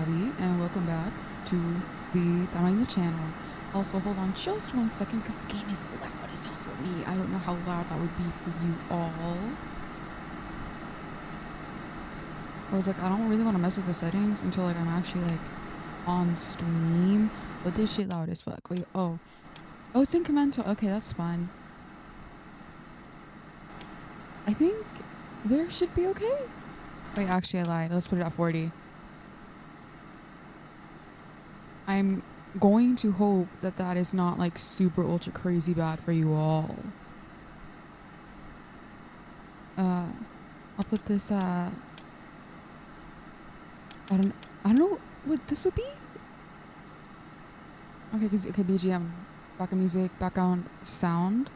Abby, and welcome back to the Downloading the channel. Also, hold on just 1 second because the game is loud as hell for me. I don't know how loud that would be for you all. I was like, I don't really want to mess with the settings until like I'm actually like on stream. But this shit loud as fuck. Wait, oh, it's incremental. Okay, that's fine. I think there should be okay. Wait, actually I lied. Let's put it at 40. I'm going to hope that that is not like super ultra crazy bad for you all. I'll put this I don't know what this would be. Okay, BGM, background music, background sound.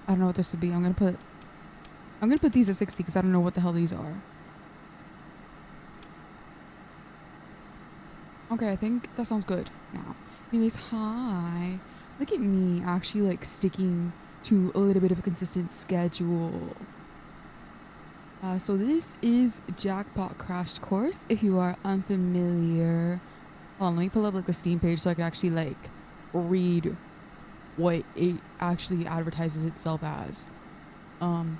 I don't know what this would be. I'm gonna put these at 60 because I don't know what the hell these are. Okay, I think that sounds good now. Anyways, hi. Look at me actually like sticking to a little bit of a consistent schedule. So this is Jackpot Crash Course, if you are unfamiliar. Hold on, let me pull up like the Steam page so I can actually like read what it actually advertises itself as. In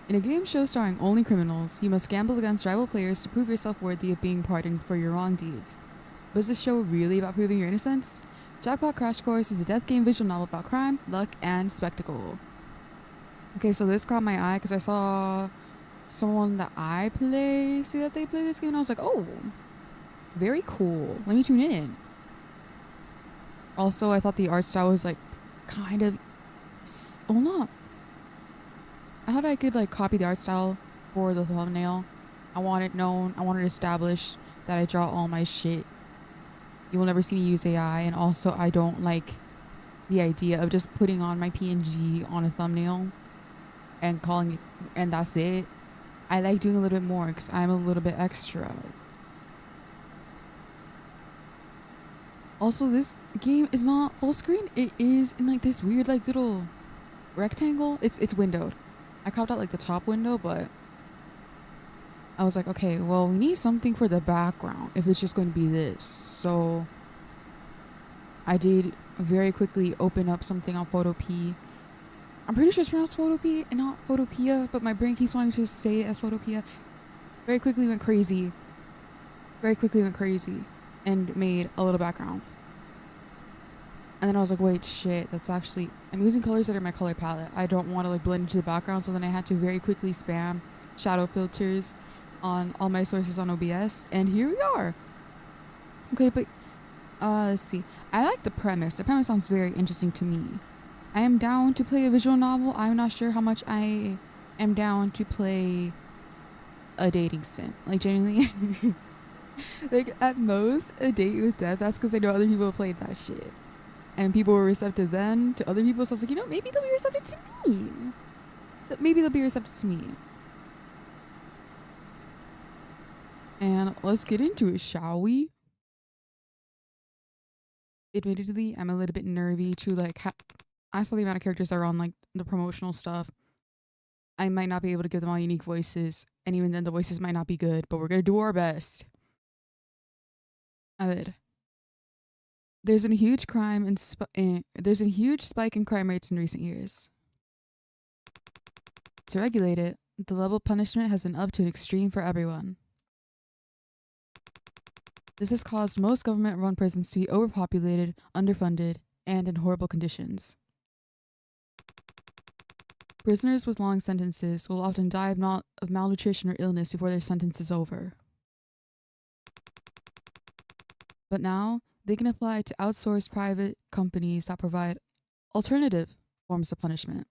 a game show starring only criminals, you must gamble against rival players to prove yourself worthy of being pardoned for your wrong deeds. But is this show really about proving your innocence? Jackpot Crash Course is a death game visual novel about crime, luck, and spectacle. Okay, so this caught my eye because I saw someone that I play say that they play this game and I was like, oh, very cool. Let me tune in. Also, I thought the art style was like kind of, hold on. I thought I could like copy the art style for the thumbnail. I want it known. I want it established that I draw all my shit. You will never see me use AI, and also I don't like the idea of just putting on my PNG on a thumbnail and calling it, and that's it. I like doing a little bit more because I'm a little bit extra. Also, this game is not full screen. It is in like this weird like little rectangle. It's windowed. I cropped out like the top window, but I was like, okay, well, we need something for the background if it's just going to be this. So I did very quickly open up something on Photopea. I'm pretty sure it's pronounced Photopea and not Photopea, but my brain keeps wanting to say it as Photopea. Very quickly went crazy and made a little background. And then I was like, wait, shit, that's actually, I'm using colors that are my color palette. I don't want to like blend into the background, so then I had to very quickly spam shadow filters on all my sources on OBS, and here we are. Okay, but let's see. I like the premise. The premise sounds very interesting to me. I am down to play a visual novel. I'm not sure how much I am down to play a dating sim. Like, genuinely, like at most a date with death. That's because I know other people played that shit. And people were receptive then to other people. So I was like, you know, maybe they'll be receptive to me. Maybe they'll be receptive to me. And let's get into it, shall we? Admittedly, I'm a little bit nervy to like, I saw the amount of characters that are on like the promotional stuff. I might not be able to give them all unique voices. And even then the voices might not be good, but we're going to do our best. There's been a huge there's been a huge spike in crime rates in recent years. To regulate it, the level of punishment has been up to an extreme for everyone. This has caused most government-run prisons to be overpopulated, underfunded, and in horrible conditions. Prisoners with long sentences will often die of malnutrition or illness before their sentence is over. But now, they can apply to outsource private companies that provide alternative forms of punishment.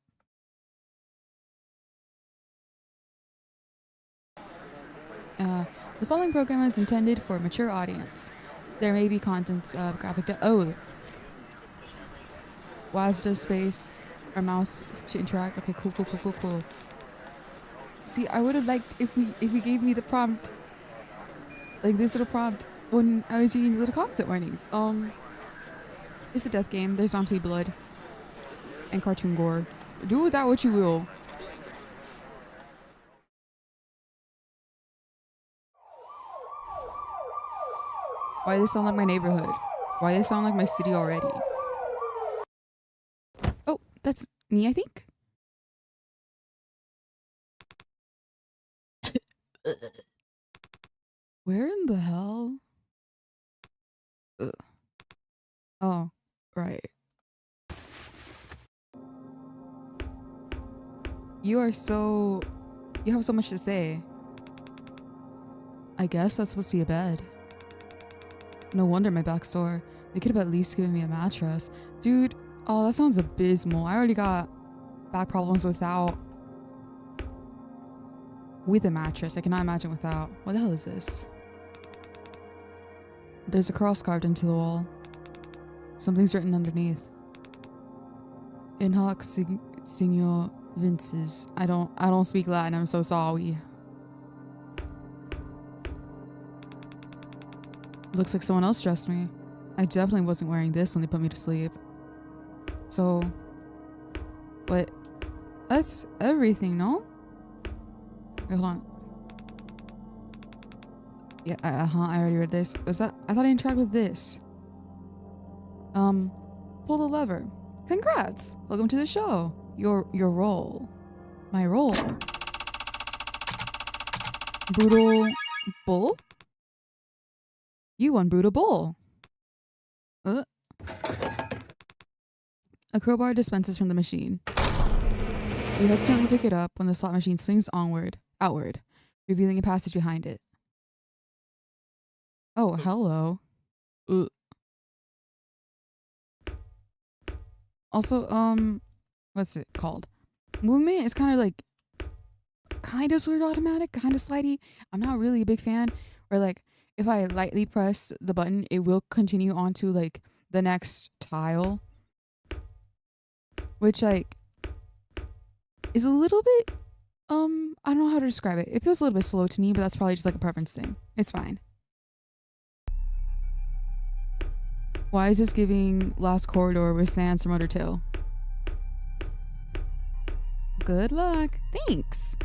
The following program is intended for a mature audience. There may be contents of graphic WASD space or mouse to interact. Okay, cool. See, I would have liked if we gave me the prompt, like this little prompt when I was reading the little content warnings. It's a death game. There's bound to be blood and cartoon gore. Do with that what you will. Why do they sound like my neighborhood? Why do they sound like my city already? Oh, that's me, I think. Where in the hell? Ugh. Oh, right. You have so much to say. I guess that's supposed to be a bed. No wonder my back's sore. They could have at least given me a mattress. Dude, oh, that sounds abysmal. I already got back problems with a mattress. I cannot imagine without. What the hell is this? There's a cross carved into the wall. Something's written underneath. In hoc signo vinces. I don't speak Latin. I'm so sorry. Looks like someone else dressed me. I definitely wasn't wearing this when they put me to sleep. So, but that's everything, no? Wait, hold on. Yeah, I already read this. Was that? I thought I interacted with this. Pull the lever. Congrats! Welcome to the show. Your role. My role. Brutal bull? You won brutal bull. A crowbar dispenses from the machine. You hesitantly pick it up when the slot machine swings outward, revealing a passage behind it. Oh, hello. Also, what's it called? Movement is kind of like, sort of automatic, kind of slidey. I'm not really a big fan. Or like, if I lightly press the button, it will continue on to like the next tile. Which like, is a little bit, I don't know how to describe it. It feels a little bit slow to me, but that's probably just like a preference thing. It's fine. Why is this giving Last Corridor with Sans from Undertale? Good luck. Thanks.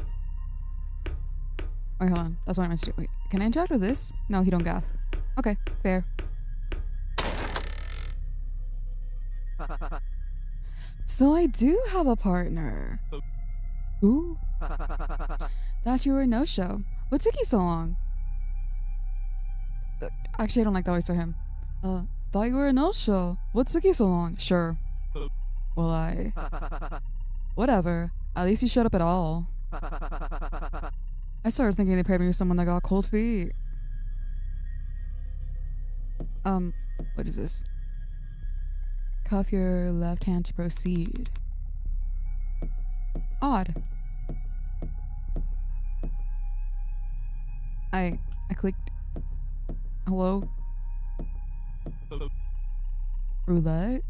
Wait, hold on. That's what I meant to do. Wait, can I interact with this? No, he don't gaff. Okay, fair. So I do have a partner. Ooh. Thought you were a no-show. What took you so long? Actually, I don't like that voice for him. Thought you were a no-show. What took you so long? Sure. Well, whatever. At least you showed up at all. I started thinking they paired me with someone that got cold feet. What is this? Cuff your left hand to proceed. Odd. I clicked. Hello? Roulette?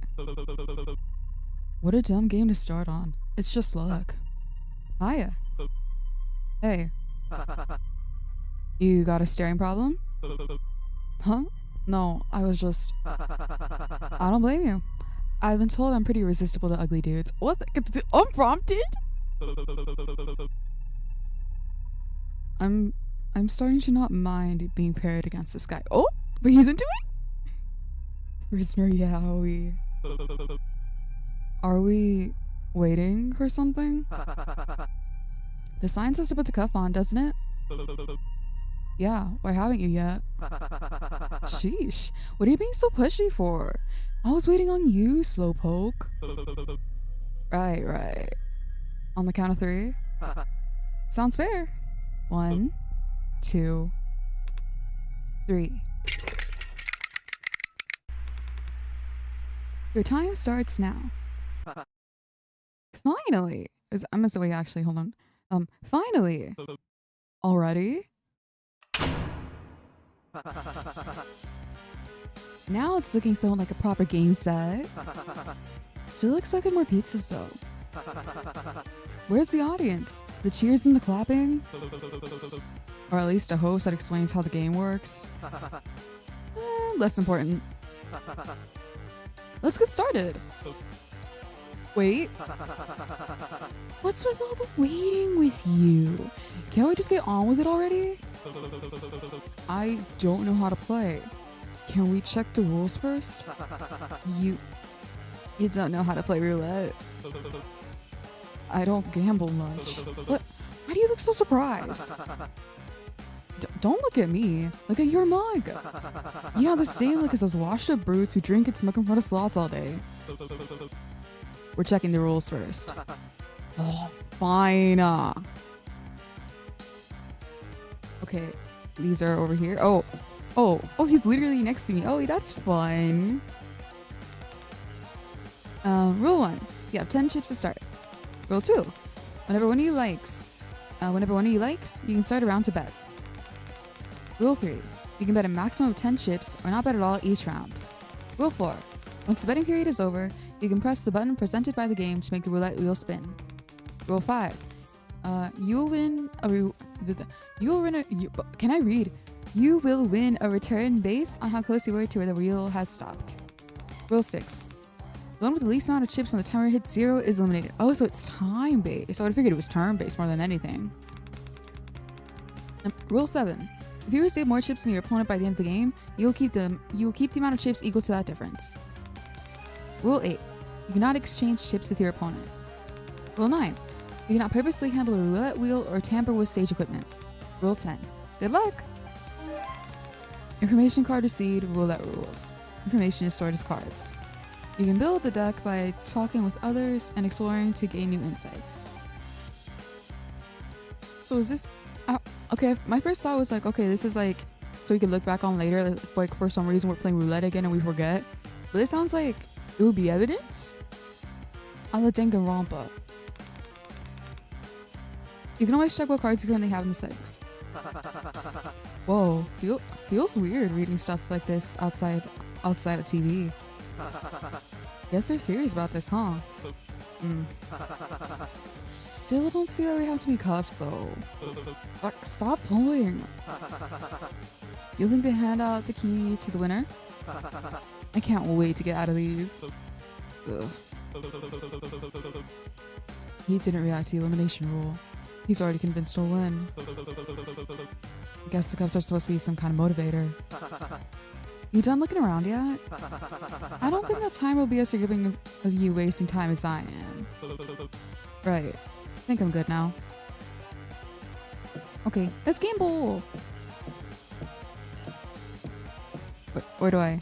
What a dumb game to start on. It's just luck. Hiya. Hey. You got a staring problem? Huh? No, I was just... I don't blame you. I've been told I'm pretty irresistible to ugly dudes. What the... Unprompted? I'm starting to not mind being paired against this guy. Oh, but he's into it? Prisoner Yowie. Are we waiting for something? The sign says to put the cuff on, doesn't it? Yeah, why haven't you yet? Sheesh, what are you being so pushy for? I was waiting on you, slowpoke. Right. On the count of 3? Sounds fair. 1, 2, 3. Your time starts now. Finally! I'm gonna wait, actually, hold on. Finally! Already? Now it's looking so like a proper game set. Still expected more pizzas though. Where's the audience? The cheers and the clapping? Or at least a host that explains how the game works? Less important. Let's get started. Wait. What's with all the waiting with you? Can't we just get on with it already? I don't know how to play. Can we check the rules first? You don't know how to play roulette. I don't gamble much. What? Why do you look so surprised? Don't look at me. Look at your mug. You have the same look as those washed up brutes who drink and smoke in front of slots all day. We're checking the rules first. Oh, fine. Okay, these are over here. Oh, he's literally next to me. Oh, that's fun. Rule 1. You have 10 chips to start. Rule 2. Whenever one of you likes, you can start a round to bet. Rule 3. You can bet a maximum of 10 chips or not bet at all each round. Rule 4. Once the betting period is over, you can press the button presented by the game to make the roulette wheel spin. Rule 5. You will win a return based on how close you were to where the wheel has stopped. Rule 6. The one with the least amount of chips on the timer hits 0 is eliminated. Oh, so it's time based. So I figured it was turn based more than anything. Rule 7. If you receive more chips than your opponent by the end of the game, you will keep the amount of chips equal to that difference. Rule 8. You cannot exchange chips with your opponent. Rule 9. You cannot purposely handle a roulette wheel or tamper with stage equipment. Rule 10. Good luck! Information card received, roulette rules. Information is stored as cards. You can build the deck by talking with others and exploring to gain new insights. So is this... okay, my first thought was like, okay, this is like... so we can look back on later, like for some reason we're playing roulette again and we forget. But this sounds like it would be evidence? A la Danganronpa. You can always check what cards you currently have in the settings. Whoa, feels weird reading stuff like this outside of TV. Guess they're serious about this, huh? Still don't see why we have to be cuffed though. Stop pulling. You think they hand out the key to the winner? I can't wait to get out of these. Ugh. He didn't react to the elimination rule. He's already convinced he'll win. Guess the cups are supposed to be some kind of motivator. You done looking around yet? I don't think that time will be as forgiving of you wasting time as I am. Right. I think I'm good now. Okay, let's gamble! Where do I...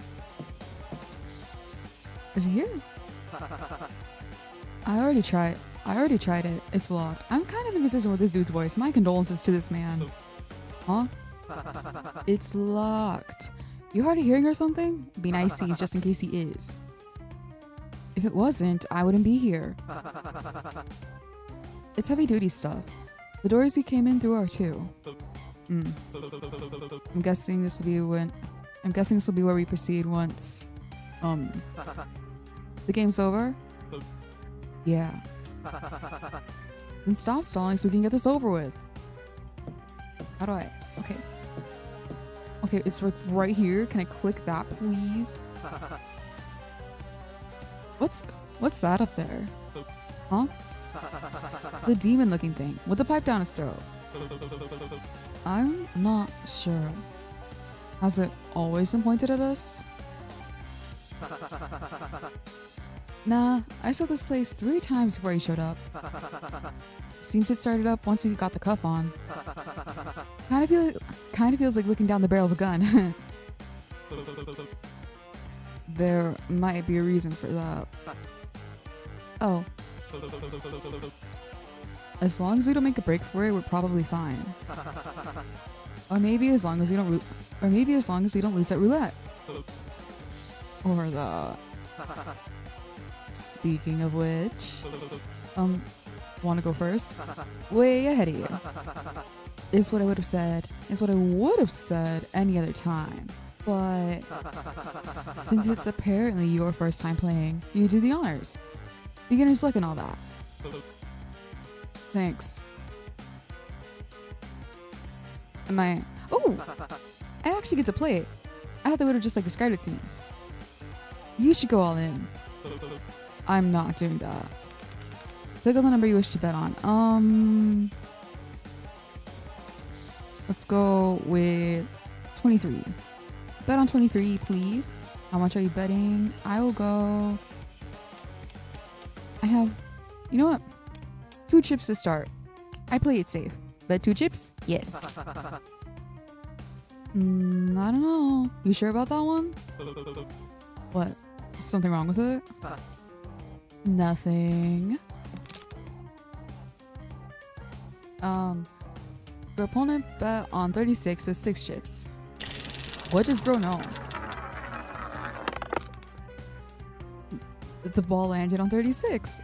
is it here? I already tried it. It's locked. I'm kind of inconsistent with this dude's voice. My condolences to this man. Huh? It's locked. You hard of hearing or something? Be nice just in case he is. If it wasn't, I wouldn't be here. It's heavy duty stuff. The doors we came in through are too. I'm guessing this will be where we proceed once the game's over? Yeah. Then stop stalling so we can get this over with. How do I... okay. Okay, it's right here. Can I click that, please? What's that up there? Huh? The demon-looking thing with the pipe down his throat. I'm not sure. Has it always been pointed at us? Nah, I saw this place 3 times before he showed up. Seems it started up once he got the cuff on. Kind of feels like looking down the barrel of a gun. There might be a reason for that. Oh. As long as we don't make a break for it, we're probably fine. Or maybe as long as we don't lose that roulette. Or the... Speaking of which... wanna go first? Way ahead of you. Is what I would have said any other time. But since it's apparently your first time playing, you do the honors. Beginner's luck and all that. Thanks. Oh! I actually get to play it. I thought they would have just described it to me. You should go all in. I'm not doing that. Click on the number you wish to bet on. Let's go with 23. Bet on 23, please. How much are you betting? I will go. I have, you know what? 2 chips to start. I play it safe. Bet 2 chips? Yes. I don't know. You sure about that one? What? Something wrong with it? Nothing. Your opponent bet on 36 with 6 chips. What does bro know? The ball landed on 36.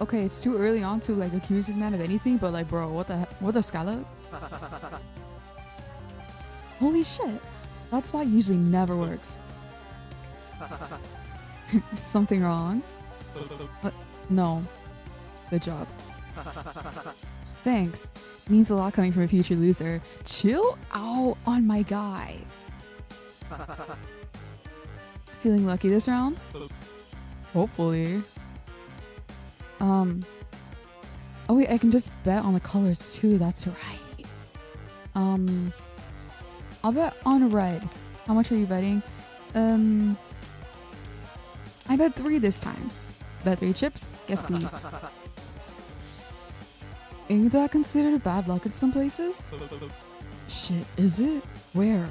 Okay, it's too early on to like accuse this man of anything, but like, bro, what the scallop? Holy shit. That spot usually never works. Something wrong? No. Good job. Thanks. Means a lot coming from a future loser. Chill out on my guy. Feeling lucky this round? Hopefully. Oh wait, I can just bet on the colors too. That's right. I'll bet on red. How much are you betting? I bet 3 this time. Bet 3 chips? Yes, please. Ain't that considered bad luck in some places? Shit, is it? Where?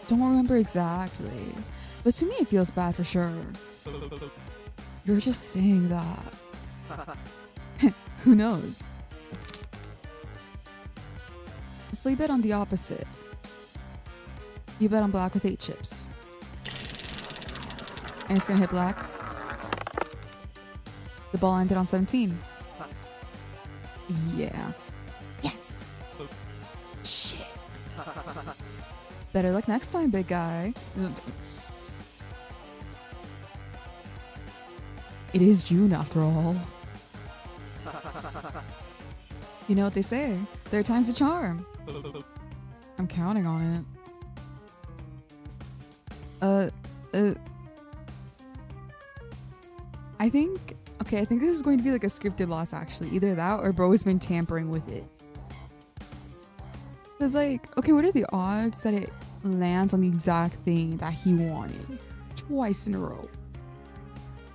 Don't remember exactly. But to me it feels bad for sure. You're just saying that. Who knows? So you bet on the opposite. You bet on black with 8 chips. And it's gonna hit black. The ball ended on 17. Yeah. Yes! Shit. Better luck next time, big guy. It is June after all. You know what they say, third time's a charm. I'm counting on it. I think this is going to be like a scripted loss actually. Either that or bro has been tampering with it. Cause like, okay, what are the odds that it lands on the exact thing that he wanted? Twice in a row.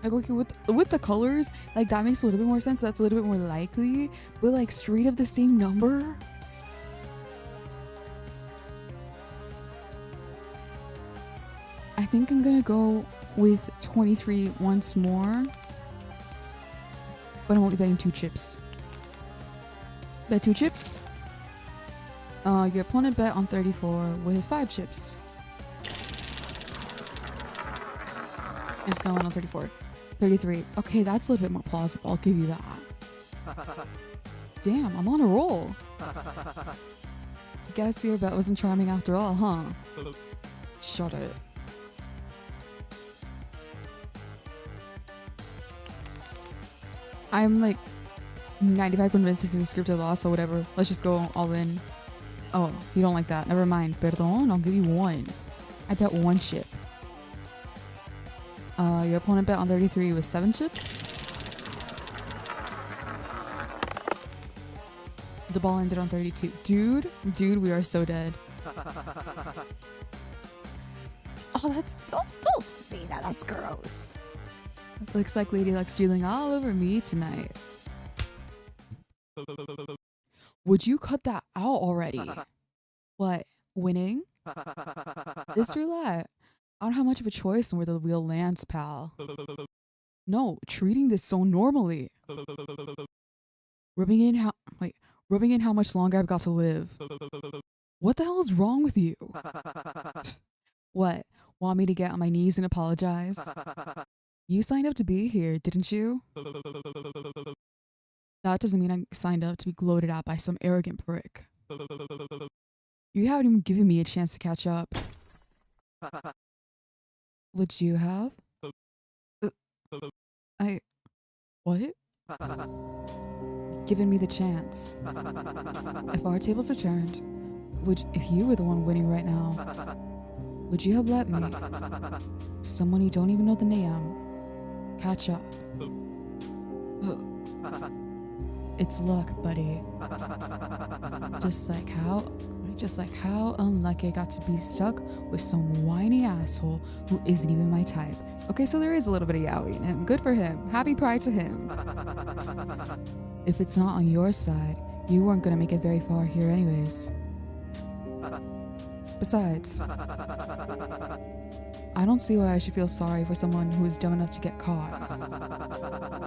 Like, okay, with the colors, like that makes a little bit more sense. That's a little bit more likely. But like straight of the same number? I think I'm gonna go with 23 once more. But I'm only betting 2 chips. Bet 2 chips. Your opponent bet on 34 with 5 chips. It's gonna land on 34. 33. Okay, that's a little bit more plausible. I'll give you that. Damn, I'm on a roll. Guess your bet wasn't charming after all, huh? Shut it. I'm like 95 convinced this is a scripted loss, so whatever. Let's just go all in. Oh, you don't like that. Never mind. Perdón, I'll give you 1. I bet 1 chip. Your opponent bet on 33 with 7 chips. The ball ended on 32. Dude, we are so dead. Oh, that's don't say that. That's gross. Looks like Lady Luck's drooling all over me tonight. Would you cut that out already? What? Winning? It's roulette. I don't have much of a choice in where the wheel lands, pal. No, treating this so normally. Rubbing in how much longer I've got to live. What the hell is wrong with you? What? Want me to get on my knees and apologize? You signed up to be here, didn't you? That doesn't mean I signed up to be gloated at by some arrogant prick. You haven't even given me a chance to catch up. Would you have? What? Given me the chance. If our tables are turned, if you were the one winning right now, would you have let me, someone you don't even know the name, catch up? It's luck, buddy. Just like how unlucky I got to be stuck with some whiny asshole who isn't even my type. Okay, so there is a little bit of yaoi in him. Good for him. Happy pride to him. If it's not on your side, you weren't gonna make it very far here anyways. Besides, I don't see why I should feel sorry for someone who is dumb enough to get caught.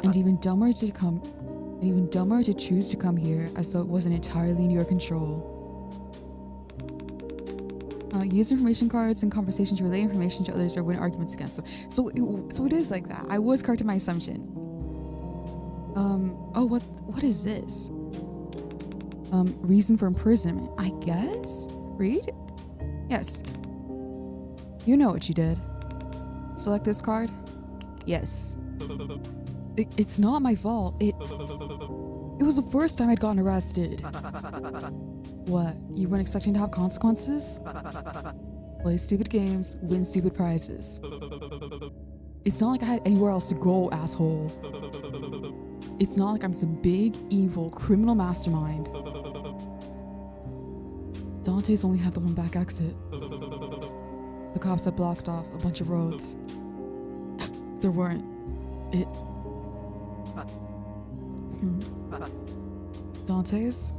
And even dumber to choose to come here as though it wasn't entirely in your control. Use information cards in conversation to relay information to others or win arguments against them. So it is like that. I was correct in my assumption. Oh, what is this? Reason for imprisonment, I guess? Read? Yes. You know what you did. Select this card? Yes. It's not my fault. It was the first time I'd gotten arrested. What? You weren't expecting to have consequences? Play stupid games, win stupid prizes. It's not like I had anywhere else to go, asshole. It's not like I'm some big, evil, criminal mastermind. Dante's only had the one back exit. The cops had blocked off a bunch of roads. There weren't. Dante's?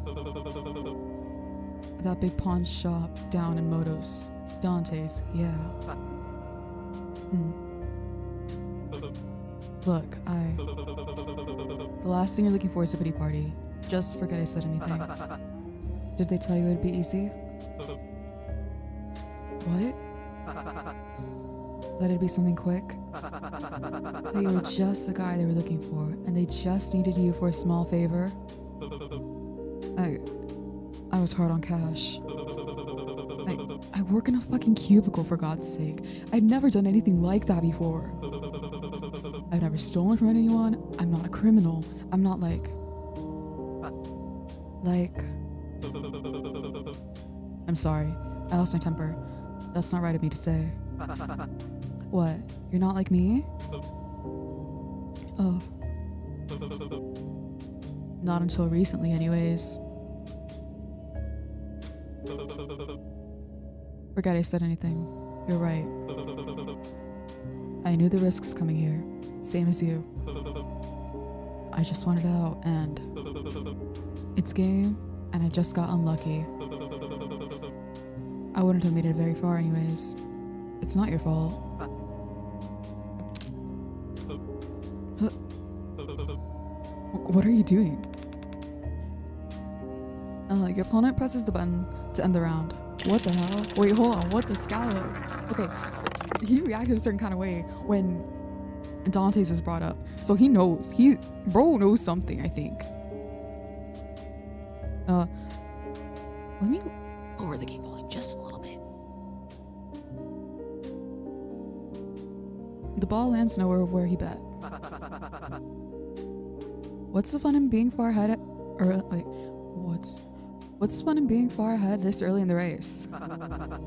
That big pawn shop down in Motos. Dante's, yeah. Look, the last thing you're looking for is a pity party. Just forget I said anything. Did they tell you it'd be easy? What? That it'd be something quick? That you were just the guy they were looking for, and they just needed you for a small favor? I was hard on cash. I work in a fucking cubicle, for God's sake. I'd never done anything like that before. I've never stolen from anyone. I'm not a criminal. I'm not like... I'm sorry. I lost my temper. That's not right of me to say. What? You're not like me? Oh. Not until recently, anyways. Forget I said anything. You're right. I knew the risks coming here. Same as you. I just wanted out, and... It's game, and I just got unlucky. I wouldn't have made it very far anyways. It's not your fault. What are you doing? Your opponent presses the button to end the round. What the hell? Wait, hold on. What the scallop? Okay, he reacted a certain kind of way when Dante's was brought up. So he knows. Bro knows something, I think. Let me lower the game volume just a little bit. The ball lands nowhere where he bet. What's the fun in being far ahead what's the fun in being far ahead this early in the race?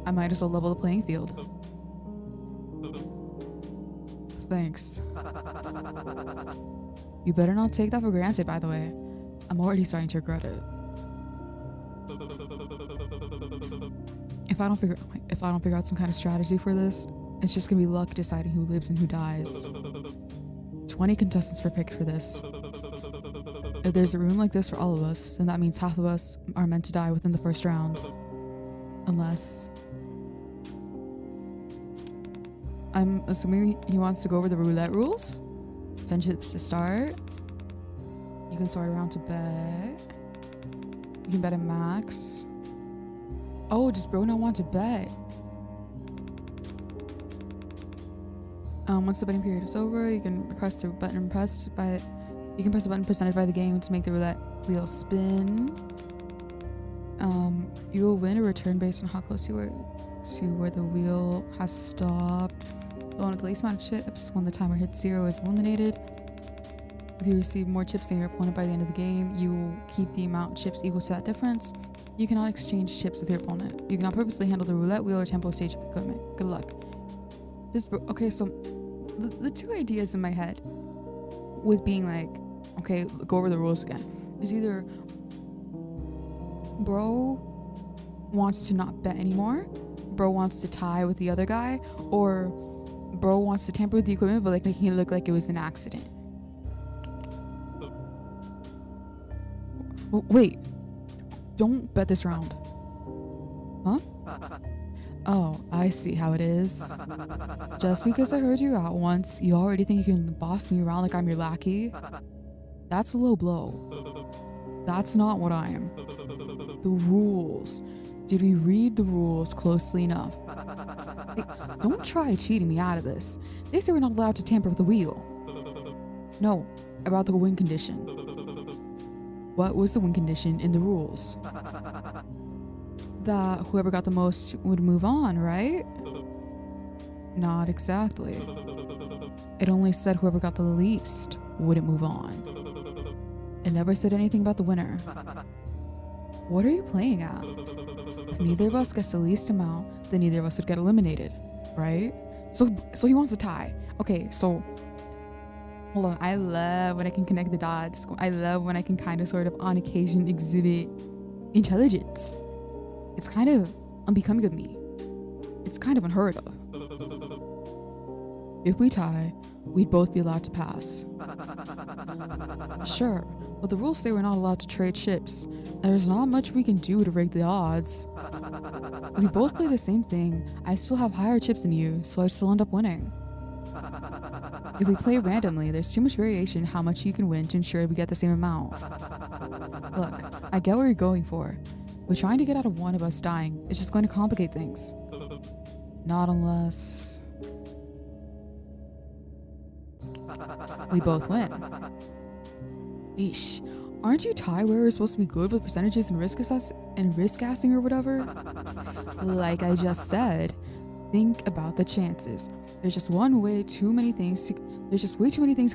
I might as well level the playing field. Thanks. You better not take that for granted, by the way. I'm already starting to regret it. If I don't figure out some kind of strategy for this, it's just gonna be luck deciding who lives and who dies. 20 contestants were picked for this. If there's a room like this for all of us, then that means half of us are meant to die within the first round. Unless... I'm assuming he wants to go over the roulette rules? 10 chips to start. You can start a round to bet. You can bet a max. Oh, does bro not want to bet? Once the betting period is over, you can press the button presented by the game to make the roulette wheel spin. You will win a return based on how close you were to where the wheel has stopped. The one with the least amount of chips when the timer hits 0 is eliminated. If you receive more chips than your opponent by the end of the game, you will keep the amount of chips equal to that difference. You cannot exchange chips with your opponent. You cannot purposely handle the roulette wheel or tempo stage equipment. Good luck. Okay, so the two ideas in my head with being like, okay, go over the rules again, is either bro wants to not bet anymore, bro wants to tie with the other guy, or bro wants to tamper with the equipment but like making it look like it was an accident. Wait, don't bet this round. Huh? Oh, I see how it is. Just because I heard you out once, you already think you can boss me around like I'm your lackey? That's a low blow. That's not what I am. The rules. Did we read the rules closely enough? Hey, don't try cheating me out of this. They say we're not allowed to tamper with the wheel. No, about the win condition. What was the win condition in the rules? That whoever got the most would move on, right? Not exactly. It only said whoever got the least wouldn't move on. It never said anything about the winner. What are you playing at? If neither of us gets the least amount, then neither of us would get eliminated, right? So he wants to tie. Okay, so hold on. I love when I can connect the dots. I love when I can kind of sort of on occasion exhibit intelligence. It's kind of unbecoming of me. It's kind of unheard of. If we tie, we'd both be allowed to pass. Sure, but the rules say we're not allowed to trade chips. There's not much we can do to rig the odds. We both play the same thing. I still have higher chips than you, so I still end up winning. If we play randomly, there's too much variation in how much you can win to ensure we get the same amount. Look, I get what you're going for, but trying to get out of one of us dying is just going to complicate things. Not unless we both win. Eesh. Aren't you tie wearers supposed to be good with percentages and risk assing or whatever? Like I just said, think about the chances. There's just way too many things to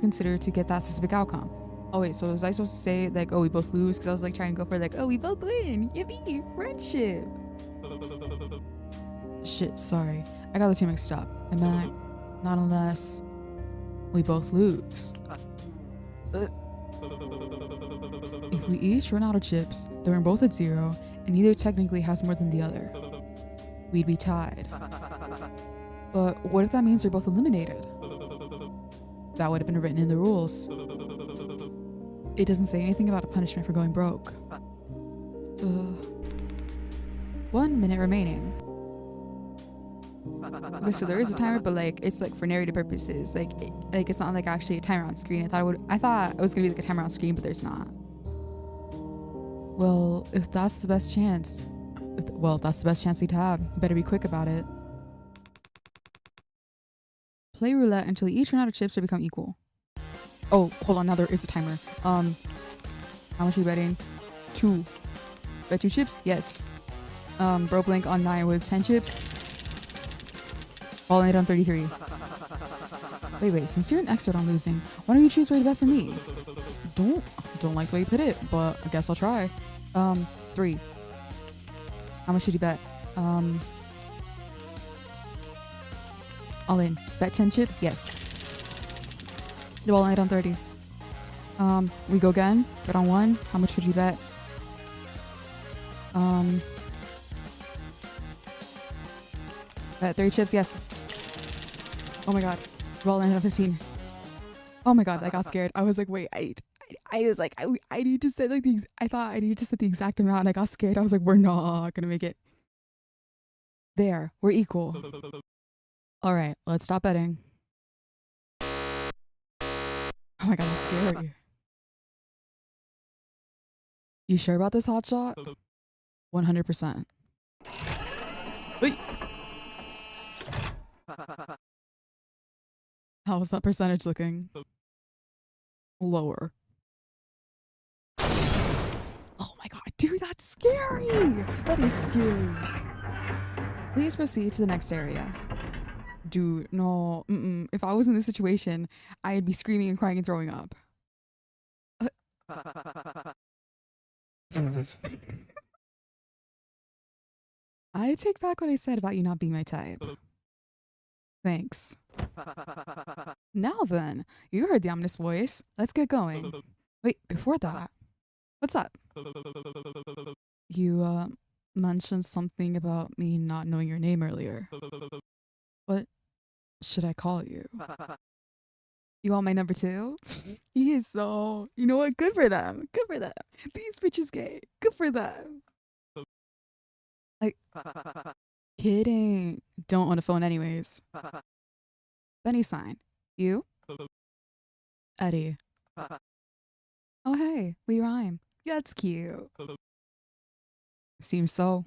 consider to get that specific outcome. Oh wait, so was I supposed to say like, oh, we both lose? Because I was like trying to go for like, oh, we both win. Yippee, friendship. Shit, sorry. I got the two mixed up. I meant, not unless we both lose. If we each run out of chips, then we're both at 0, and neither technically has more than the other. We'd be tied. But what if that means they're both eliminated? That would have been written in the rules. It doesn't say anything about a punishment for going broke. 1 minute remaining. Okay, so there is a timer, but like it's like for narrative purposes. Like it's not like actually a timer on screen. I thought it was gonna be like a timer on screen, but there's not. Well, if that's the best chance, if that's the best chance we'd have, you better be quick about it. Play roulette until you each run out of chips or become equal. Oh, hold on, now there is a timer. How much are you betting? 2. Bet 2 chips? Yes. Bro blank on 9 with 10 chips. All in on 33. Wait, since you're an expert on losing, why don't you choose way to bet for me? Don't like the way you put it, but I guess I'll try. 3. How much should you bet? All in. Bet 10 chips? Yes. All in on 30. We go again. Bet on 1. How much would you bet? Bet 3 chips? Yes. Oh my god. Roll in on 15. Oh my god, I got scared. I was like, wait, I was like, I need to say like I thought I needed to set the exact amount, and I got scared. I was like, we're not gonna make it. There, we're equal. All right, let's stop betting. Oh my god, that's scary. You sure about this, hotshot? 100%. Wait. How's that percentage looking? Lower. Oh my god, dude, that's scary! That is scary. Please proceed to the next area. Dude, no. If I was in this situation, I'd be screaming and crying and throwing up. I take back what I said about you not being my type. Thanks. Now then, you heard the ominous voice. Let's get going. Wait, before that, What's up? You, mentioned something about me not knowing your name earlier. What should I call you? You want my number two? He is so, you know what? Good for them. Good for them. These bitches gay. Good for them. Like, kidding. Don't want a phone anyways. Benny's fine. You? Eddie. Oh, hey, we rhyme. That's cute. Seems so.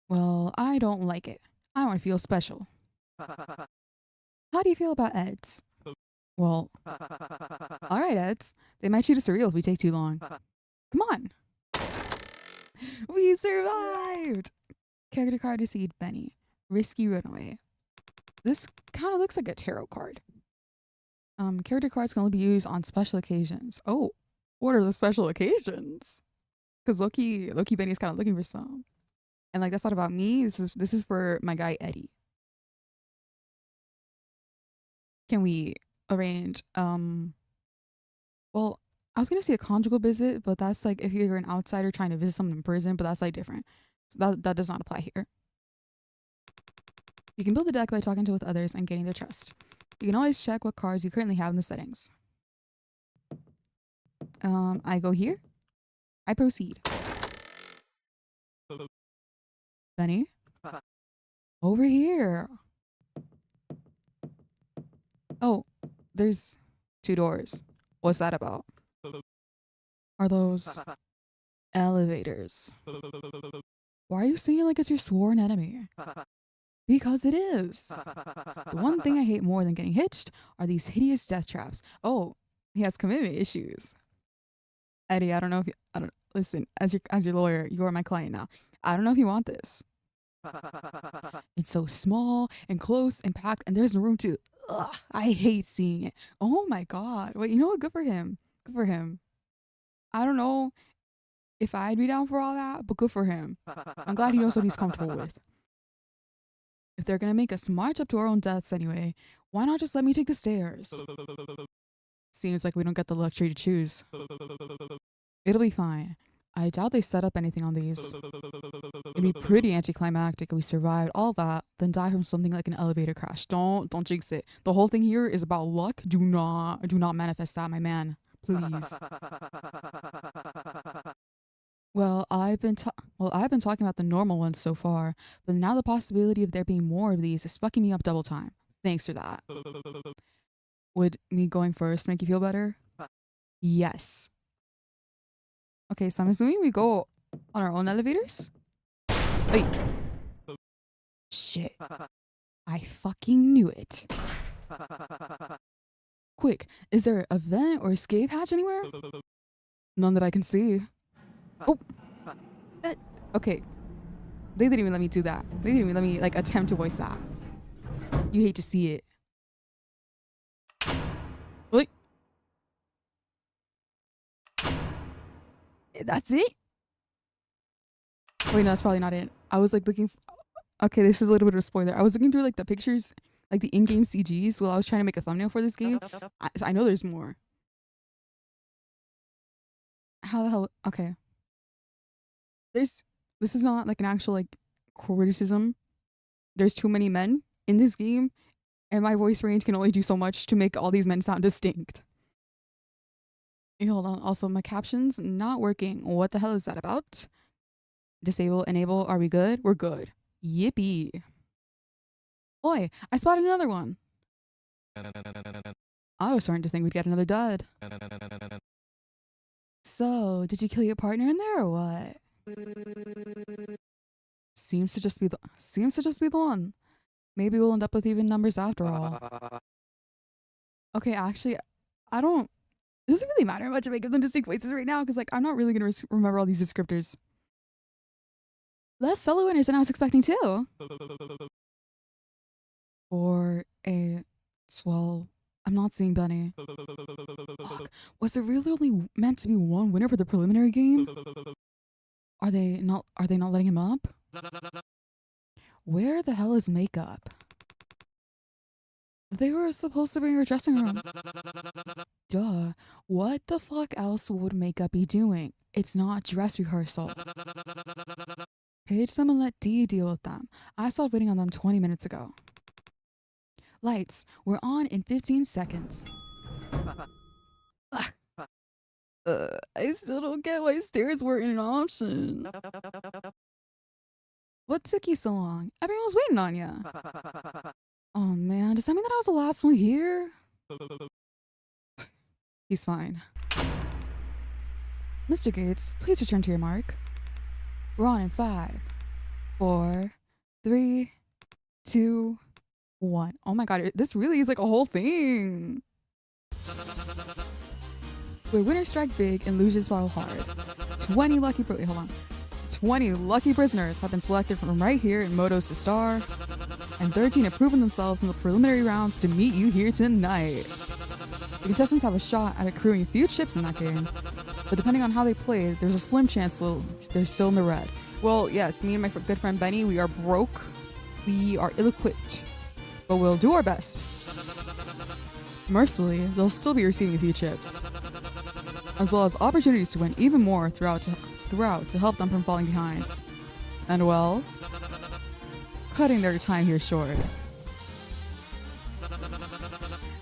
Well, I don't like it. I want to feel special. How do you feel about Eds? Well, alright, Eds. They might shoot us for real if we take too long. Come on. We survived! Character card received Benny. Risky runaway. This kind of looks like a tarot card. Character cards can only be used on special occasions. Oh, what are the special occasions? Because Loki Benny's kind of looking for some. And like, that's not about me. This is for my guy Eddie. Can we arrange? Well, I was gonna say a conjugal visit, but that's like if you're an outsider trying to visit someone in prison, but that's like different. So that does not apply here. You can build the deck by talking with others and gaining their trust. You can always check what cards you currently have in the settings. I go here. I proceed. Benny? Over here. Oh, there's 2 doors. What's that about? Are those elevators? Why are you saying it like it's your sworn enemy? Because it is. The one thing I hate more than getting hitched are these hideous death traps. Oh, he has commitment issues. Eddie, I don't know if you, listen, as your lawyer, you are my client now. I don't know if you want this. It's so small and close and packed, and there's no room to. Ugh, I hate seeing it. Oh my god. Wait, you know what? Good for him. Good for him. I don't know if I'd be down for all that, but good for him. I'm glad he knows what he's comfortable with. If they're gonna make us march up to our own deaths anyway, why not just let me take the stairs? Seems like we don't get the luxury to choose. It'll be fine. I doubt they set up anything on these. It'd be pretty anticlimactic if we survived all that, then die from something like an elevator crash. Don't jinx it. The whole thing here is about luck. Do not manifest that, my man. Please. Well, I've been talking about the normal ones so far, but now the possibility of there being more of these is fucking me up double time. Thanks for that. Would me going first make you feel better? Yes. Okay, so I'm assuming we go on our own elevators? Wait. Shit. I fucking knew it. Quick, is there a vent or escape hatch anywhere? None that I can see. Oh. Okay. They didn't even let me do that. They didn't even let me like attempt to voice that. You hate to see it. Wait. That's it? Wait, no, that's probably not it. I was like looking. Okay, this is a little bit of a spoiler. I was looking through like the pictures, like the in-game CGs while I was trying to make a thumbnail for this game. I know there's more. How the hell? Okay. This is not like an actual like criticism. There's too many men in this game, and my voice range can only do so much to make all these men sound distinct. Hey, hold on. Also, my captions not working. What the hell is that about? Disable, enable. Are we good? We're good. Yippee. Boy, I spotted another one. I was starting to think we'd get another dud. So, did you kill your partner in there or what? Seems to just be the one. Maybe we'll end up with even numbers after all. Okay, actually, I don't. It doesn't really matter much if I give them distinct voices right now because like I'm not really gonna remember all these descriptors. Less solo winners than I was expecting too. Or a 12. I'm not seeing Benny. Fuck. Was there really only meant to be one winner for the preliminary game? Are they not letting him up? Where the hell is makeup? They were supposed to be in your dressing room. Duh. What the fuck else would makeup be doing? It's not dress rehearsal. Page them and let D deal with them. I stopped waiting on them 20 minutes ago. Lights. We're on in 15 seconds. I still don't get why stairs weren't an option. What took you so long? Everyone was waiting on you. Oh man, does that mean that I was the last one here? He's fine. Mr. Gates, please return to your mark. We're on in 5, 4, 3, 2, 1. Oh my god, this really is like a whole thing. Where winners strike big and losers fall hard. 20 lucky 20 lucky prisoners have been selected from right here in Motos to Star, and 13 have proven themselves in the preliminary rounds to meet you here tonight. The contestants have a shot at accruing a few chips in that game, but depending on how they play, there's a slim chance they're still in the red. Well, yes, me and my good friend Benny, we are broke, we are ill-equipped, but we'll do our best. Mercifully, they'll still be receiving a few chips, as well as opportunities to win even more throughout to help them from falling behind. And well, cutting their time here short.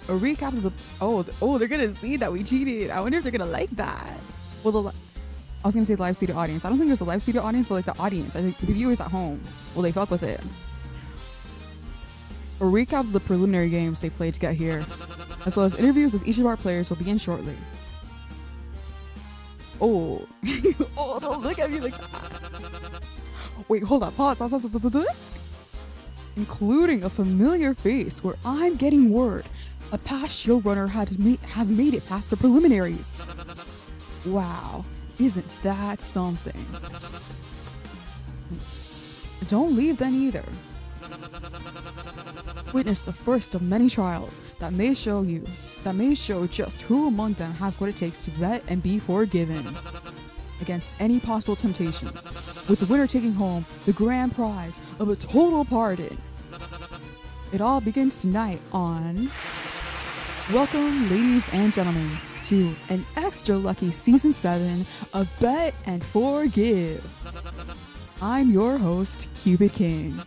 A recap of the they're gonna see that we cheated. I wonder if they're gonna like that. Well, I was gonna say the live studio audience. I don't think there's a live studio audience, but like the audience, I think the viewers at home, will they fuck with it? A recap of the preliminary games they played to get here, as well as interviews with each of our players will begin shortly. Oh, oh, don't look at me like that. Wait, hold up, pause. Including a familiar face where I'm getting word a past showrunner has made it past the preliminaries. Wow, isn't that something? Don't leave then either. Witness the first of many trials that may show just who among them has what it takes to vet and be forgiven against any possible temptations, with the winner taking home the grand prize of a total pardon. It all begins tonight on welcome, ladies and gentlemen, to an extra lucky season 7 of Bet and Forgive. I'm your host, Cupid King.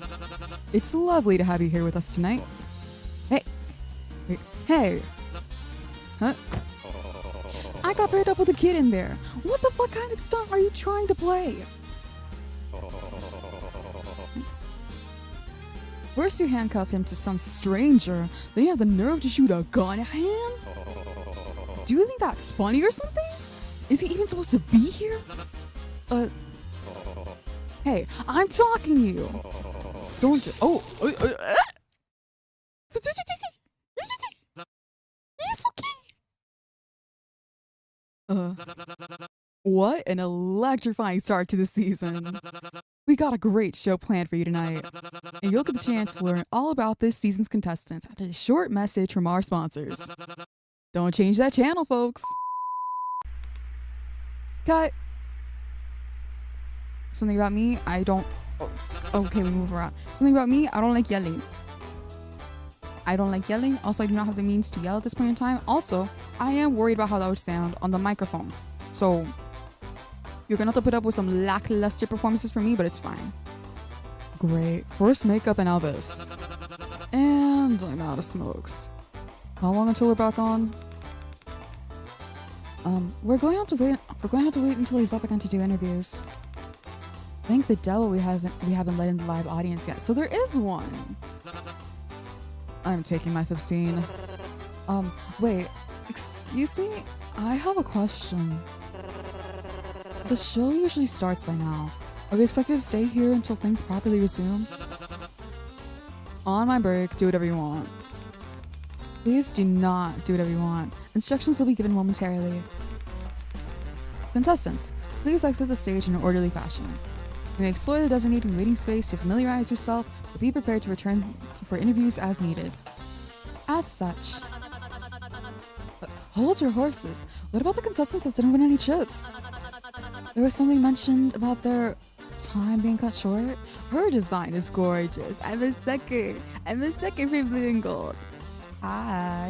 It's lovely to have you here with us tonight. Hey. Huh? I got paired up with a kid in there. What the fuck kind of stunt are you trying to play? First you handcuff him to some stranger, then you have the nerve to shoot a gun at him? Do you think that's funny or something? Is he even supposed to be here? Hey, I'm talking to you. Don't you? It's okay. What an electrifying start to the season. We got a great show planned for you tonight, and you'll get the chance to learn all about this season's contestants after this short message from our sponsors. Don't change that channel, folks. Cut. Something about me, I don't... Okay, we move around. Something about me, I don't like yelling. Also, I do not have the means to yell at this point in time. Also, I am worried about how that would sound on the microphone. So, you're gonna have to put up with some lackluster performances from me, but it's fine. Great. First makeup and now this. And I'm out of smokes. How long until we're back on? We're going to have to wait until he's up again to do interviews. Thank the devil we haven't let in the live audience yet. So there is one. I'm taking my 15. Wait, excuse me? I have a question. The show usually starts by now. Are we expected to stay here until things properly resume? On my break, do whatever you want. Please do not do whatever you want. Instructions will be given momentarily. Contestants, please exit the stage in an orderly fashion. You may explore the designated waiting space to familiarize yourself, but be prepared to return for interviews as needed. As such, hold your horses. What about the contestants that didn't win any chips? There was something mentioned about their time being cut short. Her design is gorgeous. I'm the second favorite in gold. Hi.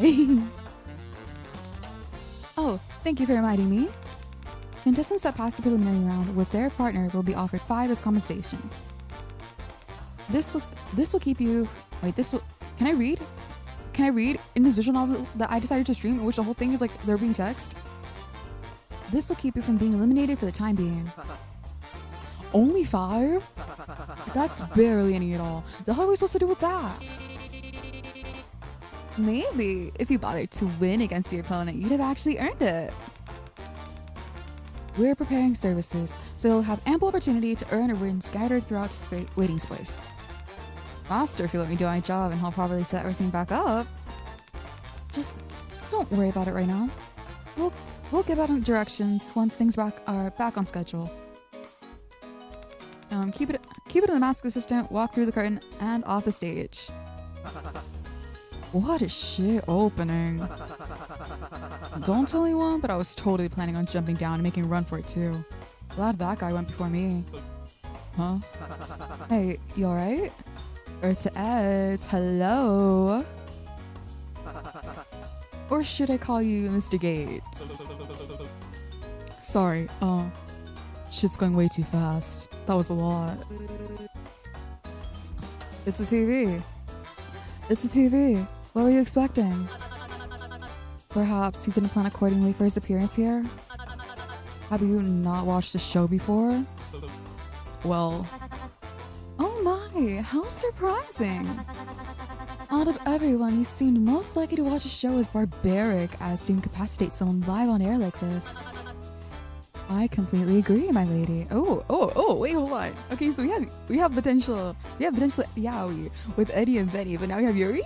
Oh, thank you for reminding me. Contestants that pass the preliminary round with their partner will be offered 5 as compensation. This will keep you. Wait, this will. Can I read? Can I read in this visual novel that I decided to stream, in which the whole thing is like they're being text? This will keep you from being eliminated for the time being. Only 5? That's barely any at all. The hell are we supposed to do with that? Maybe if you bothered to win against your opponent, you'd have actually earned it. We're preparing services, so you'll have ample opportunity to earn or win scattered throughout the waiting space. Faster if you let me do my job, and I'll probably set everything back up. Just don't worry about it right now. We'll give out directions once things are back on schedule. Keep it in the mask assistant, walk through the curtain, and off the stage. What a shit opening. Don't tell anyone, but I was totally planning on jumping down and making a run for it too. Glad that guy went before me. Huh? Hey, you alright? To Eds, hello? Or should I call you Mr. Gates? Sorry, shit's going way too fast. That was a lot. It's a TV. It's a TV. What were you expecting? Perhaps he didn't plan accordingly for his appearance here? Have you not watched the show before? Well... Oh my, how surprising! Out of everyone, you seemed most likely to watch a show as barbaric as to incapacitate someone live on air like this. I completely agree, my lady. Oh, wait, hold on. Okay, so we have potential yaoi with Eddie and Benny, but now we have Yuri?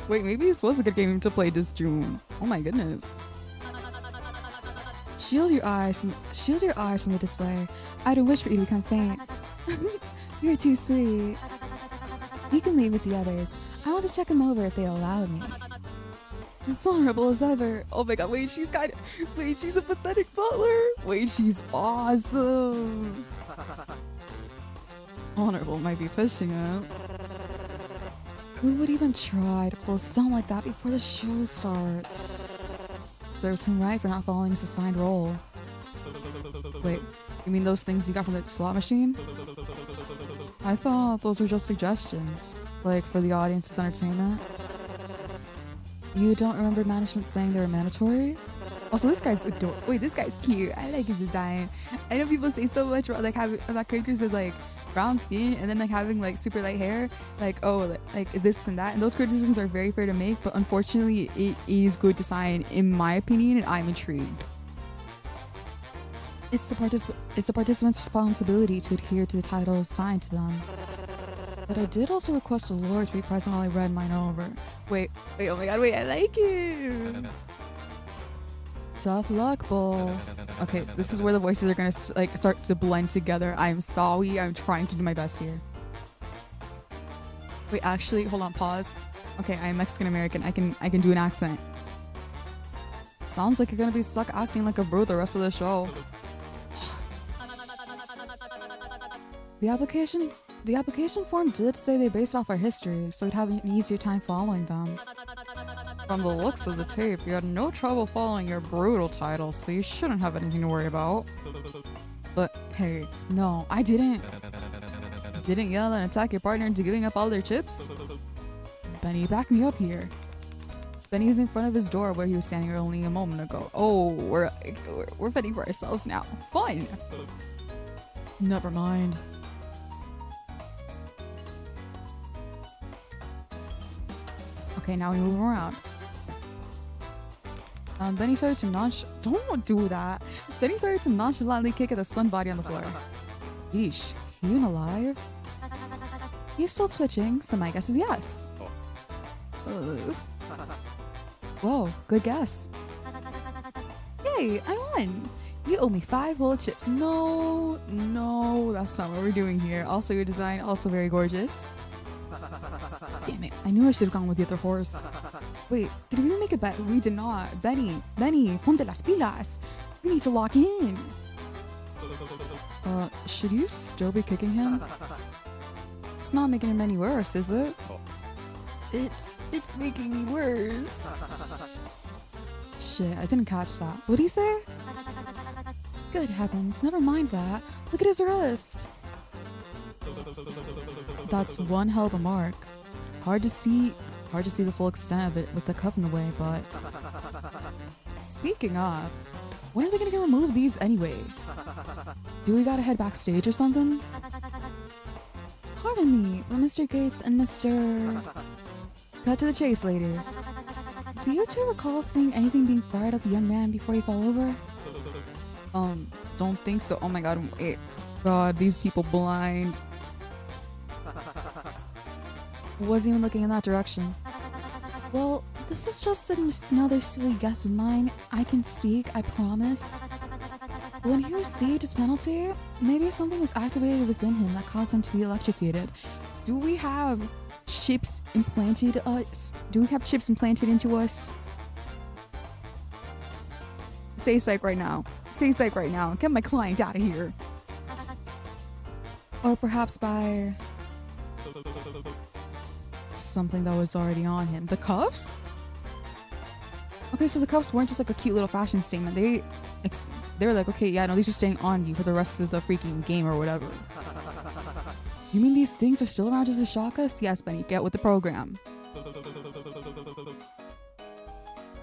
Wait, maybe this was a good game to play this June. Oh my goodness. Shield your eyes from the display. I don't wish for you to become faint. You're too sweet. You can leave with the others. I want to check them over if they allow me. As vulnerable as ever. Oh my god, wait, she's a pathetic butler. Wait, she's awesome. Honorable might be pushing it. Who would even try to pull a stunt like that before the show starts? Serves him right for not following his assigned role. Wait, you mean those things you got from the slot machine? I thought those were just suggestions, like for the audience's entertainment. You don't remember management saying they were mandatory? Also, this guy's adorable. This guy's cute. I like his design. I know people say so much about like having about characters with like brown skin and then like having like super light hair, like oh like this and that, and those criticisms are very fair to make, but unfortunately it is good design in my opinion, and I'm intrigued. It's the participant's responsibility to adhere to the title assigned to them. But I did also request a lord to be present while I read mine over. Wait, oh my god, wait, I like it! Tough luck, bull. Okay, this is where the voices are gonna like start to blend together. I'm sorry, I'm trying to do my best here. Wait, actually, hold on, pause. Okay, I'm Mexican American. I can do an accent. Sounds like you're gonna be stuck acting like a bro the rest of the show. The application form did say they based off our history, so we'd have an easier time following them. From the looks of the tape, you had no trouble following your brutal title, so you shouldn't have anything to worry about. But hey, no, I didn't yell and attack your partner into giving up all their chips? Benny, back me up here. Benny's in front of his door where he was standing only a moment ago. Oh, we're fighting for ourselves now. Fine. Never mind. Okay, now we move around. Benny started to don't do that. Benny started to nonchalantly kick at the sun body on the floor. Yeesh, he even alive? He's still twitching, so my guess is yes. Whoa, good guess. Yay, I won! You owe me 5 whole chips. No, that's not what we're doing here. Also, your design, also very gorgeous. Damn it, I knew I should have gone with the other horse. Wait, did we make a bet? We did not. Benny, ponte las pilas. We need to lock in. Should you still be kicking him? It's not making him any worse, is it? It's making me worse. Shit, I didn't catch that. What'd he say? Good heavens, never mind that. Look at his wrist. That's one hell of a mark. Hard to see the full extent of it with the cuff in the way, but... Speaking of, when are they gonna get removed these anyway? Do we gotta head backstage or something? Pardon me, but Mr. Gates and Mr... Cut to the chase, lady. Do you two recall seeing anything being fired at the young man before he fell over? Don't think so. Oh my god, wait. God, these people blind. Wasn't even looking in that direction. Well, this is just another silly guess of mine. I can speak, I promise. When he received his penalty, maybe something was activated within him that caused him to be electrocuted. Do we have chips implanted us? Do we have chips implanted into us? Say psych right now. Say psych right now. Get my client out of here. Or perhaps by something that was already on him. The cuffs? Okay, so the cuffs weren't just like a cute little fashion statement. They were like, okay, yeah, no, these are staying on you for the rest of the freaking game or whatever. You mean these things are still around just to shock us? Yes, Benny, get with the program.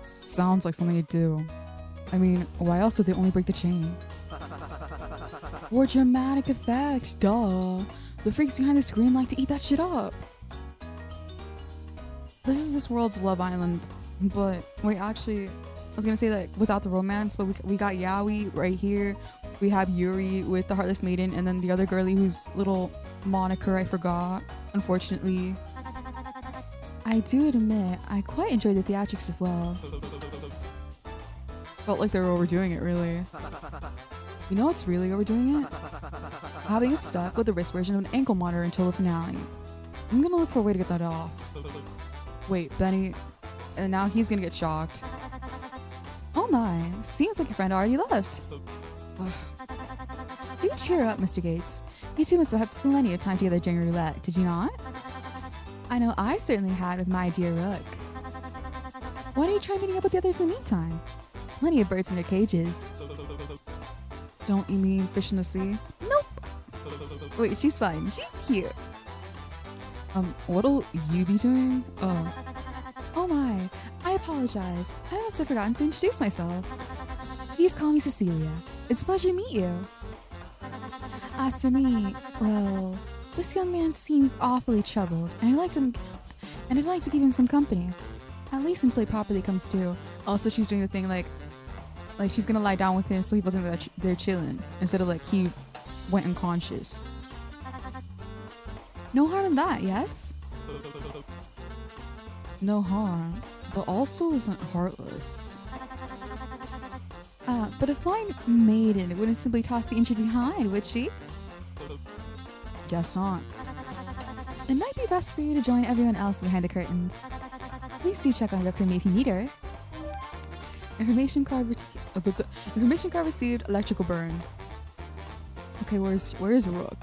Sounds like something you do. I mean, why else would they only break the chain? For dramatic effect, duh. The freaks behind the screen like to eat that shit up. This is this world's Love Island, but wait, actually, I was gonna say like without the romance, but we got Yaoi right here. We have Yuri with the Heartless Maiden, and then the other girlie whose little moniker I forgot, unfortunately. I do admit, I quite enjoyed the theatrics as well. Felt like they were overdoing it, really. You know what's really overdoing it? Having us stuck with the wrist version of an ankle monitor until the finale. I'm gonna look for a way to get that off. Wait, Benny, and now he's gonna get shocked. Oh my, seems like your friend already left. Ugh. Do cheer up, Mr. Gates. You two must have had plenty of time together during roulette, did you not? I know I certainly had with my dear Rook. Why don't you try meeting up with the others in the meantime? Plenty of birds in their cages. Don't you mean fish in the sea? Nope. Wait, she's fine. She's cute. What'll you be doing? Oh my, I apologize. I must have forgotten to introduce myself. Please call me Cecilia. It's a pleasure to meet you. As for me, well, this young man seems awfully troubled, and I'd like to give him some company. At least until he properly comes to. Also, she's doing the thing like she's gonna lie down with him so people think that they're chilling, instead of like he went unconscious. No harm in that, yes? No harm, but also isn't heartless. But a fine maiden wouldn't simply toss the injured behind, would she? Guess not. It might be best for you to join everyone else behind the curtains. Please do check on Rook for me if you need her. Information card received. Electrical burn. Okay, where's Rook?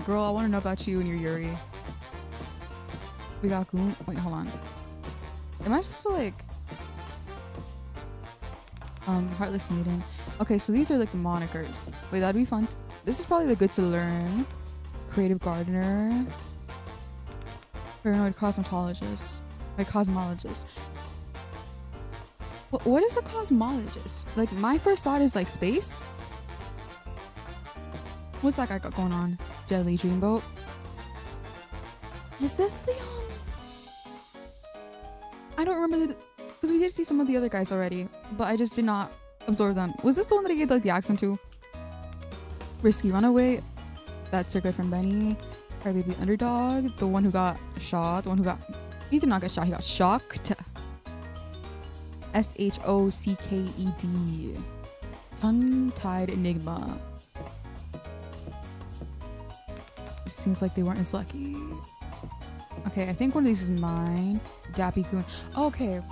Girl, I want to know about you and your Yuri. We got Goon. Wait, hold on. Am I supposed to like Heartless Maiden? Okay, so these are like the monikers. Wait, that'd be fun. This is probably the good to learn. Creative gardener. Paranoid cosmetologist. Like cosmologist. What is a cosmologist? Like my first thought is like space. What's that guy got going on? Deadly Dreamboat. Is this the I don't remember because we did see some of the other guys already, but I just did not absorb them. Was this the one that I gave like the accent to? Risky Runaway. That's our girlfriend Benny. Crybaby Underdog. The one who got shot. The one who got... He did not get shot. He got shocked. SHOCKED. Tongue-tied Enigma. It seems like they weren't as lucky. Okay, I think one of these is mine. Dappy Goon. Oh, okay.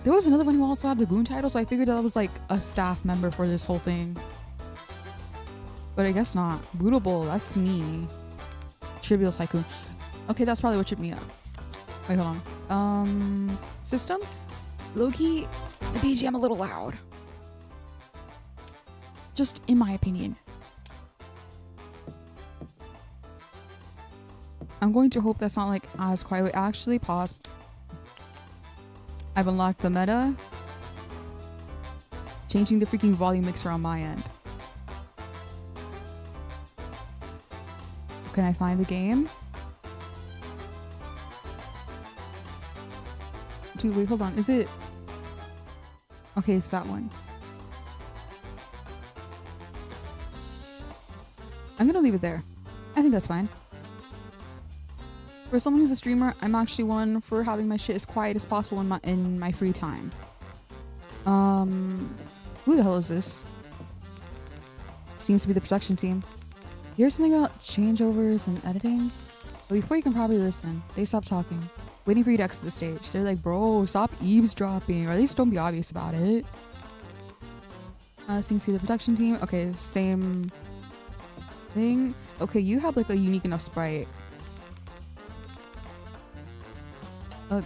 There was another one who also had the Goon title, so I figured that was like a staff member for this whole thing. But I guess not. Bootable, that's me. Trivial Tycoon. Okay, that's probably what tripped me up. Wait, hold on. System? Low-key, the BGM a little loud. Just in my opinion. I'm going to hope that's not like as quiet. Wait, actually, pause. I've unlocked the meta. Changing the freaking volume mixer on my end. Can I find the game? Dude, wait, hold on. Is it? Okay, it's that one. I'm gonna leave it there. I think that's fine. For someone who's a streamer, I'm actually one for having my shit as quiet as possible in my free time. Who the hell is this? Seems to be the production team. You hear something about changeovers and editing? But before you can probably listen, they stop talking, waiting for you to exit the stage. They're like, bro, stop eavesdropping, or at least don't be obvious about it. Seems to be the production team. Okay, same thing. Okay, you have like a unique enough sprite. Okay,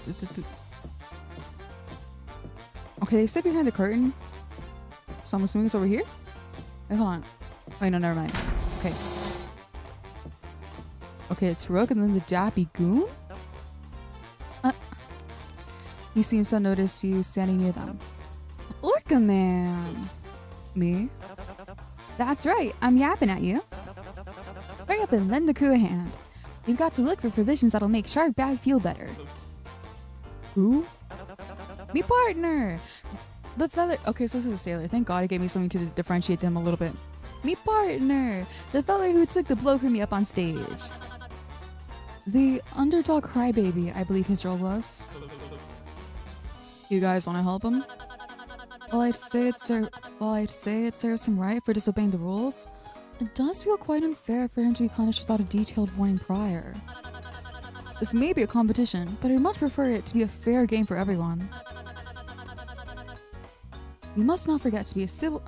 they sit behind the curtain. So I'm assuming it's over here? Wait, hold on. Wait, no, never mind. Okay. Okay, it's Rook and then the Dappy Goon? He seems to notice you standing near them. Orca Man! Me? That's right, I'm yapping at you. Hurry up and lend the crew a hand. We've got to look for provisions that'll make Shark Bag feel better. Who? Me partner! The fella. Okay, so this is a sailor. Thank God it gave me something to differentiate them a little bit. Me partner! The fella who took the blow for me up on stage. The underdog crybaby, I believe his role was. You guys want to help him? While I'd say it serves him right for disobeying the rules, it does feel quite unfair for him to be punished without a detailed warning prior. This may be a competition, but I'd much prefer it to be a fair game for everyone. We must not forget to be civil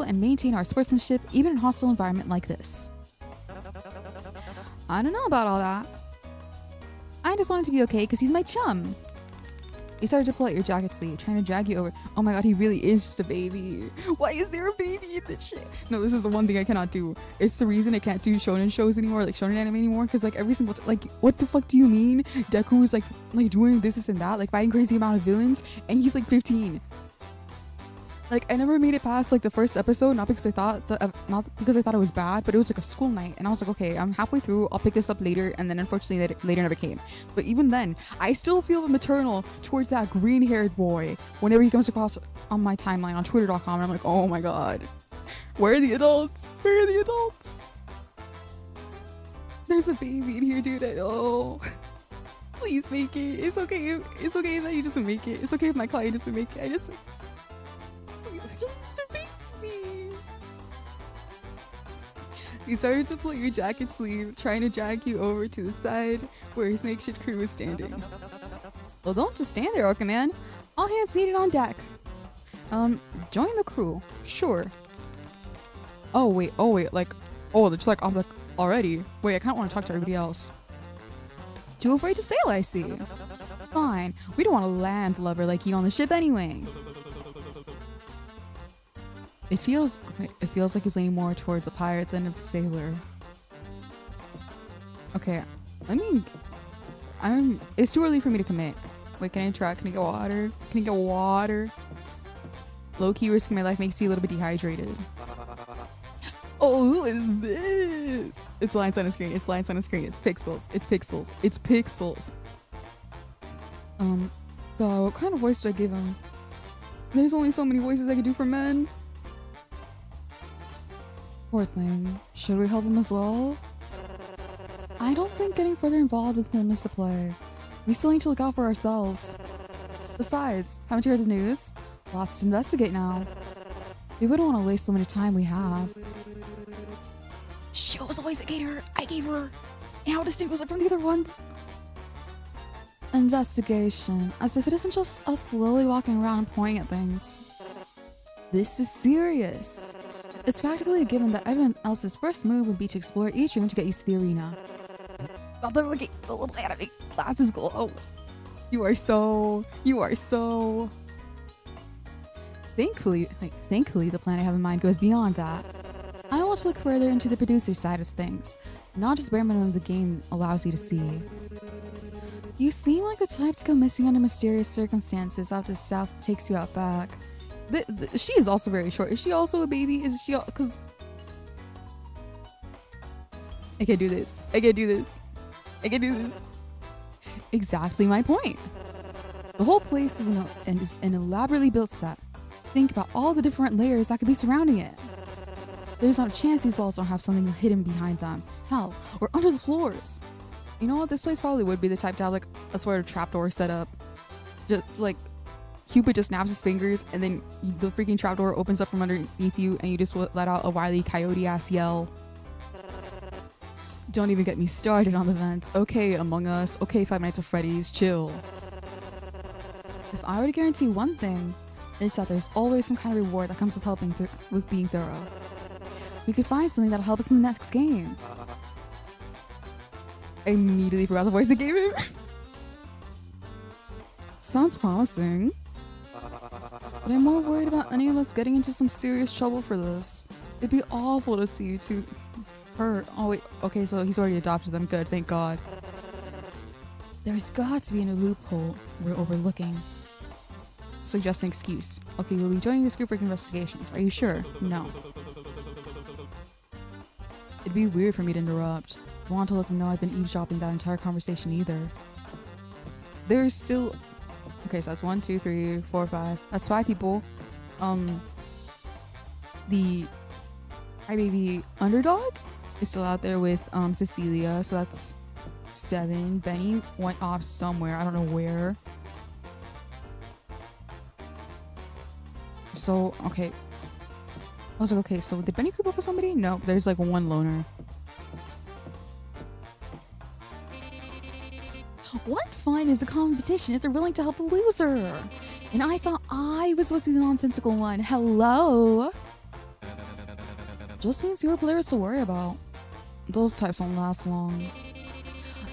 and maintain our sportsmanship even in a hostile environment like this. I don't know about all that. I just want him to be okay because he's my chum. He started to pull out your jacket sleeve, trying to drag you over. Oh my god, he really is just a baby. Why is there a baby in this shit? No, this is the one thing I cannot do. It's the reason I can't do shonen shows anymore, like shonen anime anymore, because like every single like, what the fuck do you mean? Deku is like doing this and that, like fighting crazy amount of villains, and he's like 15. Like, I never made it past like the first episode, not because I thought it was bad, but it was like a school night, and I was like, okay, I'm halfway through, I'll pick this up later, and then unfortunately later never came. But even then, I still feel maternal towards that green-haired boy whenever he comes across on my timeline on Twitter.com, and I'm like, oh my god, where are the adults? Where are the adults? There's a baby in here, dude. Oh, please make it. It's okay. It's okay that he doesn't make it. It's okay if my client doesn't make it. He used to make me. He started to pull your jacket sleeve, trying to drag you over to the side where his makeshift crew was standing. Well, don't just stand there, Orca Man. All hands needed on deck. Join the crew. Sure. Oh wait, like, oh, they're just like off the already. Wait, I kind of want to talk to everybody else. Too afraid to sail, I see. Fine, we don't want a land lover like you on the ship anyway. It feels like he's leaning more towards a pirate than a sailor. Okay, it's too early for me to commit. Wait, can I interact? Can I get water? Can I get water? Low-key risking my life makes you a little bit dehydrated. Oh, who is this? It's lines on a screen. It's lines on a screen. It's pixels. It's pixels. It's pixels. God, what kind of voice did I give him? There's only so many voices I could do for men. Poor thing. Should we help him as well? I don't think getting further involved with him is the play. We still need to look out for ourselves. Besides, haven't you heard the news? Lots to investigate now. We wouldn't want to waste so much time we have. She was always a gator. I gave her. And how distinct was it from the other ones? Investigation. As if it isn't just us slowly walking around and pointing at things. This is serious. It's practically a given that everyone else's first move would be to explore each room to get used to the arena. Oh, the little anime glasses glow. You are so. Thankfully, the plan I have in mind goes beyond that. I want to look further into the producer side of things, not just bare minimum the game allows you to see. You seem like the type to go missing under mysterious circumstances after staff takes you out back. She is also very short. Is she also a baby? Is she? Because I can't do this. Exactly my point. The whole place is an elaborately built set. Think about all the different layers that could be surrounding it. There's not a chance these walls don't have something hidden behind them. Hell, or under the floors. You know what? This place probably would be the type to have like a sort of trapdoor set up. Just like Cupid just snaps his fingers and then the freaking trapdoor opens up from underneath you and you just let out a wily coyote ass yell. Don't even get me started on the vents. Okay, Among Us. Okay, Five Nights at Freddy's. Chill. If I were to guarantee one thing, it's that there's always some kind of reward that comes with being thorough. We could find something that'll help us in the next game. I immediately forgot the voice I gave him. Sounds promising. But I'm more worried about any of us getting into some serious trouble for this. It'd be awful to see you two hurt. Oh wait, okay, so he's already adopted them. Good, thank God. There's got to be a loophole we're overlooking. Suggest an excuse. Okay, we'll be joining this group for investigations. Are you sure? No. It'd be weird for me to interrupt. I want to let them know I've been eavesdropping that entire conversation either. There's still... Okay, so that's 1, 2, 3, 4, 5. That's 5 people. The baby underdog is still out there with Cecilia, so that's 7. Benny went off somewhere. I don't know where. So, okay. I was like, okay, so did Benny group up with somebody? No, there's like one loner. What fun is a competition if they're willing to help the loser? And I thought I was supposed to be the nonsensical one. Hello? Just means fewer players to worry about. Those types won't last long.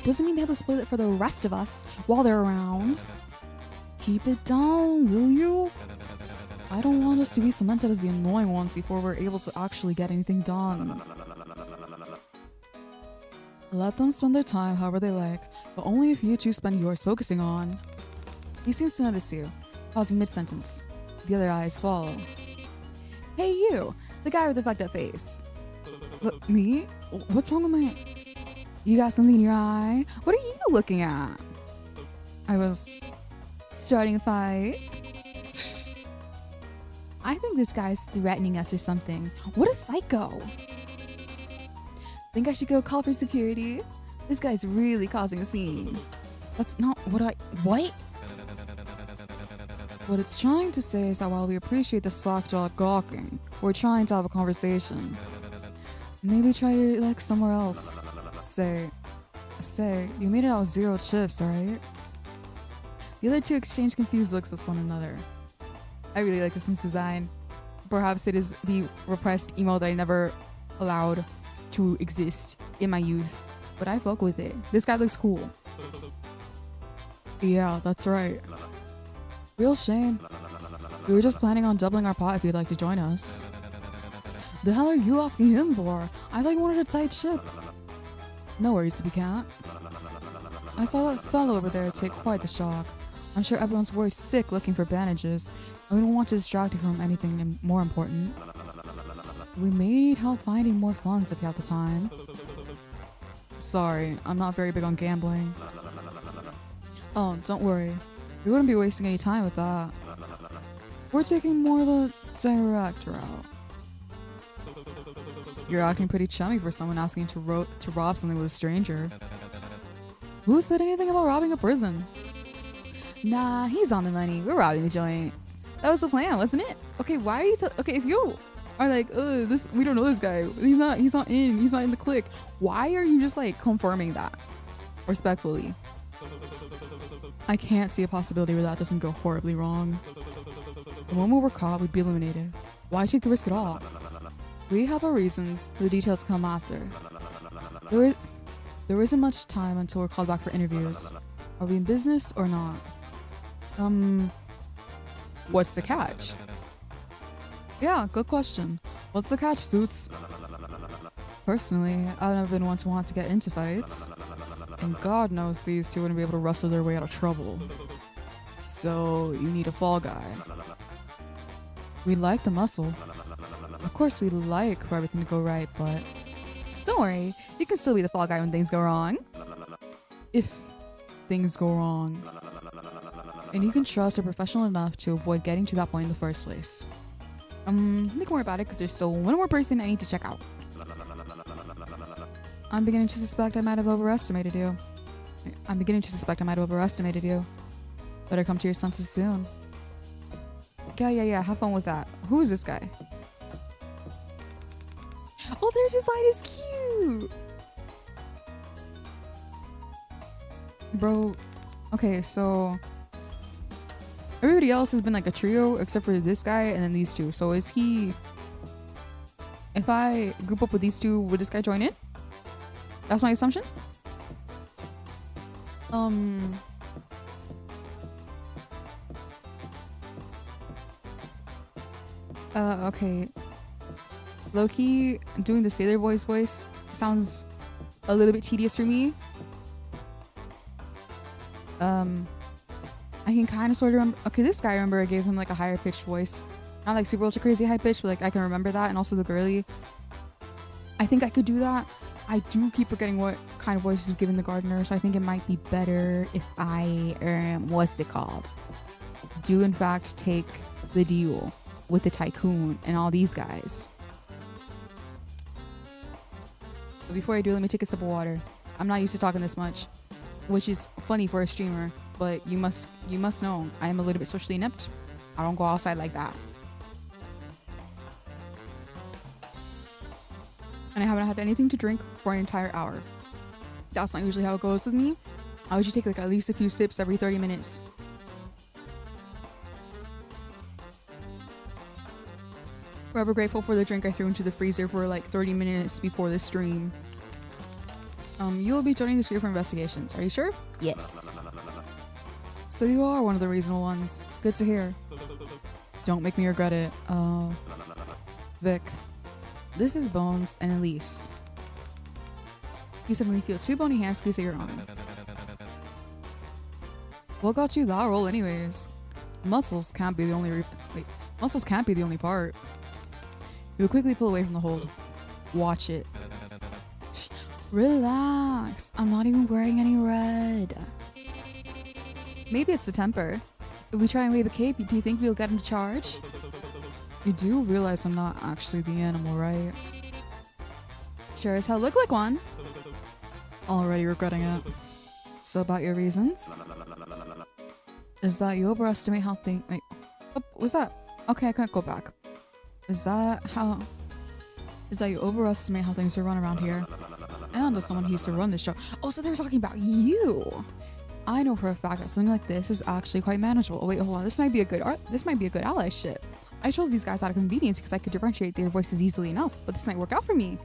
Doesn't mean they have to split it for the rest of us while they're around. Keep it down, will you? I don't want us to be cemented as the annoying ones before we're able to actually get anything done. Let them spend their time however they like, but only if you two spend yours focusing on. He seems to notice you, pausing mid-sentence. The other eyes follow. Hey you, the guy with the fucked up face. Me? What's wrong with my... You got something in your eye? What are you looking at? I was starting a fight. I think this guy's threatening us or something. What a psycho. Think I should go call for security? This guy's really causing a scene. That's not what What? What it's trying to say is that while we appreciate the slack-jaw gawking, we're trying to have a conversation. Maybe try your luck somewhere else. Say, you made it out with 0 chips, alright? The other two exchange confused looks with one another. I really like this design. Perhaps it is the repressed emo that I never allowed to exist in my youth, but I fuck with it. This guy looks cool. Yeah, that's right. Real shame. We were just planning on doubling our pot if you'd like to join us. The hell are you asking him for? I thought you wanted a tight ship. No worries if you can't. I saw that fellow over there take quite the shock. I'm sure everyone's worried sick looking for bandages, and we don't want to distract you from anything more important. We may need help finding more funds if you have the time. Sorry, I'm not very big on gambling. Oh, don't worry. We wouldn't be wasting any time with that. We're taking more of a direct route. You're acting pretty chummy for someone asking to rob something with a stranger. Who said anything about robbing a prison? Nah, he's on the money. We're robbing the joint. That was the plan, wasn't it? Okay, why are you okay, if you are like, we don't know this guy. He's not in the clique. Why are you just like confirming that? Respectfully. I can't see a possibility where that doesn't go horribly wrong. The moment we're caught, we'd be eliminated. Why take the risk at all? We have our reasons. The details come after. There isn't much time until we're called back for interviews. Are we in business or not? What's the catch? Yeah, good question. What's the catch, Suits? Personally, I've never been one to want to get into fights. And God knows these two wouldn't be able to wrestle their way out of trouble. So, you need a fall guy. We like the muscle. Of course we like for everything to go right, but don't worry, you can still be the fall guy when things go wrong. If things go wrong. And you can trust a professional enough to avoid getting to that point in the first place. Think more about it because there's still one more person I need to check out. I'm beginning to suspect I might have overestimated you. Better come to your senses soon. Yeah, have fun with that. Who is this guy? Oh, their design is cute! Bro, okay, so everybody else has been like a trio except for this guy and then these two. So is he... If I group up with these two, would this guy join in? That's my assumption? Okay. Low-key, doing the Sailor Boy's voice sounds a little bit tedious for me. I can kind of sort of remember. Okay, this guy, I remember I gave him like a higher pitched voice. Not like super ultra crazy high pitched, but like I can remember that. And also the girly. I think I could do that. I do keep forgetting what kind of voices I've given the gardener, so I think it might be better if I, what's it called? Do in fact take the deal with the tycoon and all these guys. But before I do, let me take a sip of water. I'm not used to talking this much, which is funny for a streamer, but you must know I am a little bit socially inept. I don't go outside like that. And I haven't had anything to drink for an entire hour. That's not usually how it goes with me. I usually take like at least a few sips every 30 minutes. Forever grateful for the drink I threw into the freezer for like 30 minutes before the stream. You will be joining the stream for investigations. Are you sure? Yes. So you are one of the reasonable ones. Good to hear. Don't make me regret it. Vic. This is Bones and Elise. You suddenly feel two bony hands squeeze at your arm. What got you that roll anyways? Muscles can't be the only part. You will quickly pull away from the hold. Watch it. Shh, relax. I'm not even wearing any red. Maybe it's the temper. If we try and wave a cape, do you think we'll get him to charge? You do realize I'm not actually the animal, right? Sure as hell look like one. Already regretting it. So about your reasons? Is that you overestimate how things... Wait. What was that? Okay, I can't go back. Is that you overestimate how things are run around here? And as someone who used to run this show... Oh, so they were talking about you! I know for a fact that something like this is actually quite manageable. Oh, wait, hold on. This might be a good allyship. I chose these guys out of convenience because I could differentiate their voices easily enough, but this might work out for me.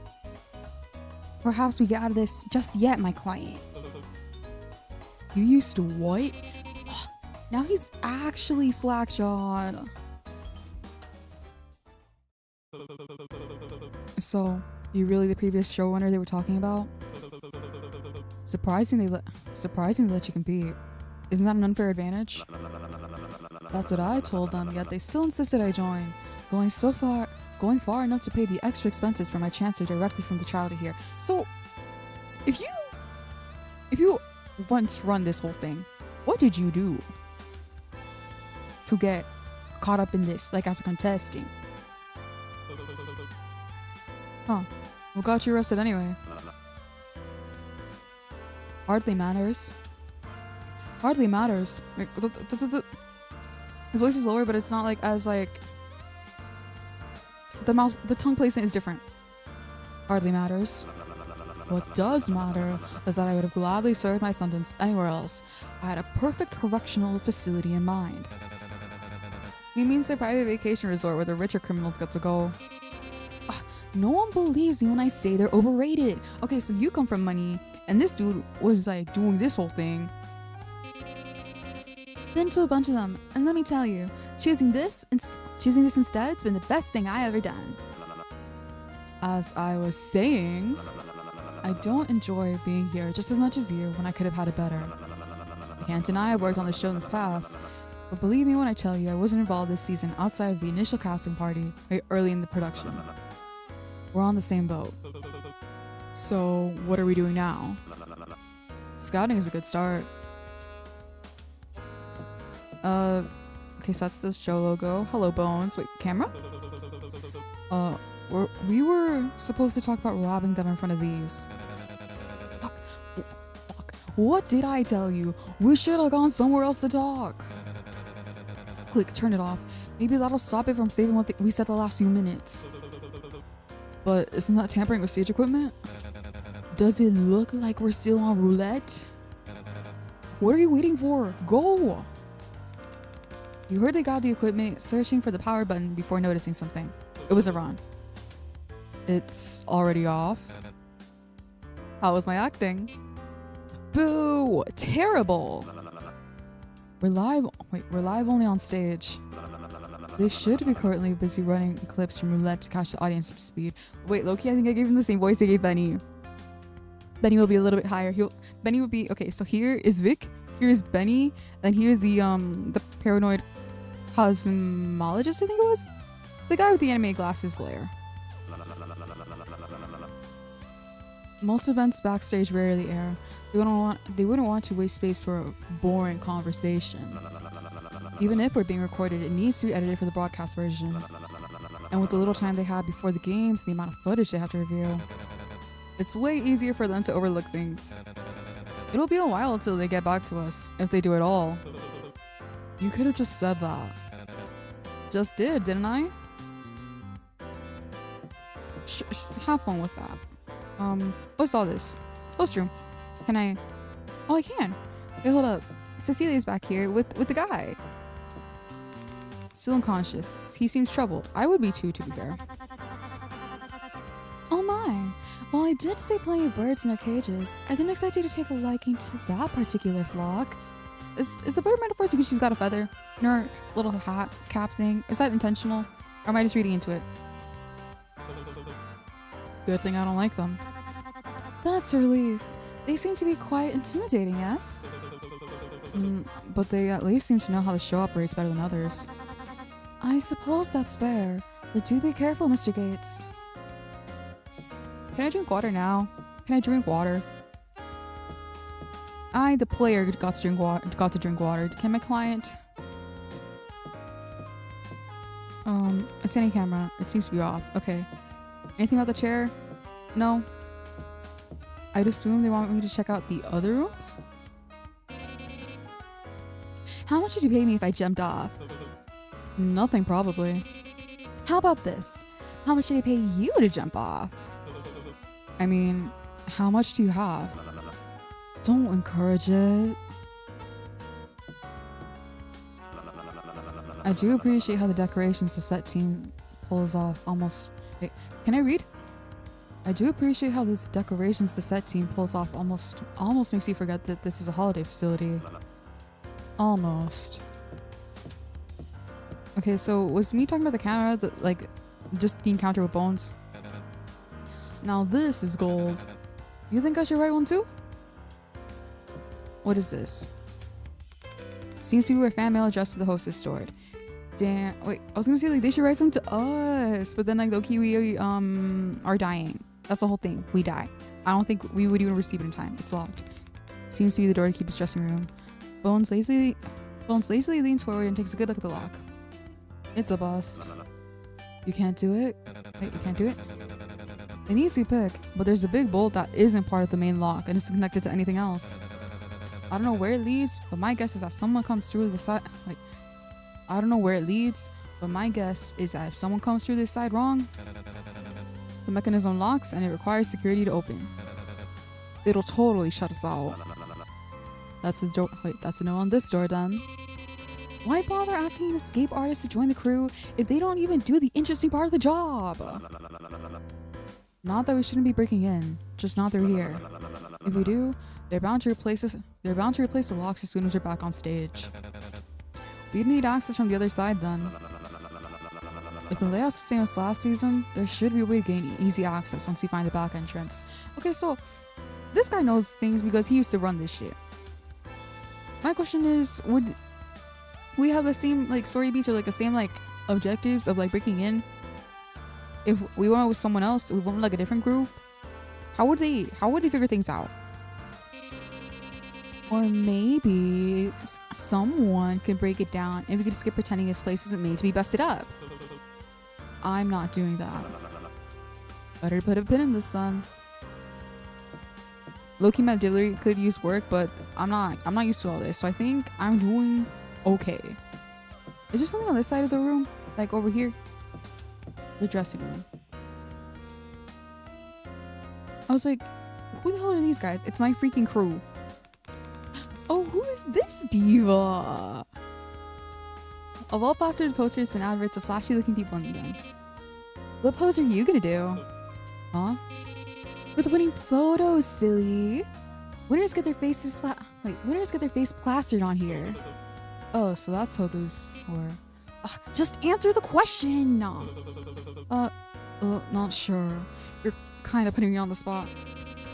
Perhaps we get out of this just yet, my client. You used to what? Now he's actually slack-jawed. So, you really the previous showrunner they were talking about? Surprisingly let you compete. Isn't that an unfair advantage? That's what I told them, yet they still insisted I join. Going far enough to pay the extra expenses for my transfer directly from the trial to here. So, if you once run this whole thing, what did you do to get caught up in this, like as a contestant? Huh. What got you arrested anyway? Hardly matters. Hardly matters. Like, his voice is lower, but it's not like as like the tongue placement is different. Hardly matters. What does matter is that I would have gladly served my sentence anywhere else. I had a perfect correctional facility in mind. He means a private vacation resort where the richer criminals get to go. No one believes me when I say they're overrated. Okay, so you come from money, and this dude was like doing this whole thing. Then to a bunch of them, and let me tell you, choosing this instead has been the best thing I ever done. As I was saying, I don't enjoy being here just as much as you when I could have had it better. I can't deny I worked on the show in this past, but believe me when I tell you I wasn't involved this season outside of the initial casting party very early in the production. We're on the same boat. So what are we doing now? Scouting is a good start. Okay, so that's the show logo. Hello, Bones. Wait, camera? We were supposed to talk about robbing them in front of these. Fuck. What did I tell you? We should have gone somewhere else to talk. Quick, turn it off. Maybe that'll stop it from saving what we said the last few minutes. But isn't that tampering with stage equipment? Does it look like we're still on roulette? What are you waiting for? Go! You heard they got the equipment, searching for the power button before noticing something. It was Iran. It's already off. How was my acting? Boo! Terrible! We're live only on stage. They should be currently busy running clips from roulette to catch the audience up to speed. Wait, Loki, I think I gave him the same voice I gave Benny. Benny will be a little bit higher. Benny will be, okay, so here is Vic, here is Benny, then here's the paranoid cosmologist, I think it was? The guy with the anime glasses glare. Most events backstage rarely air. They wouldn't want to waste space for a boring conversation. Even if we're being recorded, it needs to be edited for the broadcast version. And with the little time they have before the games, the amount of footage they have to review, it's way easier for them to overlook things. It'll be a while until they get back to us, if they do at all. You could have just said that. Just did, didn't I? Have fun with that. What's all this? Post room. Can I? Oh, I can. Wait, hold up. Cecilia's back here with the guy. Still unconscious. He seems troubled. I would be too, to be fair. Oh my. Well, I did see plenty of birds in their cages. I didn't expect you to take a liking to that particular flock. Is the bird metaphor because she's got a feather in her little hat cap thing? Is that intentional? Or am I just reading into it? Good thing I don't like them. That's a relief. They seem to be quite intimidating, yes? But they at least seem to know how the show operates better than others. I suppose that's fair, but do be careful, Mr. Gates. Can I drink water now? Can I drink water? I, the player, got to drink water. Can my client? A standing camera. It seems to be off. Okay. Anything about the chair? No. I'd assume they want me to check out the other rooms? How much did you pay me if I jumped off? Nothing, probably. How about this? How much did I pay you to jump off? I mean, how much do you have? Don't encourage it. I do appreciate how the decorations the set team pulls off almost... Wait, can I read? I do appreciate how this decorations the set team pulls off almost makes you forget that this is a holiday facility. Almost. Okay, so was me talking about the camera, just the encounter with Bones? Now this is gold. You think I should write one too? What is this? Seems to be where fan mail addressed to the host is stored. Damn. Wait, I was gonna say they should write something to us, but then low-key we are dying. That's the whole thing. We die. I don't think we would even receive it in time. It's locked. Seems to be the door to keep his dressing room. Bones lazily leans forward and takes a good look at the lock. It's a bust. You can't do it? Wait, you can't do it? An easy pick, but there's a big bolt that isn't part of the main lock and isn't connected to anything else. I don't know where it leads, but my guess is that someone comes through the side. Wait. I don't know where it leads, but my guess is that if someone comes through this side wrong, the mechanism locks and it requires security to open. It'll totally shut us out. That's the door. Wait, that's a no on this door then. Why bother asking an escape artist to join the crew if they don't even do the interesting part of the job? Not that we shouldn't be breaking in, just not through here. If we do, they're bound to replace the locks as soon as we're back on stage. We'd need access from the other side then. If the layout's the same as last season, there should be a way to gain easy access once you find the back entrance. Okay, so this guy knows things because he used to run this shit. My question is, would we have the same like story beats or like the same like objectives of like breaking in? If we went with someone else, we went with like a different group, how would they figure things out? Or maybe someone could break it down and we could skip pretending this place isn't made to be busted up. I'm not doing that. Better put a pin in this then. Low-key mandibular could use work, but I'm not used to all this, so I think I'm doing okay. Is there something on this side of the room? Like over here? The dressing room. I was like, who the hell are these guys? It's my freaking crew. Oh, who is this diva? Of all plastered posters and adverts of flashy looking people in them. What pose are you gonna do? Huh? For the winning photos, silly. Winners get their faces plastered on here. Oh, so that's how those were. Just answer the question! Not sure. You're kind of putting me on the spot.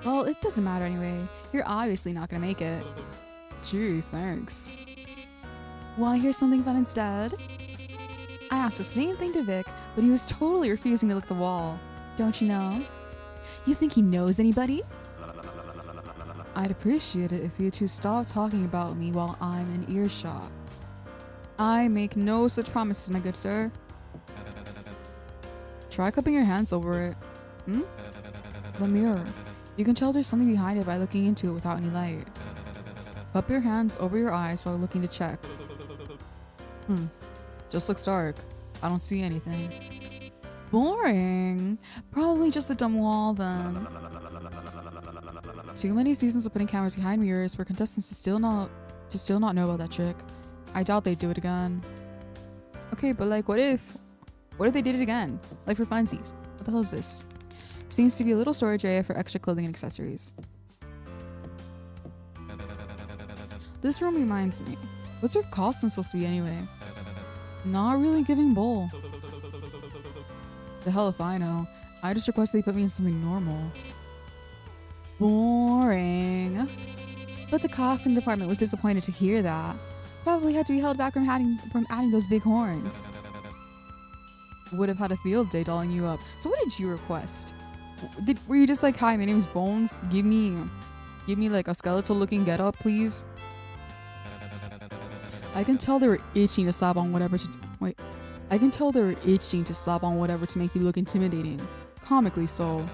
Well, it doesn't matter anyway. You're obviously not gonna make it. Gee, thanks. Wanna hear something fun instead? I asked the same thing to Vic, but he was totally refusing to look at the wall. Don't you know? You think he knows anybody? I'd appreciate it if you two stopped talking about me while I'm in earshot. I make no such promises, my good sir. Try cupping your hands over it. The mirror. You can tell there's something behind it by looking into it without any light. Cup your hands over your eyes while looking to check. Just looks dark. I don't see anything. Boring. Probably just a dumb wall then. Too many seasons of putting cameras behind mirrors for contestants to still not know about that trick. I doubt they'd do it again. Okay, but like what if they did it again? Like for funsies. What the hell is this? Seems to be a little storage area for extra clothing and accessories. This room reminds me. What's your costume supposed to be anyway? Not really giving bowl. The hell if I know. I just requested they put me in something normal. Boring. But the costume department was disappointed to hear that. Probably had to be held back from adding those big horns. Would have had a field day dolling you up. So what did you request? Were you just like, hi, my name's Bones. Give me like a skeletal looking getup, please. I can tell they were itching to slap on whatever to make you look intimidating. Comically so.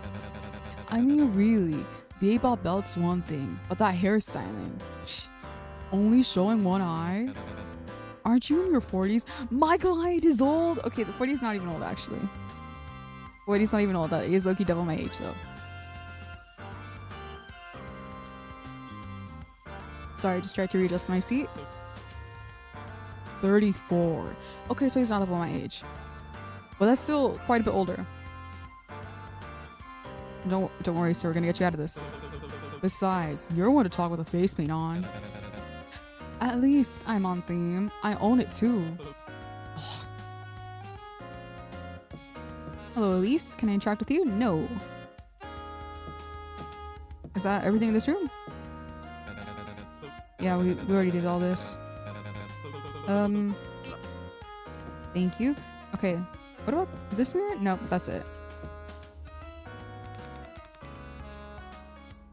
I mean, really, the 8-ball belt's one thing, but that hairstyling. Only showing one eye? Aren't you in your 40s? My client is old! Okay, the 40's not even old, actually. 40's not even old. That is low-key double my age, though. Sorry, just tried to readjust my seat. 34. Okay, so he's not double my age. Well, that's still quite a bit older. Don't worry, sir. We're gonna get you out of this. Besides, you're one to talk with a face paint on. At least I'm on theme. I own it too. Ugh. Hello, Elise. Can I interact with you? No. Is that everything in this room? Yeah, we already did all this. Thank you. Okay. What about this mirror? No, that's it.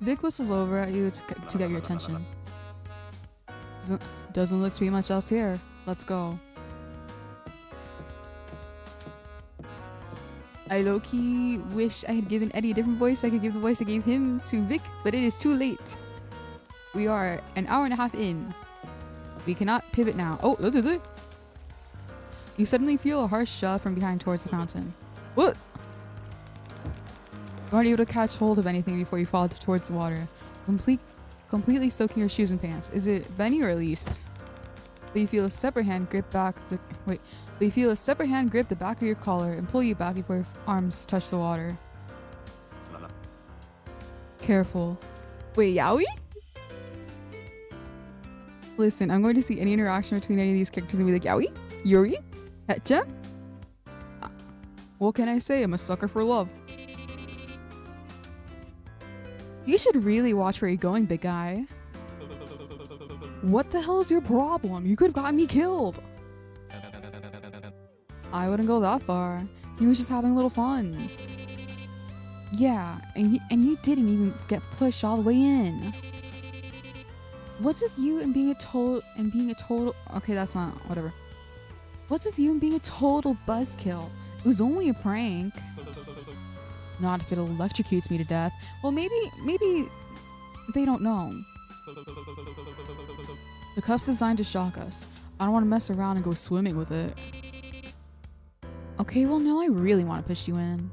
Vic whistles over at you to get your attention. Doesn't look to be much else here. Let's go. I low-key wish I had given Eddie a different voice. I could give the voice I gave him to Vic, but it is too late. We are an hour and a half in. We cannot pivot now. Oh, you suddenly feel a harsh shove from behind towards the fountain. What? You aren't able to catch hold of anything before you fall towards the water, completely soaking your shoes and pants. Is it Benny or Elise? But you feel a separate hand grip the back of your collar and pull you back before your arms touch the water. Careful. Wait, Yaoi? Listen, I'm going to see any interaction between any of these characters and be like, Yaoi? Yuri? Hetchem? What can I say? I'm a sucker for love. You should really watch where you're going, big guy. What the hell is your problem? You could have gotten me killed. I wouldn't go that far. He was just having a little fun. Yeah, and you didn't even get pushed all the way in. What's with you and being a total okay, that's not whatever. What's with you and being a total buzzkill? It was only a prank. Not if it electrocutes me to death. Well, maybe they don't know. The cup's designed to shock us. I don't want to mess around and go swimming with it. Okay, well now I really want to push you in.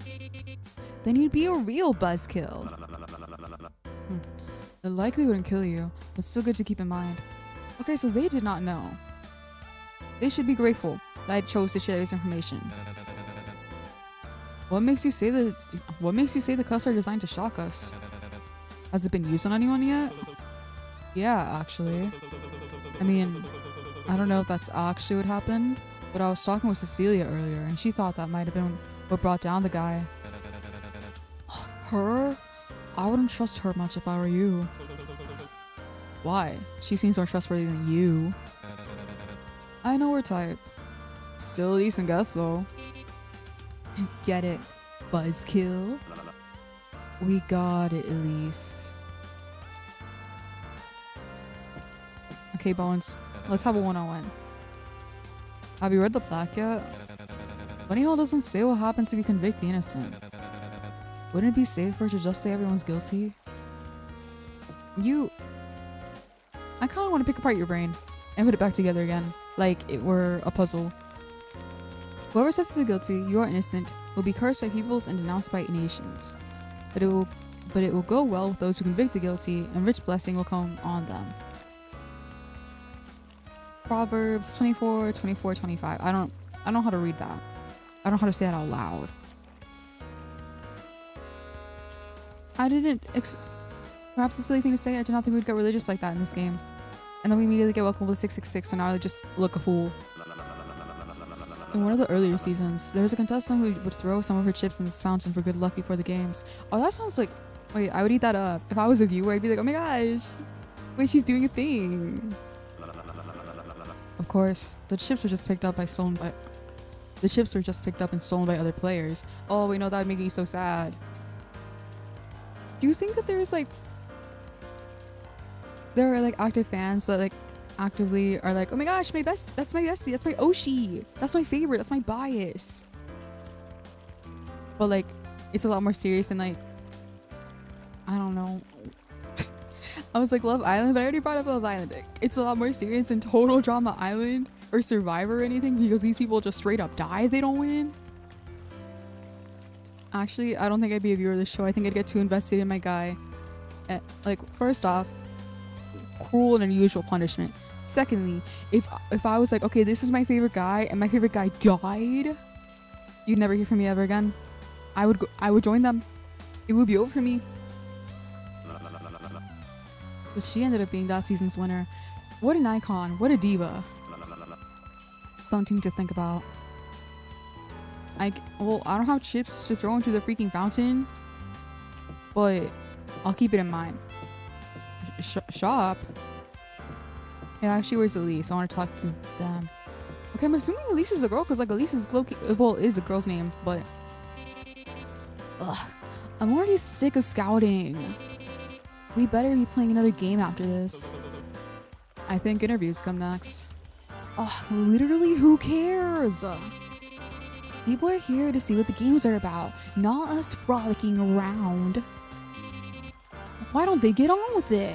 Then you'd be a real buzzkill. It likely wouldn't kill you, but still good to keep in mind. Okay, so they did not know. They should be grateful that I chose to share this information. What makes you say the cuffs are designed to shock us? Has it been used on anyone yet? Yeah, actually. I mean, I don't know if that's actually what happened, but I was talking with Cecilia earlier, and she thought that might have been what brought down the guy. Her? I wouldn't trust her much if I were you. Why? She seems more trustworthy than you. I know her type. Still a decent guess, though. Get it, buzzkill? We got it, Elise. Okay, Bones. Let's have a one-on-one. Have you read the plaque yet? Funny how it doesn't say what happens if you convict the innocent. Wouldn't it be safer to just say everyone's guilty? I kind of want to pick apart your brain and put it back together again, like it were a puzzle. Whoever says they're guilty, you are innocent, will be cursed by peoples and denounced by nations. But it will go well with those who convict the guilty, and rich blessing will come on them. Proverbs 24, 24, 25. I don't know how to read that. I don't know how to say that out loud. Perhaps it's a silly thing to say. I did not think we'd get religious like that in this game. And then we immediately get welcomed with 666, so now I just look a fool. In one of the earlier seasons, there was a contestant who would throw some of her chips in this fountain for good luck before the games. Oh, that sounds like... Wait, I would eat that up. If I was a viewer, I'd be like, oh my gosh. Wait, she's doing a thing. Of course, the chips were just picked up and stolen by other players. Oh, wait, no, that would make me so sad. Do you think that there are like active fans that like actively are like, oh my gosh, that's my bestie, that's my Oshi, that's my favorite, that's my bias? But like, it's a lot more serious than like, I don't know. I was like Love Island, but I already brought up Love Island. It's a lot more serious than Total Drama Island or Survivor or anything, because these people just straight up die if they don't win. Actually, I don't think I'd be a viewer of the show. I think I'd get too invested in my guy. Like, first off, cruel and unusual punishment. Secondly, if I was like, okay, this is my favorite guy, and my favorite guy died, you'd never hear from me ever again. I would join them. It would be over for me. But she ended up being that season's winner. What an icon. What a diva. Something to think about. I don't have chips to throw into the freaking fountain, but I'll keep it in mind. Shop? Yeah, actually, where's Elise? I want to talk to them. Okay, I'm assuming Elise is a girl, because like Elise is is a girl's name, but ugh, I'm already sick of scouting. We better be playing another game after this. I think interviews come next. Ugh, literally, who cares? People are here to see what the games are about, not us frolicking around. Why don't they get on with it?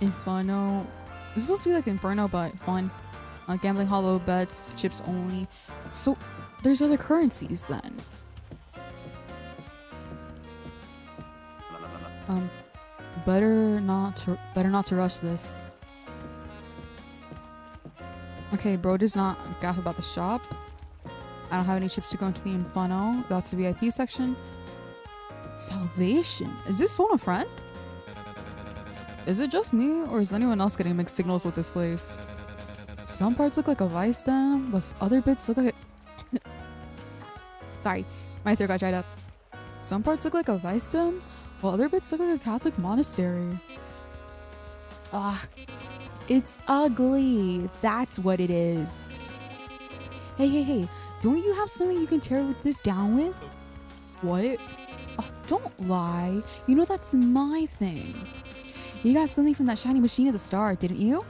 Inferno. This is supposed to be like Inferno, but fun. Gambling, hollow bets, chips only. So there's other currencies then. Better not to rush this. Okay, bro does not gaff about the shop. I don't have any chips to go into the Inferno. That's the VIP section. Salvation. Is this phone a friend? Is it just me, or is anyone else getting mixed signals with this place? Some parts look like a vice den, but other bits look like a sorry, my throat got dried up. Some parts look like a vice den, while other bits look like a Catholic monastery. Ugh. It's ugly. That's what it is. Hey. Don't you have something you can tear this down with? What? Don't lie. You know that's my thing. You got something from that shiny machine at the start, didn't you?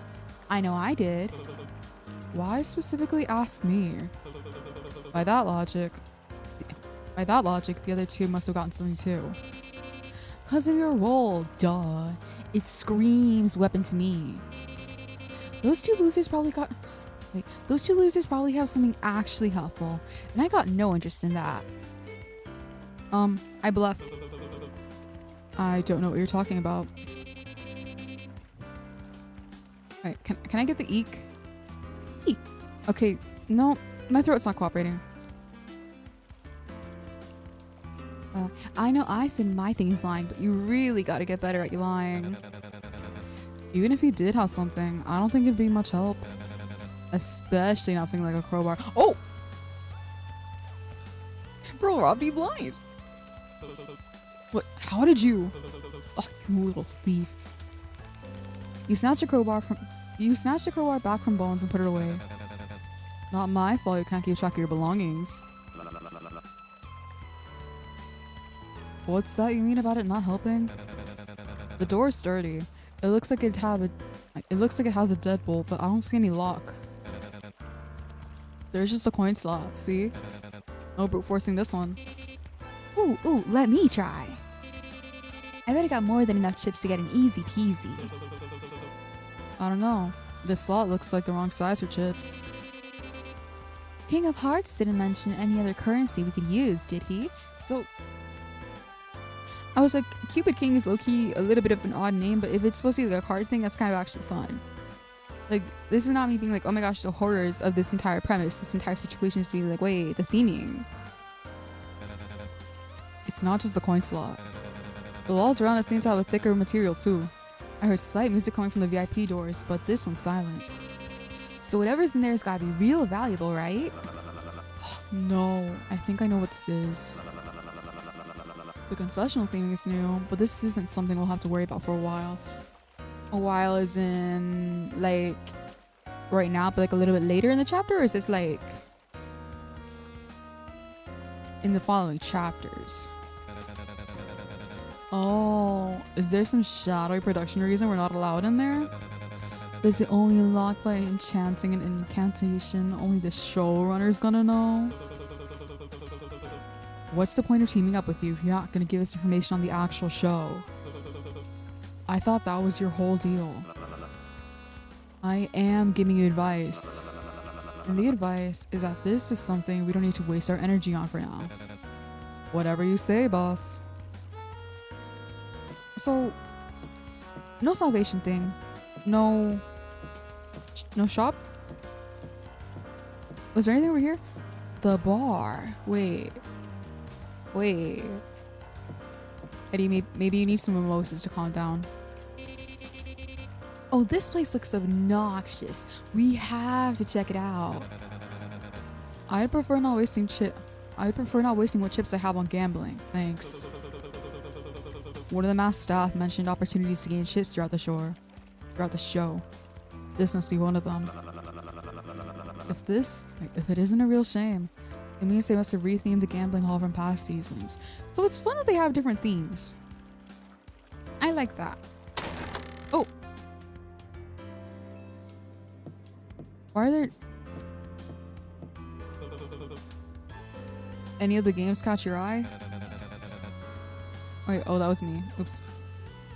I know I did. Why specifically ask me? By that logic, the other two must have gotten something too. 'Cause of your role, duh. It screams weapon to me. Those two losers probably have something actually helpful, and I got no interest in that. I bluff. I don't know what you're talking about. Alright, can I get the eek? Eek. Okay, no, my throat's not cooperating. I know I said my thing is lying, but you really gotta get better at your lying. Even if you did have something, I don't think it'd be much help. Especially not something like a crowbar. Oh! Bro, robbed you blind. What? How did you? Oh, you little thief. You snatched a crowbar back from Bones and put it away. Not my fault you can't keep track of your belongings. What's that you mean about it not helping? The door's sturdy. It looks like it has a deadbolt, but I don't see any lock. There's just a coin slot, see? No brute forcing this one. Ooh, let me try. I bet I got more than enough chips to get an easy peasy. I don't know. This slot looks like the wrong size for chips. King of Hearts didn't mention any other currency we could use, did he? So I was like, Cupid King is low-key a little bit of an odd name, but if it's supposed to be like a card thing, that's kind of actually fun. Like, this is not me being like, oh my gosh, the horrors of this entire premise, this entire situation is to be like, wait, the theming. It's not just the coin slot. The walls around it seem to have a thicker material too. I heard slight music coming from the VIP doors, but this one's silent. So whatever's in there has got to be real valuable, right? No, I think I know what this is. The confessional thing is new, but this isn't something we'll have to worry about for a while. A while is in, like, right now, but like a little bit later in the chapter, or is this like in the following chapters? Oh, is there some shadowy production reason we're not allowed in there? Is it only unlocked by enchanting an incantation only the showrunner's gonna know? What's the point of teaming up with you if you're not gonna give us information on the actual show? I thought that was your whole deal. I am giving you advice. And the advice is that this is something we don't need to waste our energy on for now. Whatever you say, boss. So, no salvation thing. No shop? Was there anything over here? The bar. Wait. Eddie, maybe you need some mimosas to calm down. Oh, this place looks obnoxious. We have to check it out. I'd prefer not wasting what chips I have on gambling. Thanks. One of the masked staff mentioned opportunities to gain chips throughout the show. This must be one of them. If it isn't a real shame, it means they must have rethemed the gambling hall from past seasons. So it's fun that they have different themes. I like that. Oh! Why are there... Any of the games catch your eye? Wait, oh, that was me. Oops.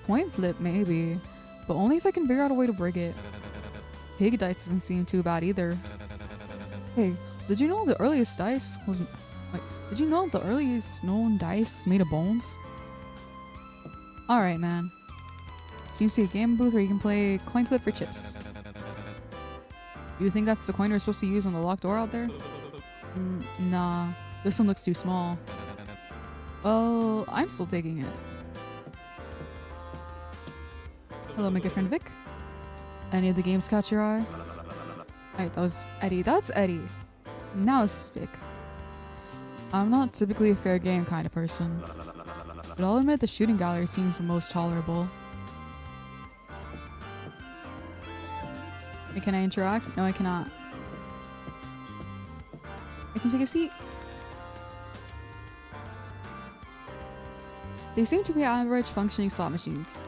Point flip, maybe. But only if I can figure out a way to break it. Pig dice doesn't seem too bad either. Hey, did you know the earliest dice was... Wait, did you know the earliest known dice was made of bones? Alright, man. Seems to be a game booth where you can play coin flip for chips. You think that's the coin we're supposed to use on the locked door out there? Nah. This one looks too small. Well, I'm still taking it. Hello, my good friend Vic. Any of the games catch your eye? Alright, that was Eddie. That's Eddie. Now this is Vic. I'm not typically a fair game kind of person, but I'll admit the shooting gallery seems the most tolerable. Can I interact? No, I cannot. I can take a seat. They seem to be average functioning slot machines.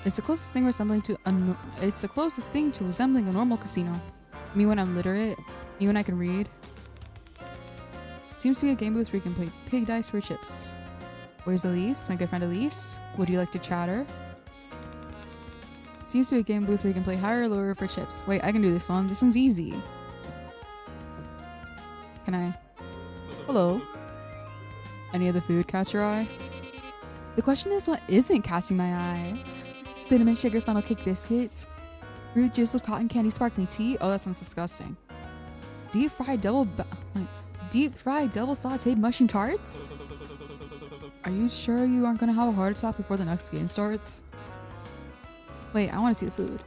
It's the closest thing resembling to resembling a normal casino. Me when I'm literate, me when I can read. Seems to be a game booth where you can play pig dice for chips. Where's Elise? My good friend Elise. Would you like to chatter? Seems to be a game booth where you can play higher or lower for chips. Wait, I can do this one. This one's easy. Can I? Hello. Any other food catch your eye? The question is, what isn't catching my eye? Cinnamon sugar funnel cake biscuits? Fruit drizzled cotton candy sparkling tea? Oh, that sounds disgusting. Deep fried double sauteed mushroom tarts? Are you sure you aren't gonna have a heart attack before the next game starts? Wait, I want to see the food.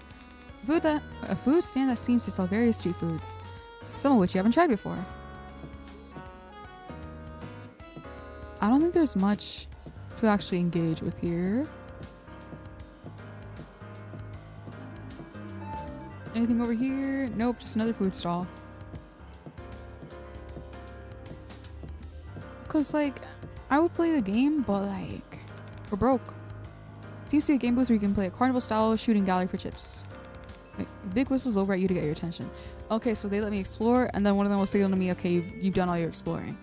A food stand that seems to sell various street foods, some of which you haven't tried before. I don't think there's much to actually engage with here. Anything over here? Nope, just another food stall. Cause like, I would play the game, but like, we're broke. Seems to be a game booth where you can play a carnival style shooting gallery for chips. Wait, Big whistles over at you to get your attention. Okay, so they let me explore, and then one of them will signal to me, okay, you've done all your exploring.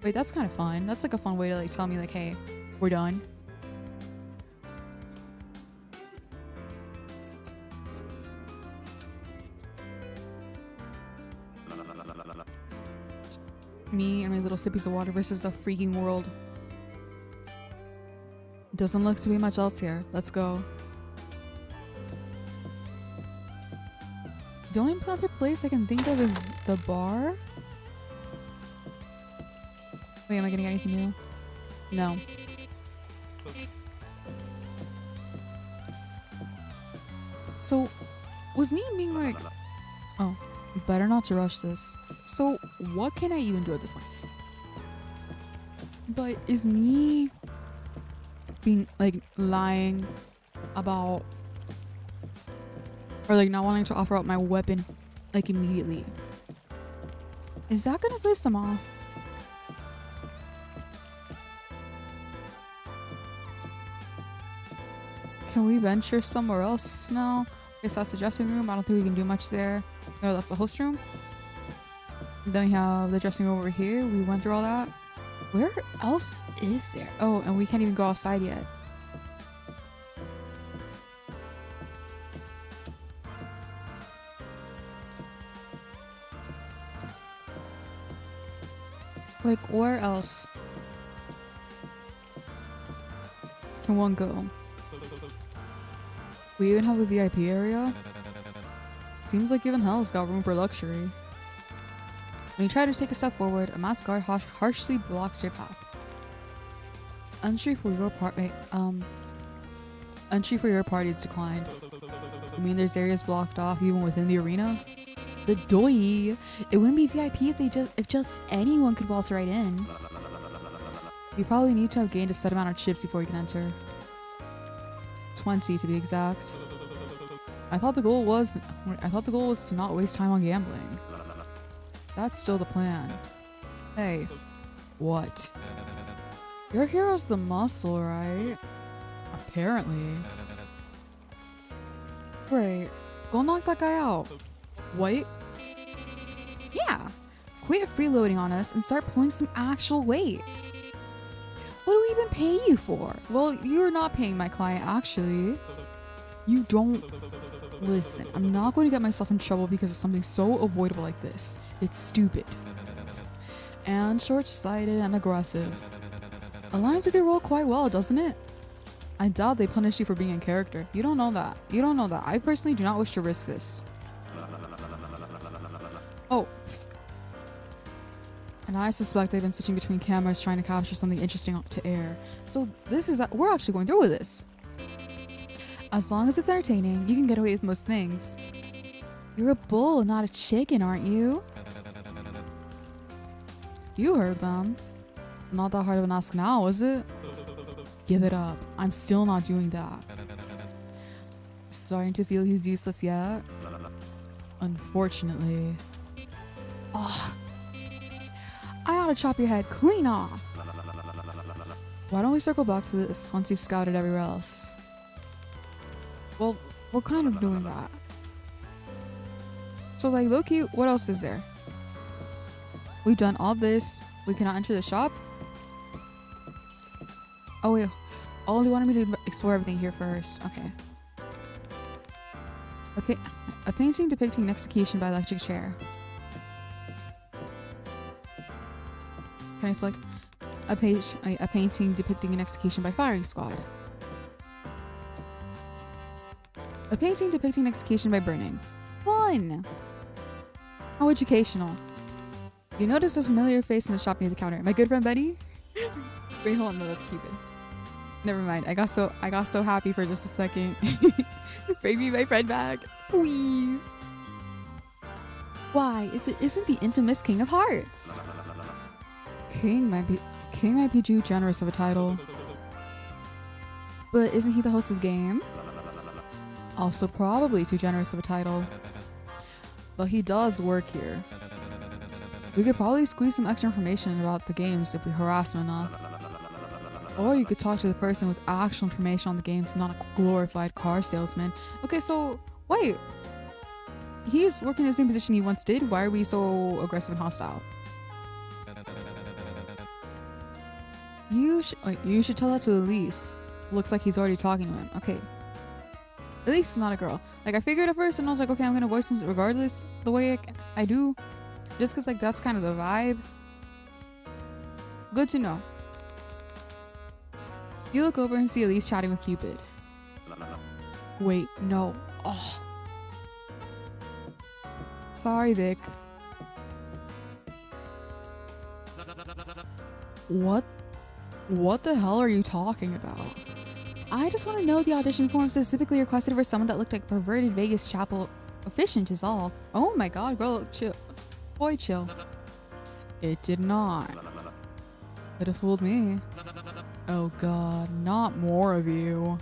Wait, that's kind of fun. That's like a fun way to like tell me like, hey, we're done. Me and my little sippies of water versus the freaking world. Doesn't look to be much else here. Let's go. The only other place I can think of is the bar. Wait, am I getting anything new? No. So, was me being like... Oh, better not to rush this. So, what can I even do at this point? But is me being like lying about, or like not wanting to offer up my weapon like immediately, is that gonna piss them off? Can we venture somewhere else now? Guess that's the dressing room. I don't think we can do much there. No, that's the host room. Then we have the dressing room over here. We went through all that. Where else is there? Oh, and we can't even go outside yet. Like, where else can one go? We even have a VIP area? Seems like even hell's got room for luxury. When you try to take a step forward, a masked guard harshly blocks your path. Entry for your party is declined. I mean, there's areas blocked off even within the arena. The doi! It wouldn't be VIP if just anyone could waltz right in. You probably need to have gained a set amount of chips before you can enter. 20 to be exact. I thought the goal was to not waste time on gambling. That's still the plan. Hey, what? Your hero's the muscle, right? Apparently. Great. Go knock that guy out. What? Yeah. Quit freeloading on us and start pulling some actual weight. What do we even pay you for? Well, you're not paying my client, actually. You don't... Listen, I'm not going to get myself in trouble because of something so avoidable like this. It's stupid. And short-sighted and aggressive. Aligns with your role quite well, doesn't it? I doubt they punished you for being in character. You don't know that. You don't know that. I personally do not wish to risk this. Oh. And I suspect they've been switching between cameras trying to capture something interesting to air. So we're actually going through with this. As long as it's entertaining, you can get away with most things. You're a bull, not a chicken, aren't you? You heard them. Not that hard of an ask now, is it? Give it up. I'm still not doing that. Starting to feel he's useless yet? Unfortunately. Ugh. I ought to chop your head clean off. Why don't we circle back to this once you've scouted everywhere else? Well, we're kind of doing that. So like, low-key, what else is there? We've done all this. We cannot enter the shop. Oh wait, you wanted me to explore everything here first. Okay. A painting depicting an execution by electric chair. Can I select a painting depicting an execution by firing squad? A painting depicting an execution by burning. Fun! How educational. You notice a familiar face in the shop near the counter. My good friend Betty? Wait, hold on, no, that's Cupid. Never mind. I got so happy for just a second. Bring me my friend back, please. Why, if it isn't the infamous King of Hearts? King might be too generous of a title. But isn't he the host of the game? Also probably too generous of a title. But he does work here. We could probably squeeze some extra information about the games if we harass him enough. Or you could talk to the person with actual information on the games, not a glorified car salesman. Okay, so wait. He's working in the same position he once did. Why are we so aggressive and hostile? You should tell that to Elise. Looks like he's already talking to him. Okay. Elise is not a girl. Like, I figured at first and I was like, okay, I'm gonna voice him regardless the way I do. Just cause like that's kind of the vibe. Good to know. You look over and see Elise chatting with Cupid. Wait, no. Oh. Sorry, Vic. What the hell are you talking about? I just want to know the audition form specifically requested for someone that looked like a perverted Vegas chapel efficient is all. Oh my god, girl, chill. Boy, chill. It did not. Could have fooled me. Oh god, not more of you.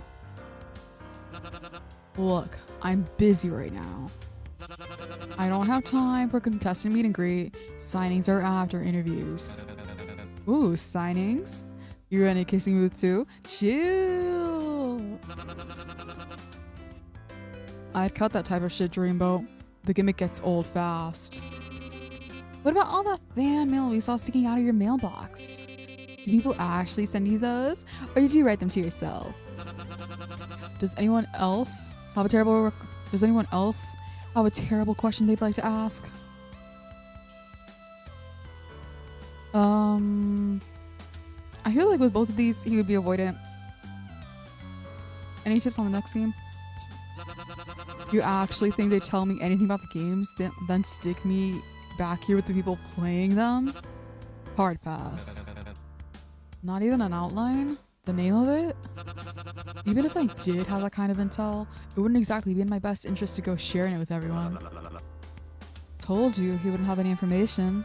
Look, I'm busy right now. I don't have time for contestant meet and greet. Signings are after interviews. Ooh, signings? You're in a kissing booth too? Chill! I'd cut that type of shit, Dreamboat. The gimmick gets old fast. What about all that fan mail we saw sticking out of your mailbox? Do people actually send you those? Or did you write them to yourself? Does anyone else have a terrible question they'd like to ask? I feel like with both of these, he would be avoidant. Any tips on the next game? You actually think they tell me anything about the games, then stick me back here with the people playing them? Hard pass. Not even an outline? The name of it? Even if I did have that kind of intel, it wouldn't exactly be in my best interest to go sharing it with everyone. Told you he wouldn't have any information.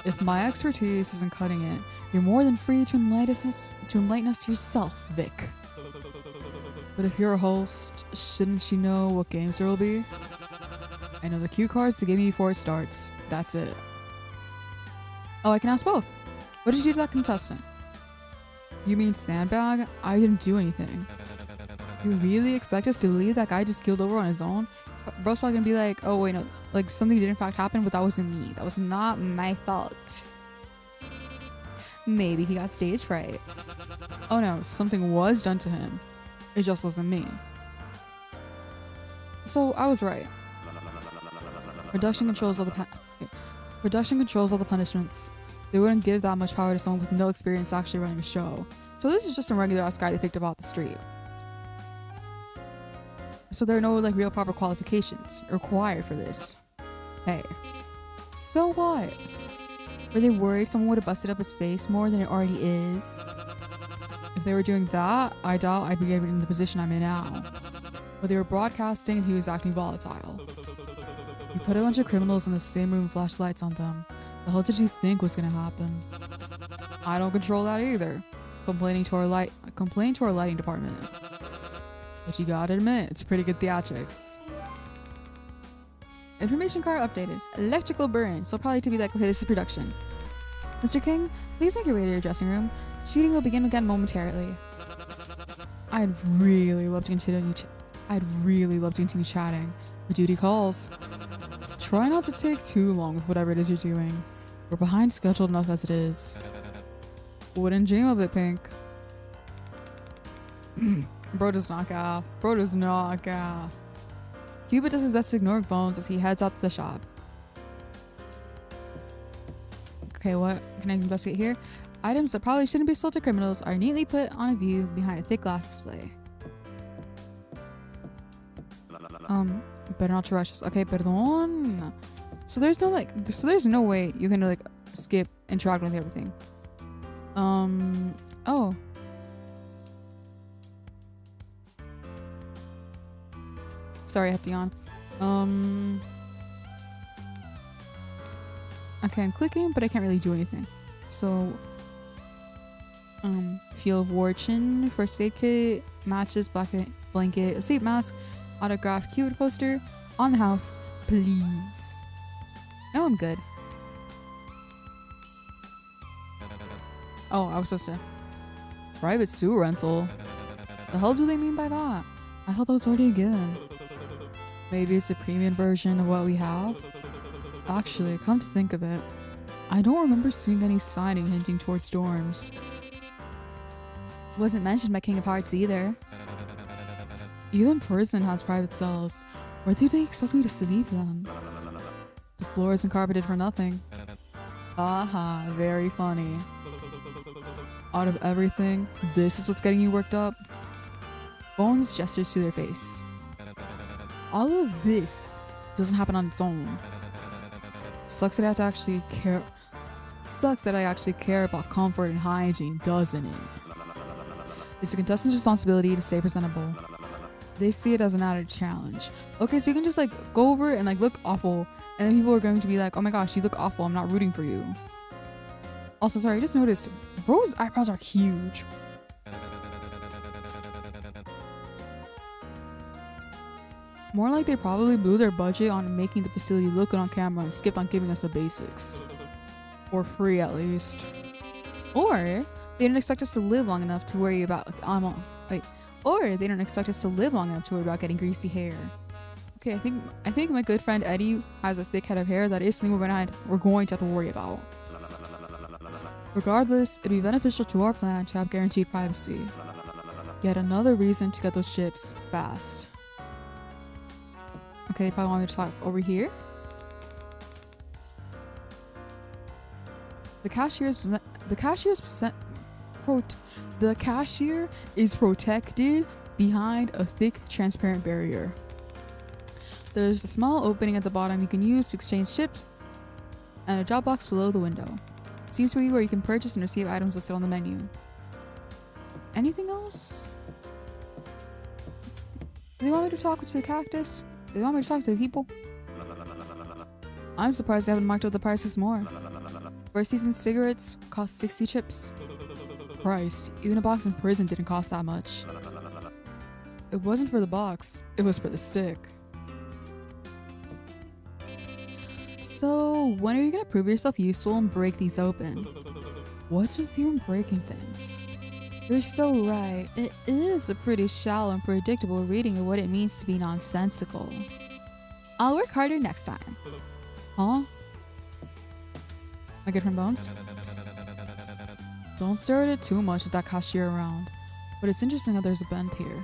If my expertise isn't cutting it, you're more than free to enlighten us yourself, Vic. But if you're a host, shouldn't you know what games there will be? I know the cue cards to give me before it starts. That's it. Oh, I can ask both. What did you do to that contestant? You mean sandbag? I didn't do anything. You really expect us to believe that guy just keeled over on his own? Bro's probably gonna be like, oh wait, no, like something did in fact happen, but that wasn't me. That was not my fault. Maybe he got stage fright. Oh no, something was done to him. It just wasn't me. So I was right. Production controls all the punishments. They wouldn't give that much power to someone with no experience actually running a show. So this is just a regular ass guy they picked up off the street. So there are no like real proper qualifications required for this. Hey. So what? Were they worried someone would have busted up his face more than it already is? If they were doing that, I doubt I'd be in the position I'm in now. But they were broadcasting and he was acting volatile. You put a bunch of criminals in the same room and flashed lights on them. The hell did you think was gonna happen? I don't control that either. Complaining to our lighting department. But you gotta admit, it's pretty good theatrics. Information card updated. Electrical burn. So probably to be like, okay, this is production. Mr. King, please make your way to your dressing room. Shooting will begin again momentarily. I'd really love to continue chatting. The duty calls. Try not to take too long with whatever it is you're doing. We're behind schedule enough as it is. Wouldn't dream of it, Pink. Bro does not gaff. Bro does not gaff. Cupid does his best to ignore Bones as he heads out the shop. Okay, what can I investigate here? Items that probably shouldn't be sold to criminals are neatly put on a view behind a thick glass display. Better not to rush us. Okay, perdón. So there's no way you can like skip interacting with everything. Oh. Sorry, I have to yawn. Okay, I'm clicking, but I can't really do anything. So, Feel of Fortune, first aid kit, matches, blanket, a sleep mask, autographed Cupid poster, on the house, please. No, I'm good. Oh, I was supposed to. Private sewer rental. The hell do they mean by that? I thought that was already a given. Maybe it's a premium version of what we have? Actually, come to think of it, I don't remember seeing any signing hinting towards dorms. Wasn't mentioned by King of Hearts either. Even prison has private cells. Where do they expect me to sleep then? The floor isn't carpeted for nothing. Aha, very funny. Out of everything, this is what's getting you worked up? Bones gestures to their face. All of this doesn't happen on its own. Sucks that I actually care about comfort and hygiene, doesn't it? It's a contestant's responsibility to stay presentable. They see it as an added challenge. Okay, so you can just like go over it and like look awful, and then people are going to be like, oh my gosh, you look awful, I'm not rooting for you. Also, sorry, I just noticed Bro's eyebrows are huge. More like they probably blew their budget on making the facility look good on camera and skipped on giving us the basics. For free, at least. Or they didn't expect us to live long enough to worry about or they didn't expect us to live long enough to worry about getting greasy hair. Okay, I think my good friend Eddie has a thick head of hair that is something we're going to have to worry about. Regardless, it'd be beneficial to our plan to have guaranteed privacy. Yet another reason to get those chips fast. Okay, they probably want me to talk over here. The cashier is protected behind a thick, transparent barrier. There's a small opening at the bottom you can use to exchange chips, and a drop box below the window. Seems to be where you can purchase and receive items listed on the menu. Anything else? Do they want me to talk to the cactus? Do they want me to talk to the people? I'm surprised they haven't marked up the prices more. First season cigarettes cost 60 chips. Christ, even a box in prison didn't cost that much. It wasn't for the box, it was for the stick. So, when are you gonna prove yourself useful and break these open? What's with you and breaking things? You're so right, it is a pretty shallow and predictable reading of what it means to be nonsensical. I'll work harder next time. Huh? My good friend Bones? Don't stare at it too much with that cashier around. But it's interesting that there's a vent here.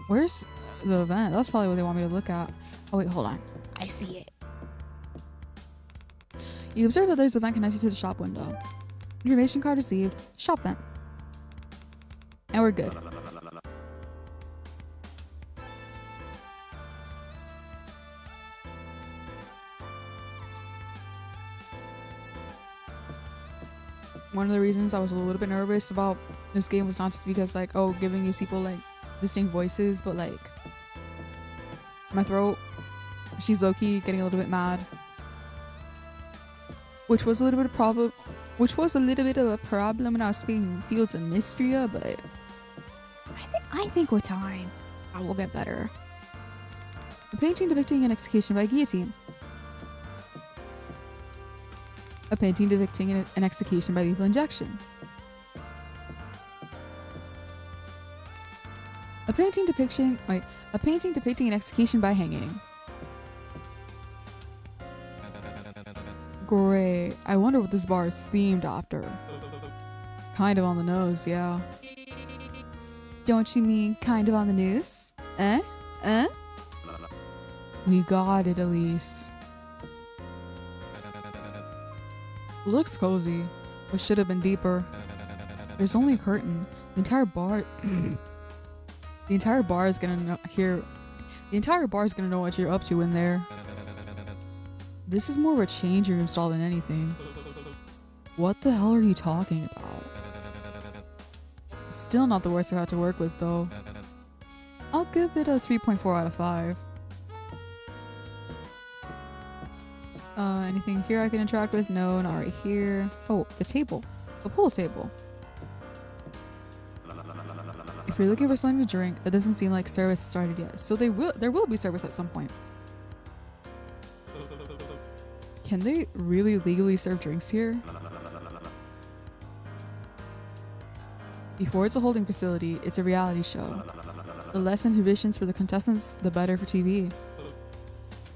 Where's the vent? That's probably what they want me to look at. Oh wait, hold on. I see it. You observe that there's a vent connected to the shop window. Information card received. Shop vent. And we're good. one of the reasons I was a little bit nervous about this game was not just because like, oh, giving these people like distinct voices, but like my throat, she's low-key getting a little bit mad, which was a little bit of problem, which was a little bit of a problem when I was speaking Fields of Mystria, but I think with time I will get better. A painting depicting an execution by guillotine. A painting depicting an execution by lethal injection. A painting depicting an execution by hanging. Great. I wonder what this bar is themed after. Kind of on the nose, yeah. Don't you mean kind of on the noose? Eh? Eh? We got it, Elise. Looks cozy, but should have been deeper. There's only a curtain. The entire bar is gonna know what you're up to in there. This is more of a change room stall than anything. What the hell are you talking about? Still not the worst I've had to work with though. I'll give it a 3.4 out of 5. Anything here I can interact with? No, not right here. Oh, the table. The pool table. If you're looking for something to drink, it doesn't seem like service has started yet. So there will be service at some point. Can they really legally serve drinks here? Before it's a holding facility, it's a reality show. The less inhibitions for the contestants, the better for TV.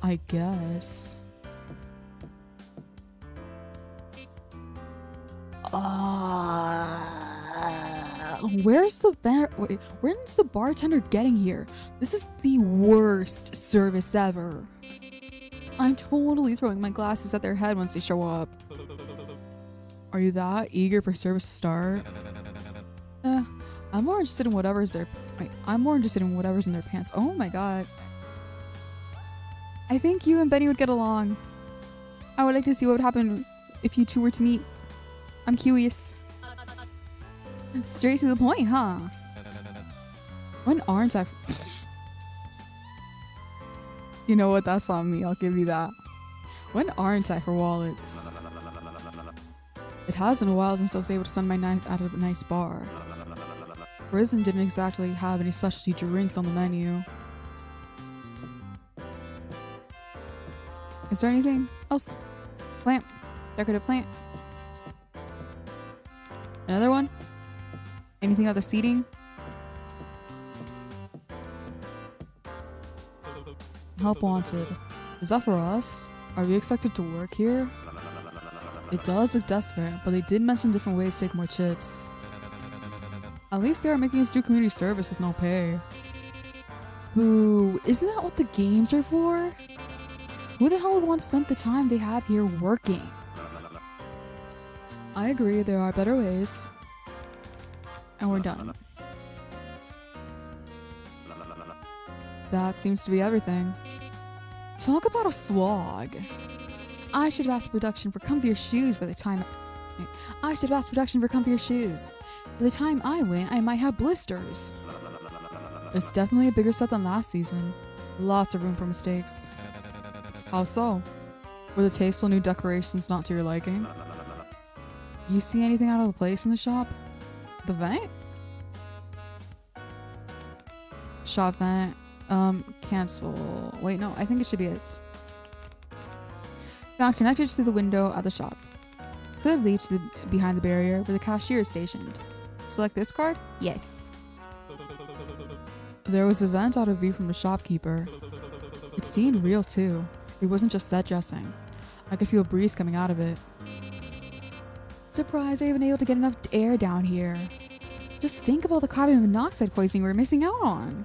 I guess. Where's the bartender getting here? This is the worst service ever. I'm totally throwing my glasses at their head once they show up. Are you that eager for service to start? I'm more interested in whatever's in their pants. Oh my god. I think you and Benny would get along. I would like to see what would happen if you two were to meet. I'm curious. Straight to the point, huh? When aren't I? You know what? That's on me. I'll give you that. When aren't I for wallets? It has been a while since I was able to spend my night at a nice bar. Prison didn't exactly have any specialty drinks on the menu. Is there anything else? Plant. Decorative plant. Another one? Anything other seating? Help wanted. Is that for us? Are we expected to work here? It does look desperate, but they did mention different ways to take more chips. At least they are making us do community service with no pay. Boo, isn't that what the games are for? Who the hell would want to spend the time they have here working? I agree, there are better ways. And we're done. That seems to be everything. Talk about a slog. I should have asked production for comfier shoes by the time I win, I might have blisters. It's definitely a bigger set than last season. Lots of room for mistakes. How so? Were the tasteful new decorations not to your liking? You see anything out of place in the shop? The vent? Shop vent. Cancel. Wait, no, I think it should be it. Found connected to the window at the shop. Could lead to behind the barrier where the cashier is stationed. Select this card? Yes. There was a vent out of view from the shopkeeper. It seemed real too. It wasn't just set dressing. I could feel a breeze coming out of it. Surprised I even able to get enough air down here. Just think of all the carbon monoxide poisoning we're missing out on.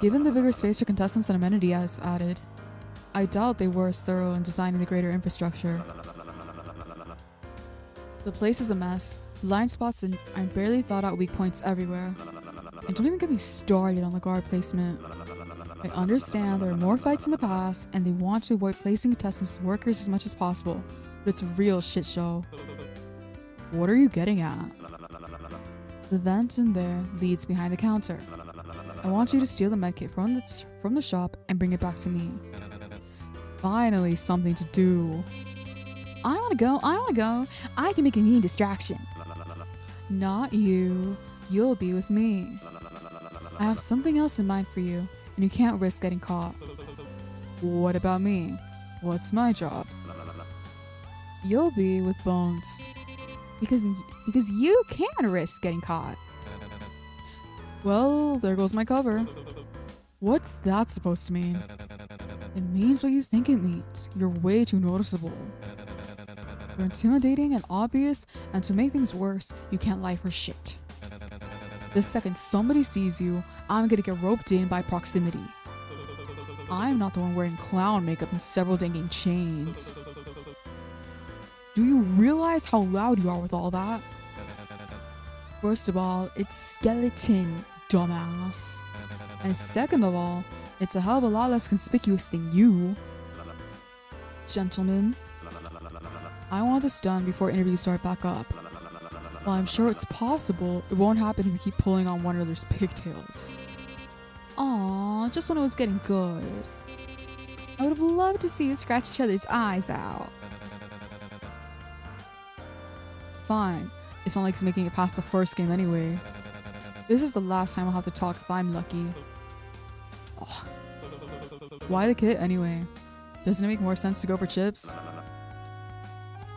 Given the bigger space for contestants and amenity as added, I doubt they were as thorough in designing the greater infrastructure. The place is a mess. Blind spots and barely thought out weak points everywhere. And don't even get me started on the guard placement. I understand there are more fights in the past and they want to avoid placing contestants with workers as much as possible, but it's a real shit show. What are you getting at? The vent in there leads behind the counter. I want you to steal the medkit from the shop and bring it back to me. Finally, something to do. I wanna go. I can make a mean distraction. Not you. You'll be with me. I have something else in mind for you, and you can't risk getting caught. What about me? What's my job? You'll be with Bones. Because you can risk getting caught. Well, there goes my cover. What's that supposed to mean? It means what you think it means. You're way too noticeable. You're intimidating and obvious, and to make things worse, you can't lie for shit. The second somebody sees you, I'm gonna get roped in by proximity. I'm not the one wearing clown makeup and several dangling chains. Do you realize how loud you are with all that? First of all, it's skeleton, dumbass. And second of all, it's a hell of a lot less conspicuous than you. Gentlemen, I want this done before interviews start back up. While I'm sure it's possible, it won't happen if we keep pulling on one another's pigtails. Aww, just when it was getting good. I would have loved to see you scratch each other's eyes out. Fine. It's not like he's making it past the first game anyway. This is the last time I'll have to talk if I'm lucky. Ugh. Why the kit anyway? Doesn't it make more sense to go for chips?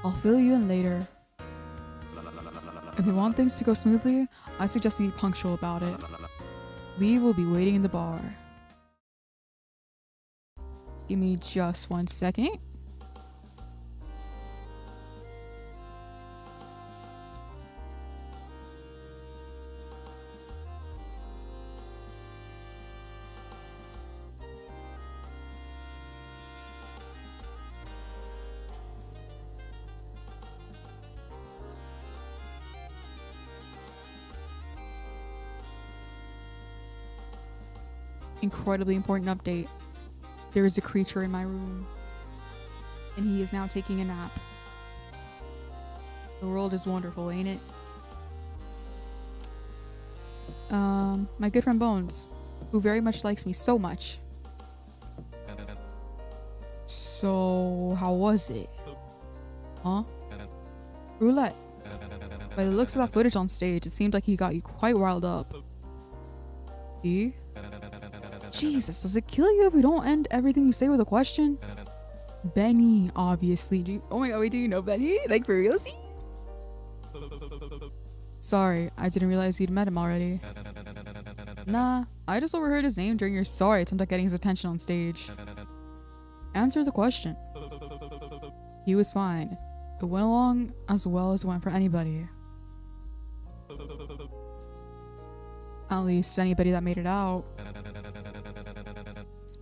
I'll fill you in later. If you want things to go smoothly, I suggest you be punctual about it. We will be waiting in the bar. Give me just 1 second. Incredibly important update. There is a creature in my room, and he is now taking a nap. The world is wonderful, ain't it? My good friend Bones, who very much likes me so much. So, how was it? Huh? Roulette. By the looks of that footage on stage, it seemed like he got you quite riled up. E? Jesus, does it kill you if we don't end everything you say with a question? Benny, obviously. Oh my god, wait, do you know Benny? Like, for real? Sorry, I didn't realize you'd met him already. Nah, I just overheard his name during your sorry attempt at getting his attention on stage. Answer the question. He was fine. It went along as well as it went for anybody. At least anybody that made it out.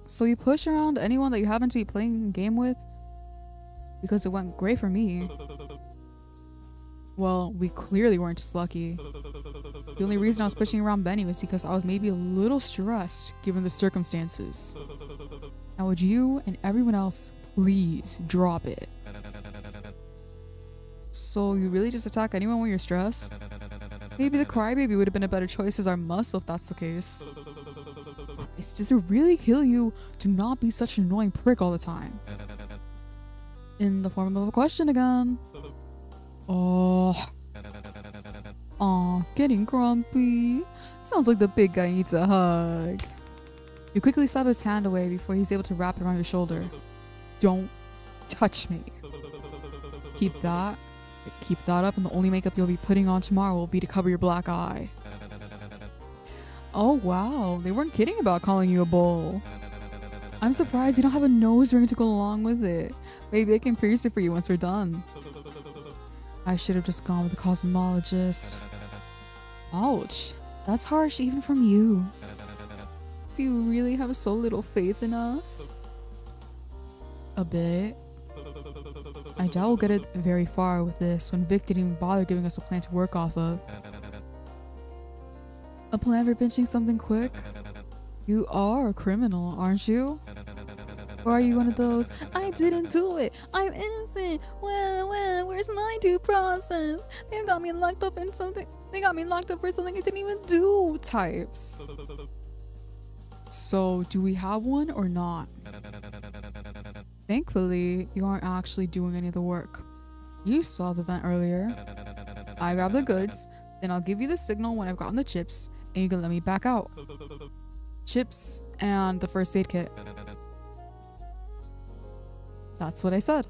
So you push around anyone that you happen to be playing a game with? Because it went great for me. Well, we clearly weren't just lucky. The only reason I was pushing around Benny was because I was maybe a little stressed given the circumstances. Now would you and everyone else please drop it? So you really just attack anyone when you're stressed? Maybe the crybaby would have been a better choice as our muscle if that's the case. Does it really kill you to not be such an annoying prick all the time? In the form of a question again. Oh. Aw, getting grumpy. Sounds like the big guy needs a hug. You quickly slap his hand away before he's able to wrap it around your shoulder. Don't touch me. Keep that up, and the only makeup you'll be putting on tomorrow will be to cover your black eye. Oh wow, they weren't kidding about calling you a bull. I'm surprised you don't have a nose ring to go along with it. Maybe I can pierce it for you once we're done. I should have just gone with the cosmologist. Ouch, that's harsh even from you. Do you really have so little faith in us? A bit. I doubt we'll get it very far with this when Vic didn't even bother giving us a plan to work off of. A plan for pinching something quick? You are a criminal, aren't you? Or are you one of those, I didn't do it, I'm innocent, well, where's my due process? They got me locked up in something, they got me locked up for something I didn't even do types. So, do we have one or not? Thankfully, you aren't actually doing any of the work. You saw the vent earlier. I grab the goods, then I'll give you the signal when I've gotten the chips, and you can let me back out. Chips and the first aid kit. That's what I said.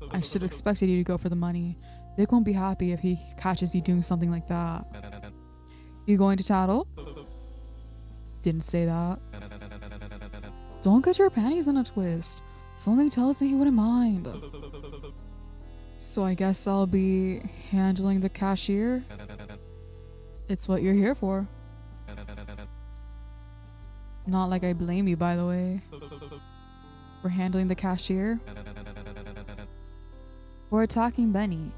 I should have expected you to go for the money. Vic won't be happy if he catches you doing something like that. You going to tattle? Didn't say that. Don't get your panties in a twist. Something tells me he wouldn't mind. So I guess I'll be handling the cashier? It's what you're here for. Not like I blame you, by the way. For handling the cashier? For attacking Benny.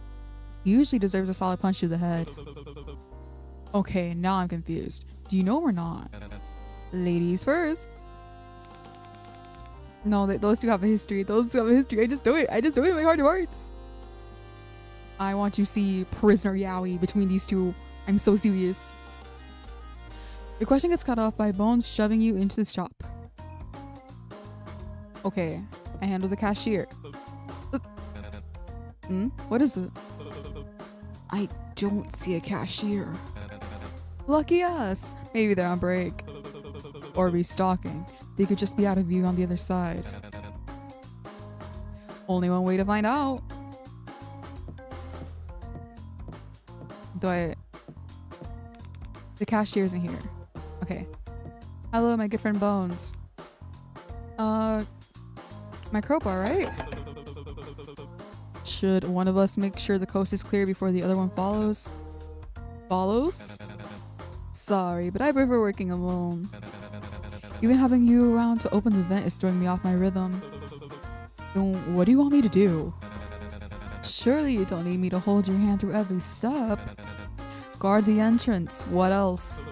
He usually deserves a solid punch to the head. Okay, now I'm confused. Do you know or not? Ladies first. No, those two have a history. Those two have a history. I just know it. I just know it in my heart of hearts. I want to see prisoner Yowie between these two. I'm so serious. Your question gets cut off by Bones shoving you into the shop. Okay, I handle the cashier. What is it? I don't see a cashier. Lucky us. Maybe they're on break. Or restocking. They could just be out of view on the other side. Only one way to find out. The cashier isn't here. Okay. Hello, my good friend Bones. My crowbar, right? Should one of us make sure the coast is clear before the other one follows? Follows? Sorry, but I prefer working alone. Even having you around to open the vent is throwing me off my rhythm. Then what do you want me to do? Surely you don't need me to hold your hand through every step. Guard the entrance. What else?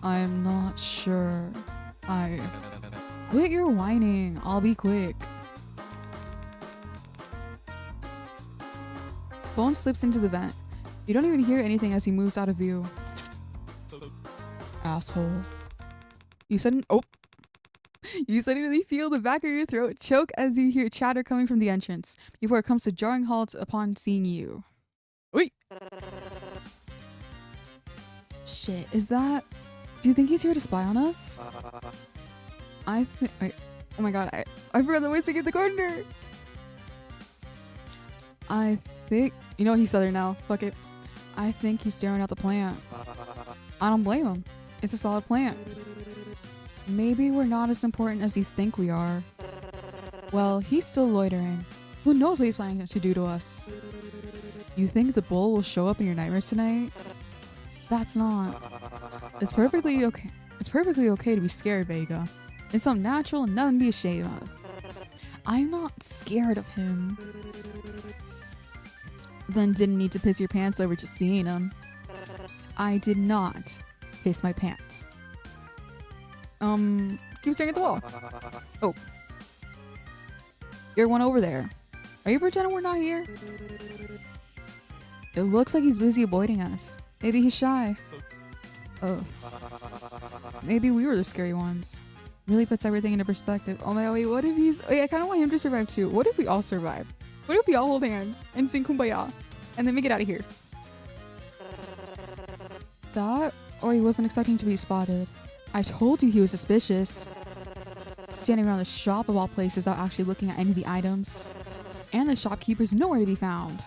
I'm not sure. Quit your whining. I'll be quick. Bones slips into the vent. You don't even hear anything as he moves out of view. Asshole. You suddenly feel the back of your throat choke as you hear chatter coming from the entrance before it comes to jarring halt upon seeing you. Oi! Shit, is that... Do you think he's here to spy on us? I think... Oh my god, I forgot the ways to give the gardener! I think... You know he's southern now. Fuck it. I think he's staring at the plant. I don't blame him. It's a solid plant. Maybe we're not as important as you think we are. Well, he's still loitering. Who knows what he's planning to do to us? You think the bull will show up in your nightmares tonight? That's not... It's perfectly okay. It's perfectly okay to be scared, Vega. It's something natural and nothing to be ashamed of. I'm not scared of him. Then didn't need to piss your pants over just seeing him. I did not piss my pants. Keep staring at the wall. Oh. You're one over there. Are you pretending we're not here? It looks like he's busy avoiding us. Maybe he's shy. Oh. Maybe we were the scary ones. Really puts everything into perspective. Oh my god, wait, what if he's... Wait, I kind of want him to survive too. What if we all survive? What if we all hold hands and sing Kumbaya? And then we get out of here. That... Or he wasn't expecting to be spotted. I told you he was suspicious. Standing around the shop of all places without actually looking at any of the items. And the shopkeeper's nowhere to be found.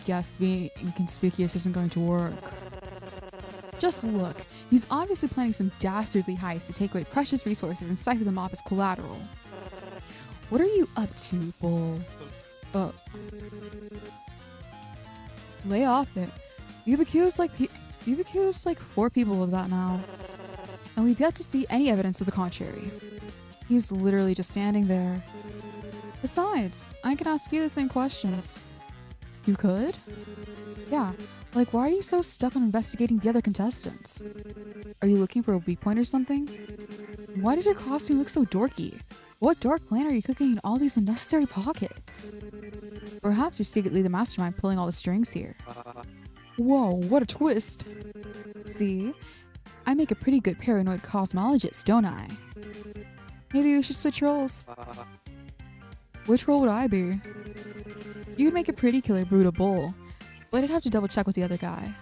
Guess being inconspicuous isn't going to work. Just look. He's obviously planning some dastardly heist to take away precious resources and siphon them off as collateral. What are you up to, Bull? Lay off it. You've accused like 4 people of that now. And we've yet to see any evidence of the contrary. He's literally just standing there. Besides, I can ask you the same questions. You could? Yeah. Like, why are you so stuck on investigating the other contestants? Are you looking for a weak point or something? Why did your costume look so dorky? What dark plan are you cooking in all these unnecessary pockets? Perhaps you're secretly the mastermind pulling all the strings here. Whoa, what a twist. See? I make a pretty good paranoid cosmologist, don't I? Maybe we should switch roles. Which role would I be? You'd make a pretty killer brutal bull, but I'd have to double check with the other guy.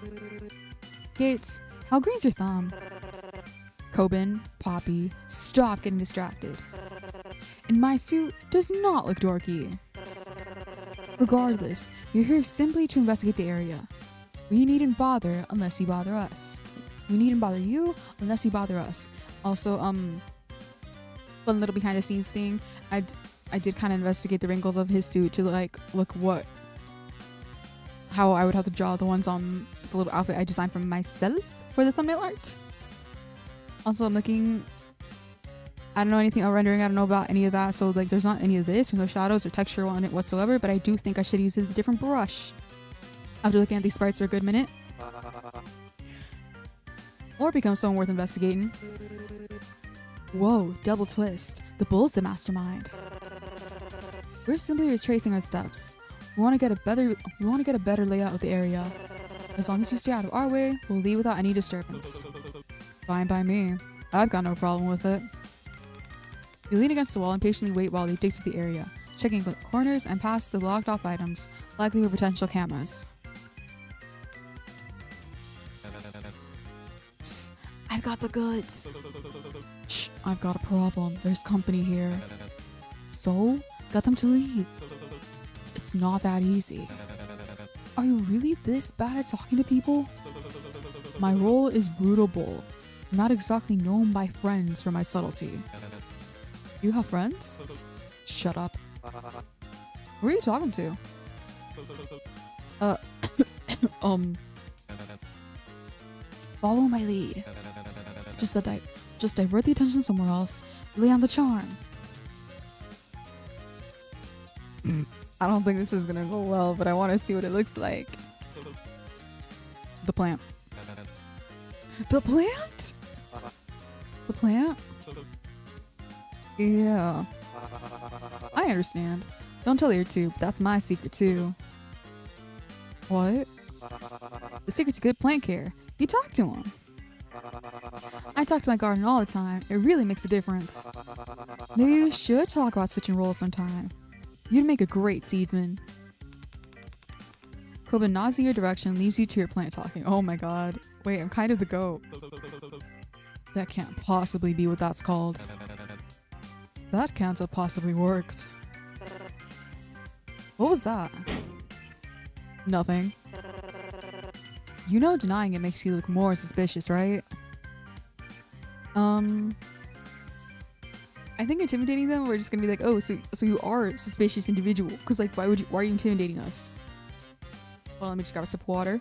Gates, how green's your thumb? Coben, Poppy, stop getting distracted. And my suit does not look dorky. Regardless, we're here simply to investigate the area. We needn't bother unless you bother us. We needn't bother you unless you bother us. Also, one little behind the scenes thing, I did kind of investigate the wrinkles of his suit to like look how I would have to draw the ones on the little outfit I designed for myself for the thumbnail art. Also, I'm looking, I don't know anything about rendering, I don't know about any of that, so like there's not any of this, there's no shadows or texture on it whatsoever, but I do think I should use a different brush after looking at these sprites for a good minute. Or become someone worth investigating. Whoa, double twist. The bull's the mastermind. We're simply retracing our steps. We want to get a better layout of the area. As long as you stay out of our way, we'll leave without any disturbance. Fine by me. I've got no problem with it. You lean against the wall and patiently wait while they dig through the area, checking both corners and past the locked off items, likely for potential cameras. Psst, I've got the goods. Shh, I've got a problem. There's company here. So? Get them to leave. It's not that easy. Are you really this bad at talking to people? My role is brutal bull. I'm not exactly known by friends for my subtlety. You have friends? Shut up. Who are you talking to? Follow my lead. Just divert the attention somewhere else. Lay on the charm. I don't think this is gonna go well, but I want to see what it looks like. The plant. The plant? The plant? Yeah. I understand. Don't tell your tube. That's my secret too. What? The secret to good plant care. You talk to him. I talk to my garden all the time. It really makes a difference. Maybe we should talk about switching roles sometime. You'd make a great seedsman. Coben nods in your direction, leaves you to your plant talking. Oh my god. Wait, I'm kind of the goat. That can't possibly be what that's called. That can't have possibly worked. What was that? Nothing. You know denying it makes you look more suspicious, right? I think intimidating them, we're just gonna be like, oh, so you are a suspicious individual. Because like, why are you intimidating us? Well, let me just grab a sip of water.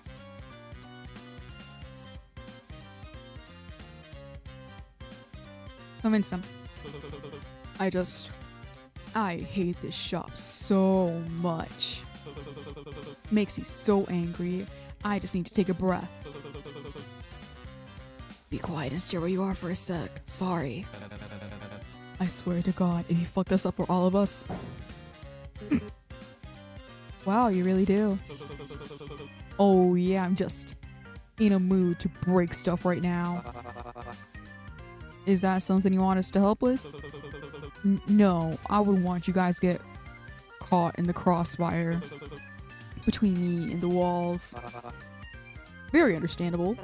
Convince them. I hate this shop so much. Makes me so angry. I just need to take a breath. Be quiet and stay where you are for a sec. Sorry. I swear to God, if you fuck this up for all of us. Wow, you really do. Oh yeah, I'm just in a mood to break stuff right now. Is that something you want us to help with? No, I wouldn't want you guys get caught in the crossfire between me and the walls. Very understandable.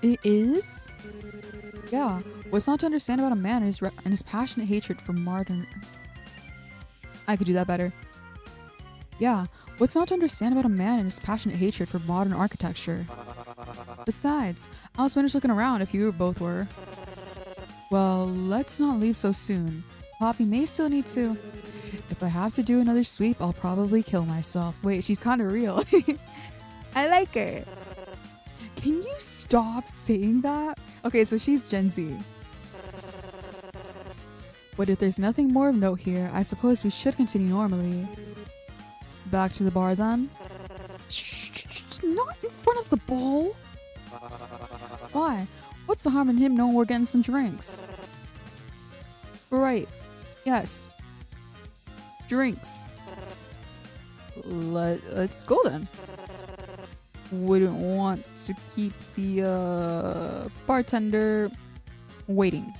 It is? Yeah, what's not to understand about a man and his passionate hatred for modern... I could do that better. Yeah, what's not to understand about a man and his passionate hatred for modern architecture? Besides, I was finished looking around if you both were. Well, let's not leave so soon. Poppy may still need to... If I have to do another sweep, I'll probably kill myself. Wait, she's kind of real. I like her. Can you stop saying that? Okay, so she's Gen Z. But if there's nothing more of note here, I suppose we should continue normally. Back to the bar then? Shh, not in front of the bowl. Why? What's the harm in him knowing we're getting some drinks? Right. Yes. Drinks. Let's go then. Wouldn't want to keep the bartender waiting.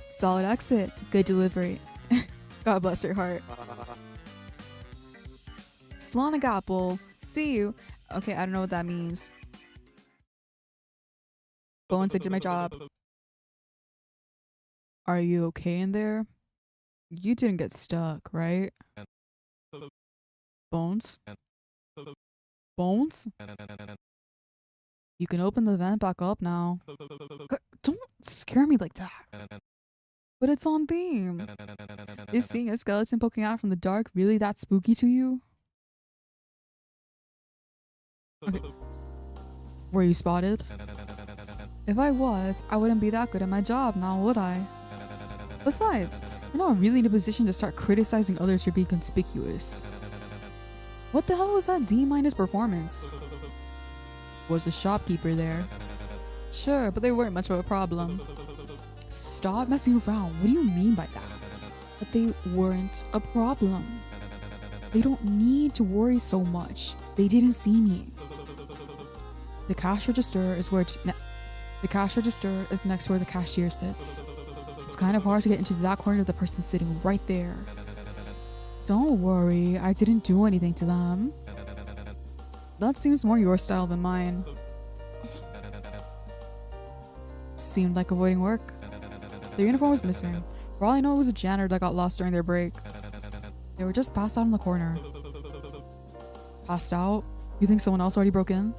Solid exit. Good delivery. God bless her heart. Slonagapple. See you. Okay, I don't know what that means. Bones, I did my job. Are you okay in there? You didn't get stuck, right? Bones? Bones? You can open the vent back up now. Don't scare me like that. But it's on theme. Is seeing a skeleton poking out from the dark really that spooky to you? Okay. Were you spotted? If I was, I wouldn't be that good at my job now, would I? Besides, you're not really in a position to start criticizing others for being conspicuous. What the hell was that D- performance? Was the shopkeeper there? Sure, but they weren't much of a problem. Stop messing around. What do you mean by that? But they weren't a problem. They don't need to worry so much. They didn't see me. The cash register is where the cash register is next to where the cashier sits. It's kind of hard to get into that corner of the person sitting right there. Don't worry, I didn't do anything to them. That seems more your style than mine. Seemed like avoiding work. Their uniform was missing. For all I know, it was a janitor that got lost during their break. They were just passed out in the corner. Passed out? You think someone else already broke in?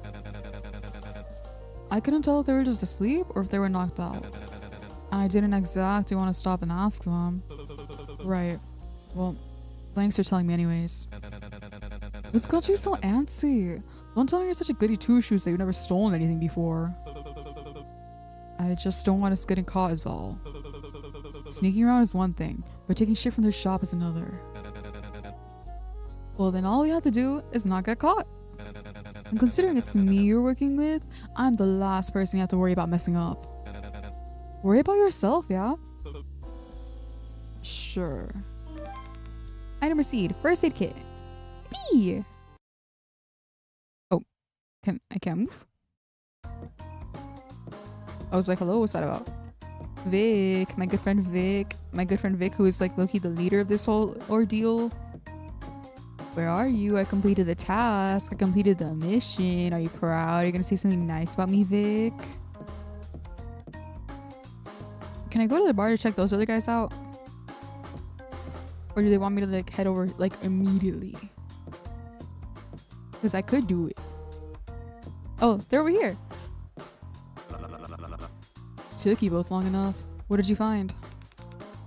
I couldn't tell if they were just asleep or if they were knocked out. And I didn't exactly want to stop and ask them. Right. Well, thanks for telling me anyways. What's got you so antsy? Don't tell me you're such a goody two-shoes that you've never stolen anything before. I just don't want us getting caught is all. Sneaking around is one thing, but taking shit from their shop is another. Well, then all we have to do is not get caught. And considering it's me you're working with, I'm the last person you have to worry about messing up. Worry about yourself, yeah? Sure. Item received. First aid kit. B. Oh, I can't move? I was like, hello, what's that about? Vic, my good friend Vic. My good friend Vic, who is like low-key the leader of this whole ordeal. Where are you? I completed the task. I completed the mission. Are you proud? Are you gonna say something nice about me, Vic? Can I go to the bar to check those other guys out? Or do they want me to like head over like immediately? Because I could do it. Oh, they're over here. Took you both long enough. What did you find?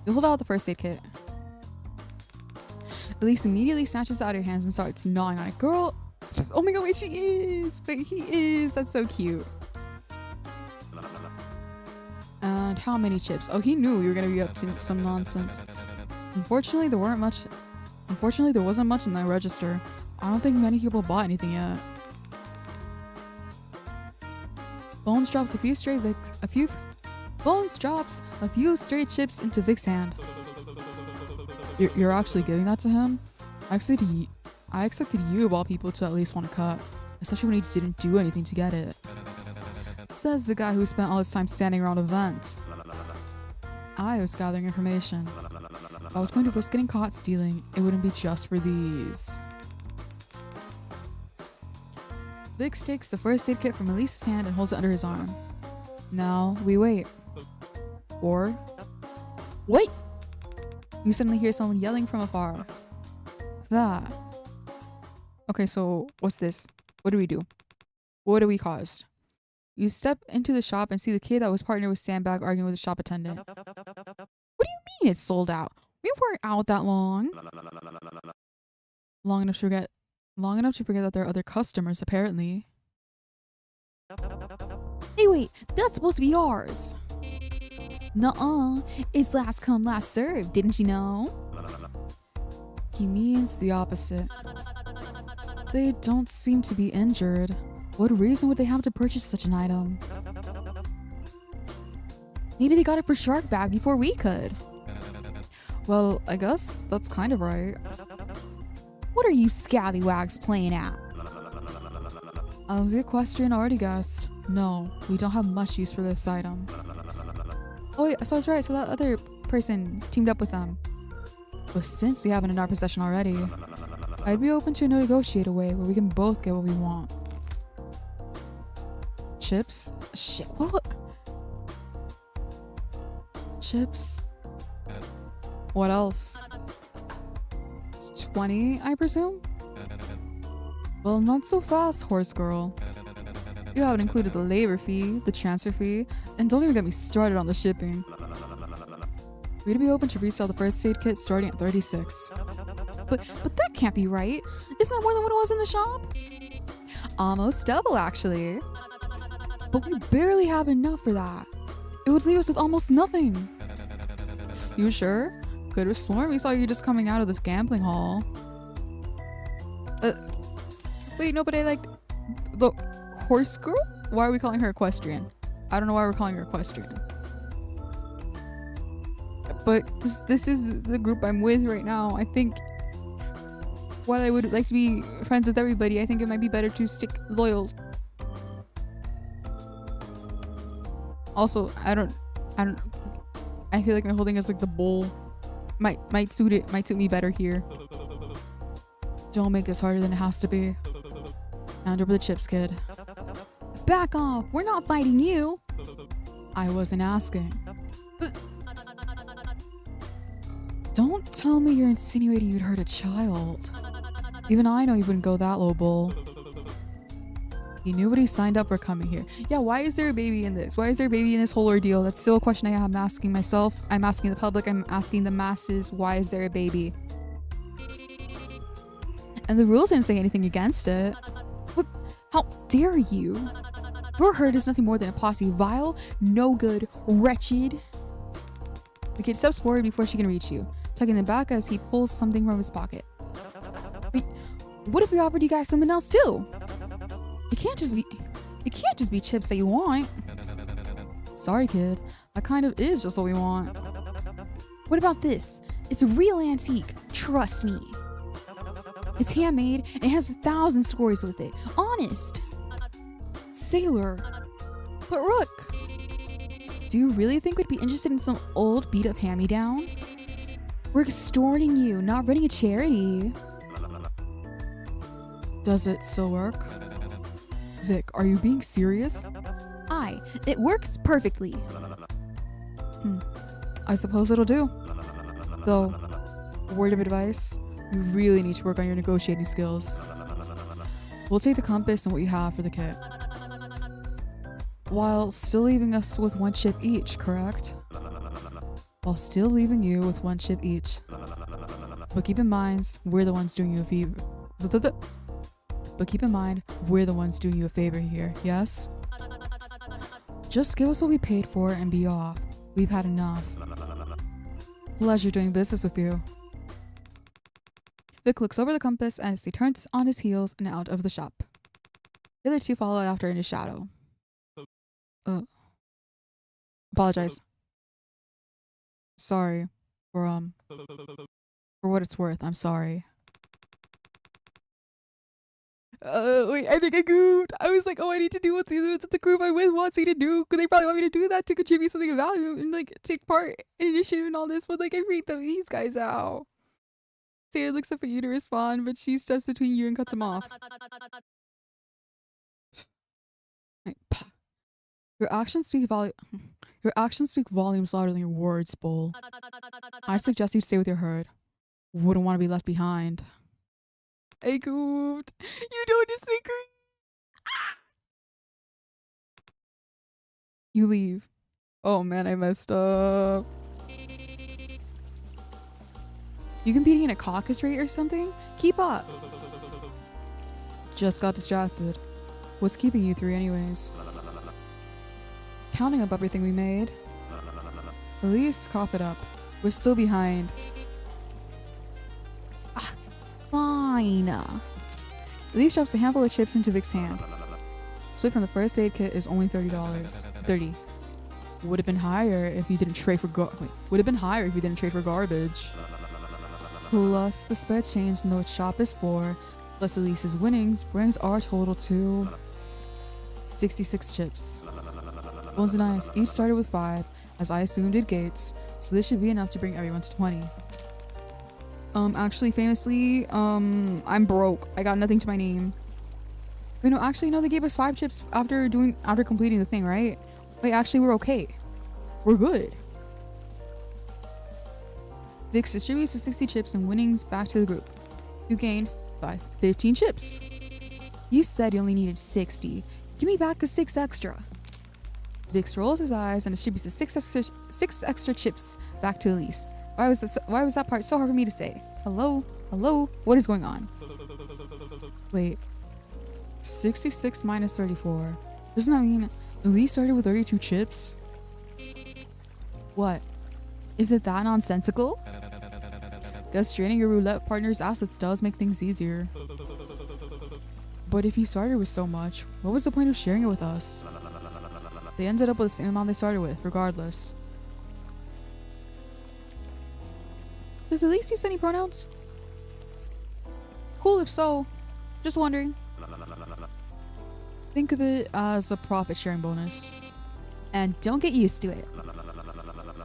You hold out the first aid kit. Elise immediately snatches it out of your hands and starts gnawing on it. Girl! Oh my god, wait, she is! But he is! That's so cute. And how many chips? Oh, he knew we were gonna be up to some nonsense. Unfortunately, there wasn't much in the register. I don't think many people bought anything yet. Bones drops a few stray chips into Vic's hand. You're actually giving that to him? I expected you of all people to at least want to cut, especially when he didn't do anything to get it. Says the guy who spent all his time standing around a vent. I was gathering information. If I was going to risk getting caught stealing, it wouldn't be just for these. Vix takes the first aid kit from Elise's hand and holds it under his arm. Now we wait. Or wait! You suddenly hear someone yelling from afar. That. Okay, so what's this? What do we do? What do we caused? You step into the shop and see the kid that was partnered with Sandbag arguing with the shop attendant. What do you mean it's sold out? We weren't out that long. Long enough to forget that there are other customers, apparently. Hey wait, that's supposed to be ours. Nuh-uh, it's last come, last served, didn't you know? He means the opposite. They don't seem to be injured. What reason would they have to purchase such an item? Maybe they got it for Shark Bag before we could. Well, I guess that's kind of right. What are you scallywags playing at? As the equestrian already guessed, no, we don't have much use for this item. Oh wait, so I was right, so that other person teamed up with them. But since we have it in our possession already, I'd be open to negotiate a way where we can both get what we want. Chips? Shit, what? Chips? What else? 20, I presume? Well, not so fast, horse girl. You haven't included the labor fee, the transfer fee, and don't even get me started on the shipping. We'd be open to resell the first aid kit starting at 36. But that can't be right. Isn't that more than what it was in the shop? Almost double, actually. But we barely have enough for that. It would leave us with almost nothing. You sure? Could have sworn we saw you just coming out of this gambling hall. Wait, no, but I liked the horse girl? Why are we calling her equestrian? I don't know why we're calling her equestrian. But this is the group I'm with right now. I think while I would like to be friends with everybody, I think it might be better to stick loyal. Also, I feel like my holding is like the bowl. Might suit me better here. Don't make this harder than it has to be. Hand over the chips, kid. Back off! We're not fighting you! I wasn't asking. Don't tell me you're insinuating you'd hurt a child. Even I know you wouldn't go that low, bull. He knew what he signed up for coming here. Yeah, why is there a baby in this? Why is there a baby in this whole ordeal? That's still a question I'm asking myself. I'm asking the public. I'm asking the masses. Why is there a baby? And the rules didn't say anything against it. What? How dare you? Your herd is nothing more than a posse. Vile, no good, wretched. The kid steps forward before she can reach you, tucking the back as he pulls something from his pocket. Wait, what if we offered you guys something else too? It can't just be chips that you want. Sorry, kid. That kind of is just what we want. What about this? It's a real antique. Trust me. It's handmade and it has 1,000 stories with it. Honest. Sailor. But Rook, do you really think we'd be interested in some old beat-up hand-me-down? We're extorting you, not running a charity. Does it still work? Vic, are you being serious? Aye, it works perfectly. I suppose it'll do. Though, word of advice, you really need to work on your negotiating skills. We'll take the compass and what you have for the kit. While still leaving us with 1 chip each, correct? While still leaving you with 1 chip each. But keep in mind, we're the ones doing you a favor. But keep in mind, we're the ones doing you a favor here, yes? Just give us what we paid for and be off. We've had enough. Pleasure doing business with you. Vic looks over the compass as he turns on his heels and out of the shop. The other two follow after in his shadow. Apologize. Sorry. For what it's worth, I'm sorry. Wait, I think I goofed. I was like, oh, I need to do what the group I'm with wants me to do. Because they probably want me to do that to contribute something of value and like take part in initiative and all this. But like, I read these guys out. Saya looks up at you to respond, but she steps between you and cuts him off. Your actions speak volumes louder than your words, Bull. I suggest you stay with your herd. Wouldn't want to be left behind. I goofed. You don't disagree. You leave. Oh man, I messed up. You competing in a caucus rate or something? Keep up. Just got distracted. What's keeping you three anyways? Counting up everything we made. At least cough it up. We're still behind. Fine. Lee shoves a handful of chips into Vic's hand. Split from the first aid kit is only $30. 30. Would have been higher if you didn't trade for would have been higher if you didn't trade for garbage. Plus the spare change no shop is for, plus Elise's winnings brings our total to 66 chips. Bones and I each started with 5, as I assumed did Gates, so this should be enough to bring everyone to 20. Actually, famously, I'm broke. I got nothing to my name. Wait, no, actually, no, they gave us 5 chips after completing the thing, right? Wait, actually, we're okay. We're good. Vix distributes the 60 chips and winnings back to the group. You gained 15 chips. You said you only needed 60. Give me back the 6 extra. Vix rolls his eyes and distributes the 6 extra chips back to Elise. Why was that part so hard for me to say? Hello? Hello? What is going on? Wait. 66 minus 34. Doesn't that mean Elise started with 32 chips? What? Is it that nonsensical? Guess draining your roulette partner's assets does make things easier. But if you started with so much, what was the point of sharing it with us? They ended up with the same amount they started with, regardless. Does Elise use any pronouns? Cool if so. Just wondering. Think of it as a profit sharing bonus. And don't get used to it.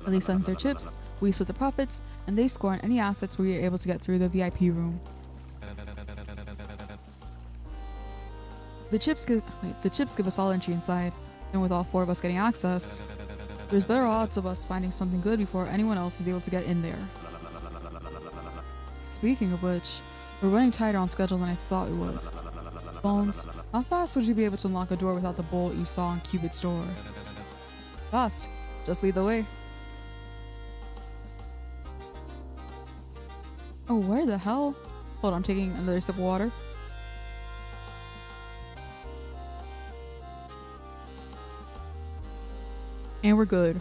Elise sends their chips, we split the profits, and they score on any assets we are able to get through the VIP room. The chips give us all entry inside, and with all 4 of us getting access, there's better odds of us finding something good before anyone else is able to get in there. Speaking of which, we're running tighter on schedule than I thought we would. Bones, how fast would you be able to unlock a door without the bolt you saw on Cupid's door? Fast. Just lead the way. Oh, where the hell? Hold on, I'm taking another sip of water. And we're good.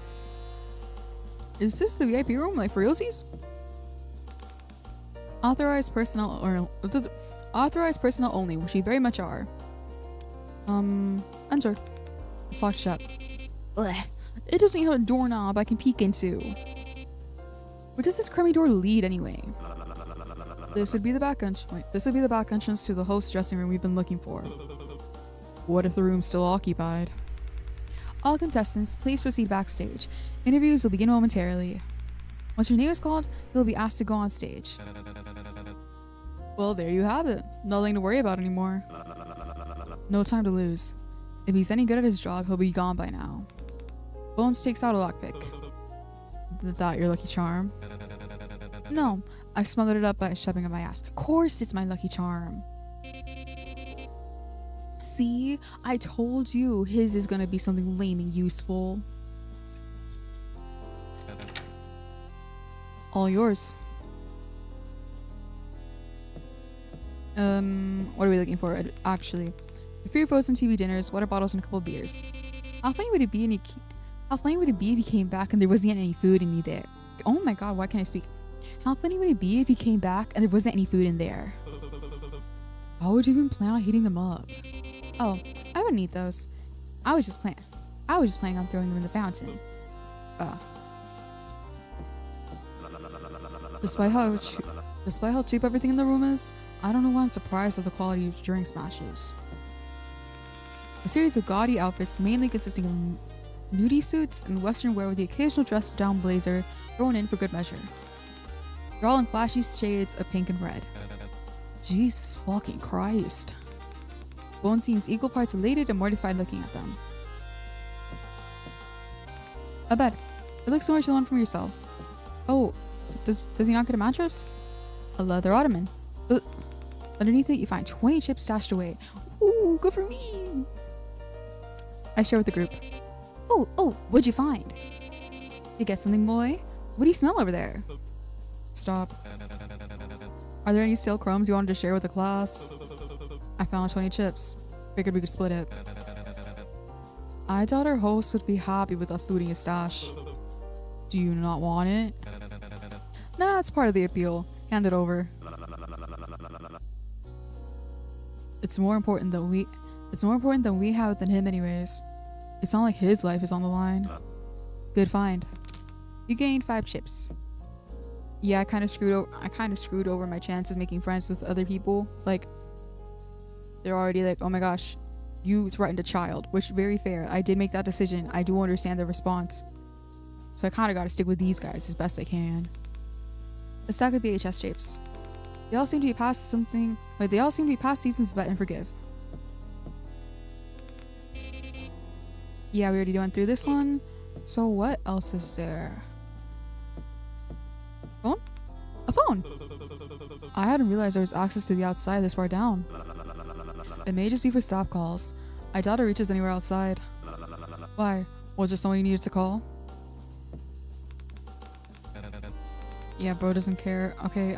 Is this the VIP room, like for realsies? Authorized personnel only, which we very much are. Enter. It's locked shut. Blech. It doesn't even have a doorknob I can peek into. Where does this crummy door lead anyway? This would be the back entrance to the host dressing room we've been looking for. What if the room's still occupied? All contestants, please proceed backstage. Interviews will begin momentarily. Once your name is called, you'll be asked to go on stage. Well, there you have it. Nothing to worry about anymore. No time to lose. If he's any good at his job, he'll be gone by now. Bones takes out a lockpick. That your lucky charm? No, I smuggled it up by shoving up my ass. Of course it's my lucky charm. See? I told you his is gonna be something lame and useful. All yours. What are we looking for, actually? The 3 frozen TV dinners, water bottles, and a couple of beers. How funny would it be if he came back and there wasn't any food in there? Oh my god, why can't I speak? How funny would it be if he came back and there wasn't any food in there? How would you even plan on heating them up? Oh, I wouldn't eat those. I was just planning on throwing them in the fountain. Despite how cheap everything in the room is, I don't know why I'm surprised at the quality of drink smashes. A series of gaudy outfits mainly consisting of nudie suits and western wear with the occasional dressed down blazer thrown in for good measure. They're all in flashy shades of pink and red. Jesus fucking Christ. Bones seems equal parts elated and mortified looking at them. A bed. It looks similar to the one from yourself. Oh, does he not get a mattress? A leather ottoman. Underneath it, you find 20 chips stashed away. Ooh, good for me. I share with the group. Oh, what'd you find? You get something, boy? What do you smell over there? Stop. Are there any stale crumbs you wanted to share with the class? I found 20 chips. Figured we could split it. I thought our host would be happy with us looting his stash. Do you not want it? Nah, it's part of the appeal. Hand it over. It's more important than we have it than him anyways. It's not like his life is on the line. Good find. You gained 5 chips. Yeah, I kind of screwed over my chances making friends with other people. Like, they're already like, oh my gosh, you threatened a child, which very fair. I did make that decision. I do understand the response. So I kind of got to stick with these guys as best I can. A stack of VHS tapes. They all seem to be past something. Like, they all seem to be past seasons of Bet and Forgive. Yeah, we already went through this one. So what else is there? Phone? A phone! I hadn't realized there was access to the outside this far down. It may just be for staff calls. I doubt it reaches anywhere outside. Why? Was there someone you needed to call? Yeah, bro doesn't care. Okay,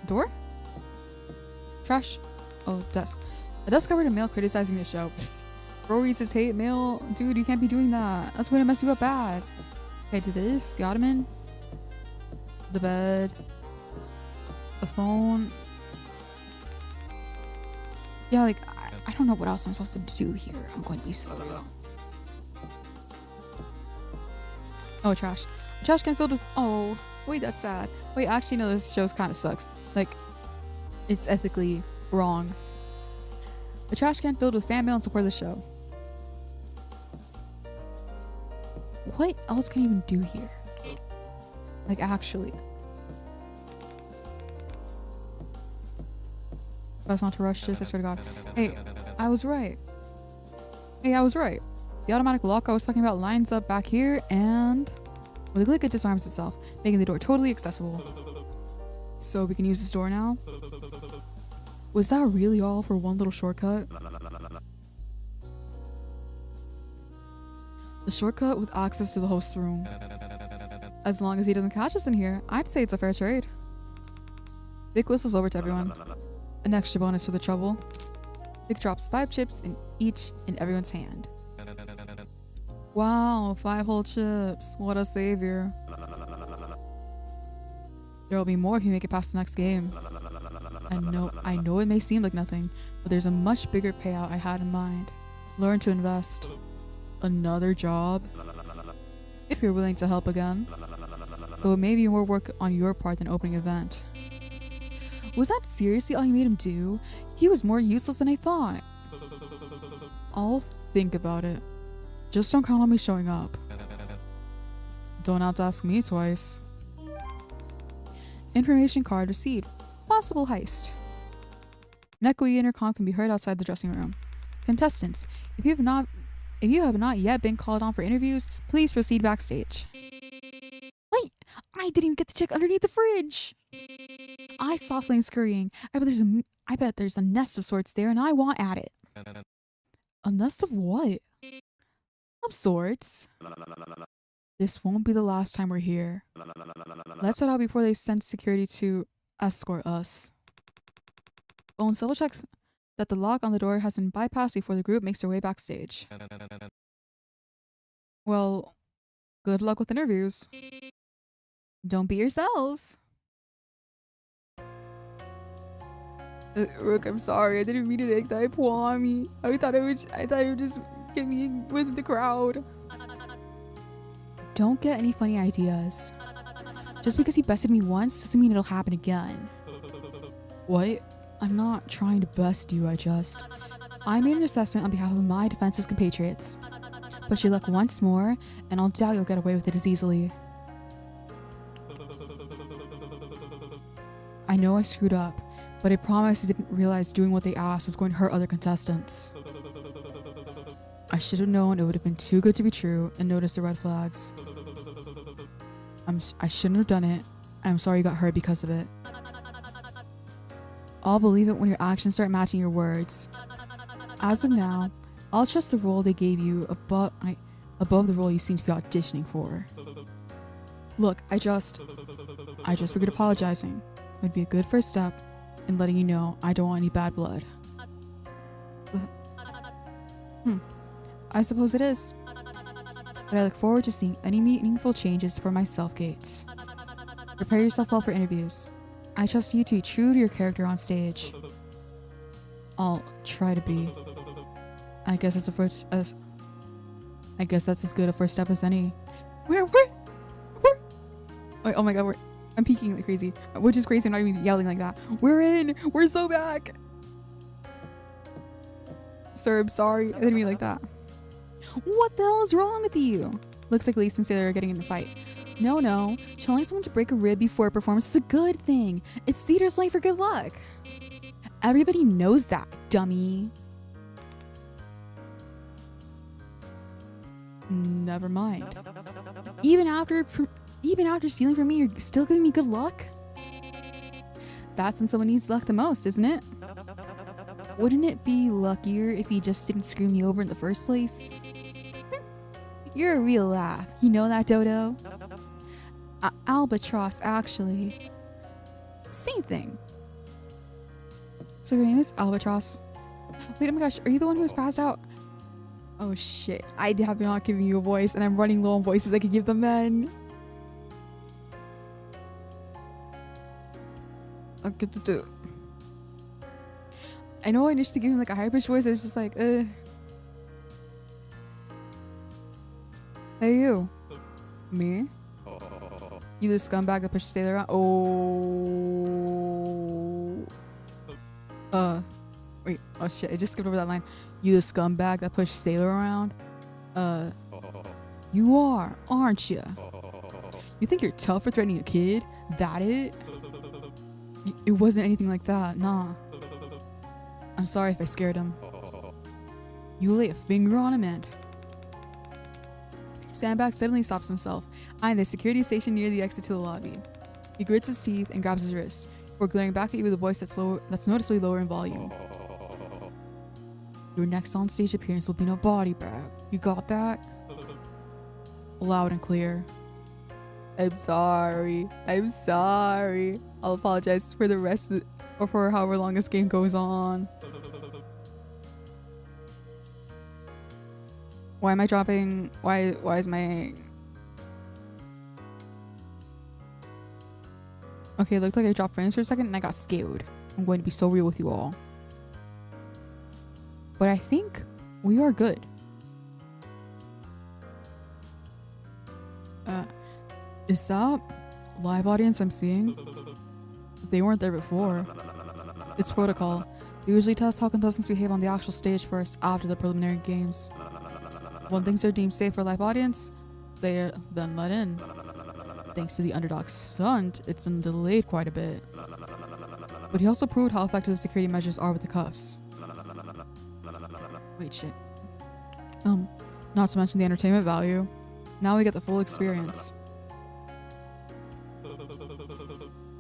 door? Trash? Oh, desk. A desk covered in mail criticizing the show. Bro reads his hate mail. Dude, you can't be doing that. That's going to mess you up bad. Okay, do this. The ottoman. The bed. The phone. Yeah, like, I don't know what else I'm supposed to do here. I'm going to be so real. Oh, trash. A trash can filled with... Oh, wait, that's sad. Wait, actually, no, this show kind of sucks. Like, it's ethically wrong. A trash can filled with fan mail in support of the show. What else can I even do here? Like, actually. Best not to rush this, I swear to God. Hey, I was right. Hey, I was right. The automatic lock I was talking about lines up back here, and with a click it disarms itself, making the door totally accessible. So we can use this door now? Was that really all for one little shortcut? The shortcut with access to the host's room. As long as he doesn't catch us in here, I'd say it's a fair trade. Vic whistles over to everyone. An extra bonus for the trouble. Vic drops 5 chips in everyone's hand. Wow, 5 whole chips. What a savior. There will be more if you make it past the next game. I know it may seem like nothing, but there's a much bigger payout I had in mind. Learn to invest. Another job? If you're willing to help again. Though it may be more work on your part than opening an event. Was that seriously all you made him do? He was more useless than I thought. I'll think about it. Just don't count on me showing up. Don't have to ask me twice. Information card received. Possible heist. An echoey intercom can be heard outside the dressing room. Contestants, if you have not yet been called on for interviews, please proceed backstage. Wait, I didn't even get to check underneath the fridge. I saw something scurrying. I bet there's a nest of sorts there, and I want at it. A nest of what? Of sorts. This won't be the last time we're here. Let's head out before they send security to escort us. Bones double checks that the lock on the door has been bypassed before the group makes their way backstage. Well, good luck with interviews. Don't beat yourselves. Rook, I'm sorry. I didn't mean to make that upon me. I thought it would just get me with the crowd. Don't get any funny ideas. Just because he bested me once doesn't mean it'll happen again. What? I'm not trying to best you, I made an assessment on behalf of my defenseless compatriots. Push your luck once more, and I'll doubt you'll get away with it as easily. I know I screwed up, but I promise I didn't realize doing what they asked was going to hurt other contestants. I should have known it would have been too good to be true and noticed the red flags. I shouldn't have done it, and I'm sorry you got hurt because of it. I'll believe it when your actions start matching your words. As of now, I'll trust the role they gave you above the role you seem to be auditioning for. Look, I just figured apologizing would be a good first step in letting you know I don't want any bad blood. I suppose it is. But I look forward to seeing any meaningful changes for myself, Gates. Prepare yourself well for interviews. I trust you to be true to your character on stage. I'll try to be. I guess as a first... I guess that's as good a first step as any. Where? Wait, oh my god, I'm peeking like crazy. Which is crazy, I'm not even yelling like that. We're in! We're so back! Sir, I'm sorry. I didn't mean like that. What the hell is wrong with you? Looks like Lisa and Sailor are getting in the fight. No. Telling someone to break a rib before a performance is a good thing. It's theater's life for good luck. Everybody knows that, dummy. Never mind. Even after stealing from me, you're still giving me good luck? That's when someone needs luck the most, isn't it? Wouldn't it be luckier if you just didn't screw me over in the first place? You're a real laugh. You know that, Dodo? Albatross, actually. Same thing. So your name is Albatross. Wait, oh my gosh, are you the one who was passed out? Oh shit, I have not given you a voice and I'm running low on voices I could give the men. I know I initially gave him like a high-pitched voice, I was just like, Hey you. Me? You the scumbag that pushed Sailor around? Wait, oh shit, I just skipped over that line. You the scumbag that pushed Sailor around? You are, aren't you? You think you're tough for threatening a kid? That it? It wasn't anything like that, nah. I'm sorry if I scared him. You lay a finger on him and... Sandbag suddenly stops himself, eyeing the security station near the exit to the lobby. He grits his teeth and grabs his wrist, before glaring back at you with a voice that's noticeably lower in volume. Your next on-stage appearance will be no body bag. You got that? Loud and clear. I'm sorry. I'll apologize for the rest of or for however long this game goes on. Why am I dropping? Why is my... Okay, it looked like I dropped frames for a second and I got scared. I'm going to be so real with you all. But I think we are good. Is that live audience I'm seeing? They weren't there before. It's protocol. They usually test how contestants behave on the actual stage first, after the preliminary games. When things are deemed safe for live audience, they are then let in. Thanks to the underdog stunt, it's been delayed quite a bit. But he also proved how effective the security measures are with the cuffs. Wait, shit. Not to mention the entertainment value. Now we get the full experience.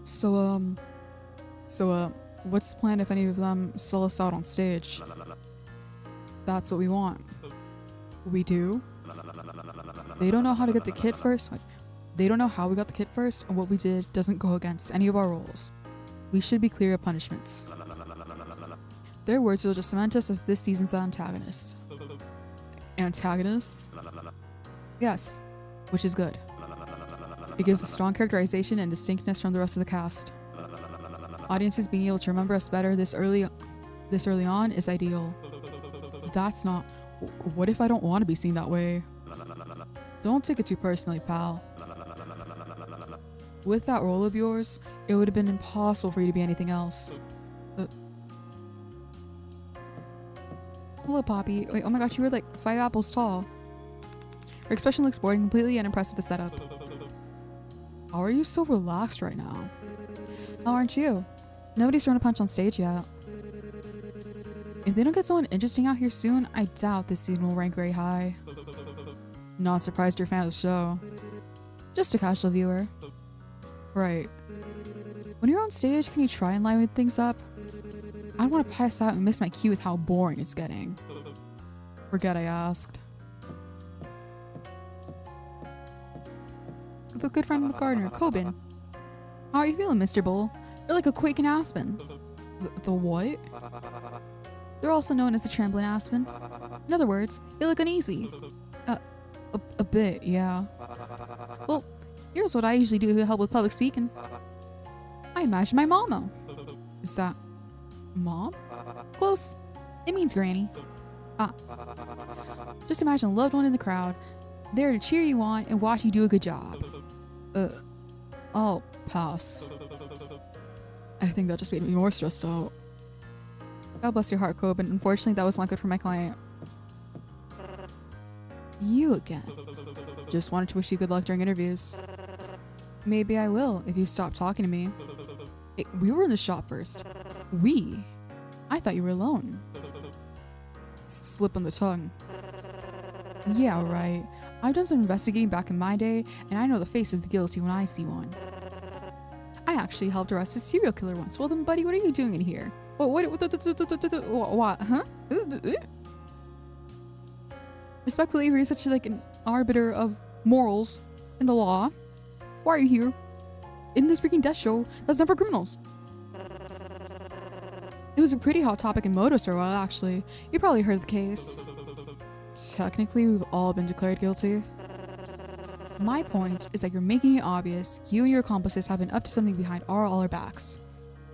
So, what's the plan if any of them sell us out on stage? That's what we want. We do? They don't know how to get the kit first. They don't know how we got the kit first, and what we did doesn't go against any of our rules. We should be clear of punishments. Their words will just cement us as this season's antagonists. Antagonists? Yes, which is good. It gives a strong characterization and distinctness from the rest of the cast. Audiences being able to remember us better this early on is ideal. That's not... What if I don't want to be seen that way? Don't take it too personally, pal. With that role of yours, it would have been impossible for you to be anything else. Hello, Poppy. Wait, oh my gosh, you were like 5 apples tall. Her expression looks bored and completely unimpressed with the setup. How are you so relaxed right now? How aren't you? Nobody's thrown a punch on stage yet. If they don't get someone interesting out here soon, I doubt this season will rank very high. Not surprised you're a fan of the show. Just a casual viewer. Right. When you're on stage, can you try and liven things up? I don't want to pass out and miss my cue with how boring it's getting. Forget I asked. With a good friend of the gardener, Coben. How are you feeling, Mr. Bull? You're like a quake in aspen. The what? They're also known as the trembling aspen. In other words, you look uneasy. A bit, yeah. Well, here's what I usually do to help with public speaking. I imagine my mama. Is that... Mom? Close. It means granny. Ah. Just imagine a loved one in the crowd, there to cheer you on and watch you do a good job. I'll pass. I think that just made me more stressed out. God bless your heart, Cobb, but unfortunately that was not good for my client. You again. Just wanted to wish you good luck during interviews. Maybe I will, if you stop talking to me. Hey, we were in the shop first. We? I thought you were alone. Slip on the tongue. Yeah, right. I've done some investigating back in my day, and I know the face of the guilty when I see one. I actually helped arrest a serial killer once. Well then, buddy, what are you doing in here? What? Huh? Respectfully, if you're such like an arbiter of morals in the law, why are you here? In this freaking death show, that's not for criminals. It was a pretty hot topic in Motos for a while, actually. You probably heard of the case. Technically, we've all been declared guilty. My point is that you're making it obvious you and your accomplices have been up to something behind all our backs.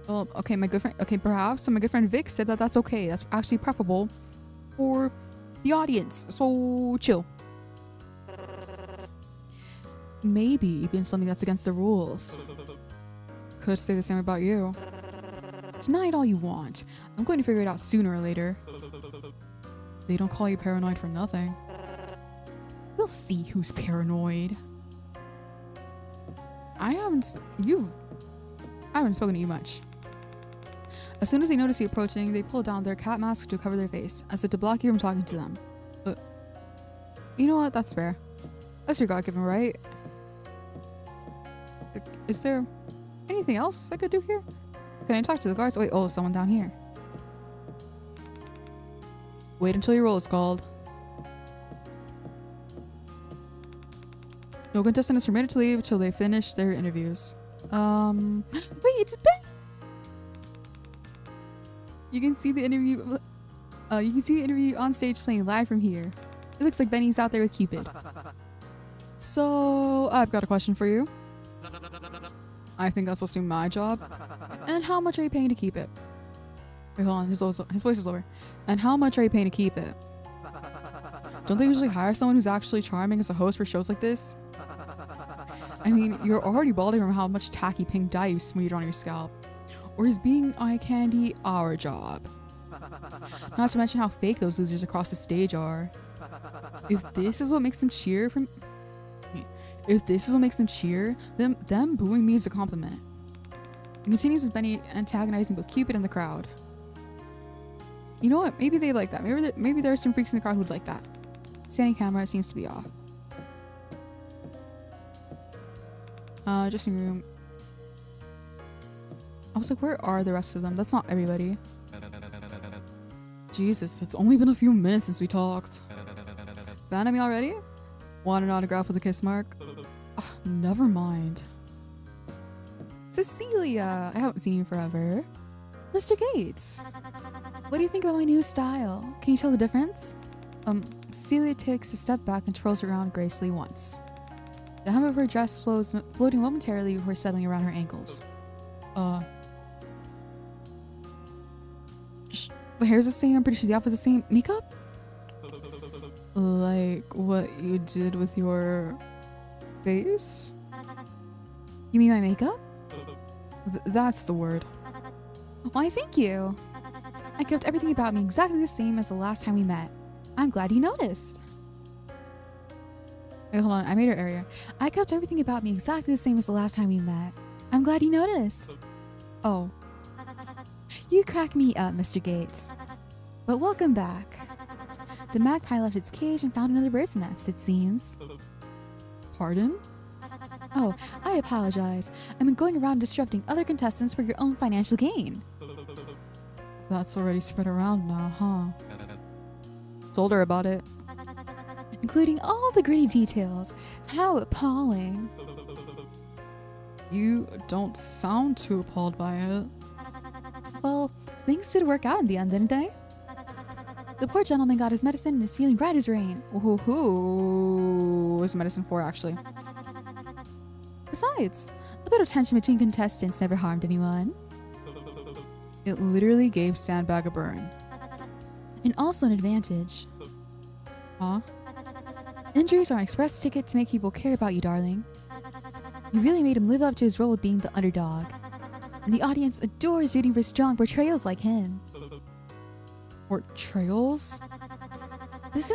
Well, okay, my good friend, perhaps my good friend Vic said that that's okay. That's actually preferable for the audience, so chill. Maybe even something that's against the rules. Could say the same about you. Deny it all you want. I'm going to figure it out sooner or later. They don't call you paranoid for nothing. We'll see who's paranoid. I haven't spoken to you much. As soon as they notice you approaching, they pull down their cat mask to cover their face, as if to block you from talking to them. You know what? That's fair. That's your God-given right. Is there anything else I could do here? Can I talk to the guards? Wait, oh, someone down here. Wait until your roll is called. No contestant is permitted to leave until they finish their interviews. Wait, it's Ben! You can see the interview. You can see the interview on stage playing live from here. It looks like Benny's out there with Cupid. So, I've got a question for you. I think that's supposed to be my job. And how much are you paying to keep it? Wait, hold on. His voice is lower. And how much are you paying to keep it? Don't they usually hire someone who's actually charming as a host for shows like this? I mean, you're already balding from how much tacky pink dye you smeared on your scalp. Or is being eye candy our job? Not to mention how fake those losers across the stage are. If this is what makes them cheer, them booing me is a compliment. It continues with Benny antagonizing both Cupid and the crowd. You know what? Maybe they like that. Maybe there are some freaks in the crowd who'd like that. Standing camera seems to be off. Dressing room. I was like, where are the rest of them? That's not everybody. Jesus, it's only been a few minutes since we talked. Banned at me already? Want an autograph with a kiss mark? Ugh, never mind. Cecilia! I haven't seen you forever. Mr. Gates! What do you think about my new style? Can you tell the difference? Cecilia takes a step back and twirls around gracefully once. The hem of her dress floating momentarily before settling around her ankles. The hair's the same, I'm pretty sure the outfit's the same. Makeup? Like what you did with your face? You mean my makeup? That's the word. Why, thank you. I kept everything about me exactly the same as the last time we met. I'm glad you noticed. Wait, hold on. I made her area. I kept everything about me exactly the same as the last time we met. I'm glad you noticed. Oh. You crack me up, Mr. Gates. But welcome back. The magpie left its cage and found another bird's nest, it seems. Pardon? Oh, I apologize. I've been going around disrupting other contestants for your own financial gain. That's already spread around now, huh? Told her about it. Including all the gritty details. How appalling. You don't sound too appalled by it. Well, things did work out in the end, didn't they? The poor gentleman got his medicine and is feeling right as rain. Who was medicine for, actually? Besides, a bit of tension between contestants never harmed anyone. It literally gave Sandbag a burn. and also an advantage. Huh? Injuries are an express ticket to make people care about you, darling. You really made him live up to his role of being the underdog. And the audience adores rooting for strong portrayals like him. Portrayals? This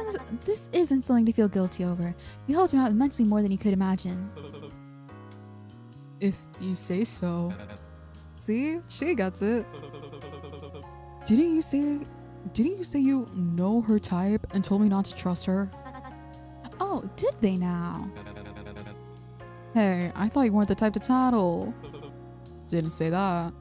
isn't something to feel guilty over. You helped him out immensely more than you could imagine. If you say so. See? She gets it. Didn't you say you know her type and told me not to trust her? Oh, did they now? Hey, I thought you weren't the type to tattle. Didn't say that.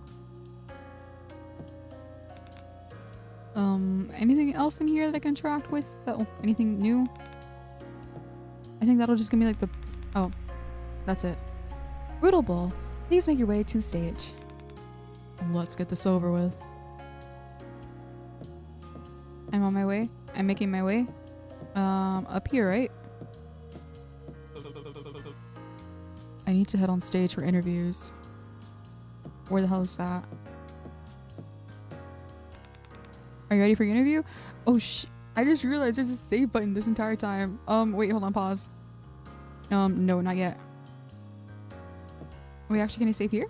Anything else in here that I can interact with? Oh, anything new? I think that'll just give me like the... Oh, that's it. Brutal Bull, please make your way to the stage. Let's get this over with. I'm on my way. I'm making my way. Up here, right? I need to head on stage for interviews. Where the hell is that? Are you ready for your interview? Oh I just realized there's a save button this entire time. Wait, hold on, pause. No, not yet. Are we actually gonna save here?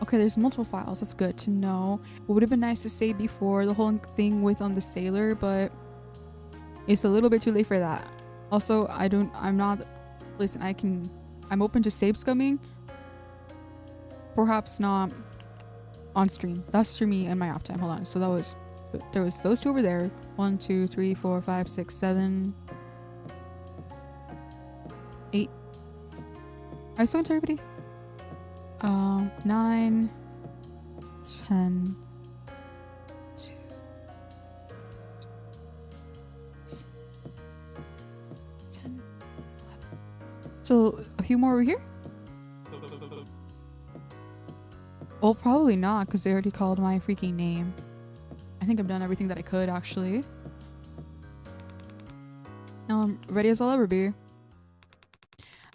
Okay, there's multiple files. That's good to know. It would have been nice to save before the whole thing with the sailor, but it's a little bit too late for that. Also, I'm open to save scumming. Perhaps not on stream. That's for me and my off time. Hold on. So there was those two over there. 1, 2, 3, 4, 5, 6, 7, 8. Are I still to everybody? 9, 10, 2, 10, 11. So a few more over here? Well, probably not, because they already called my freaking name. I think I've done everything that I could, actually. Ready as I'll ever be.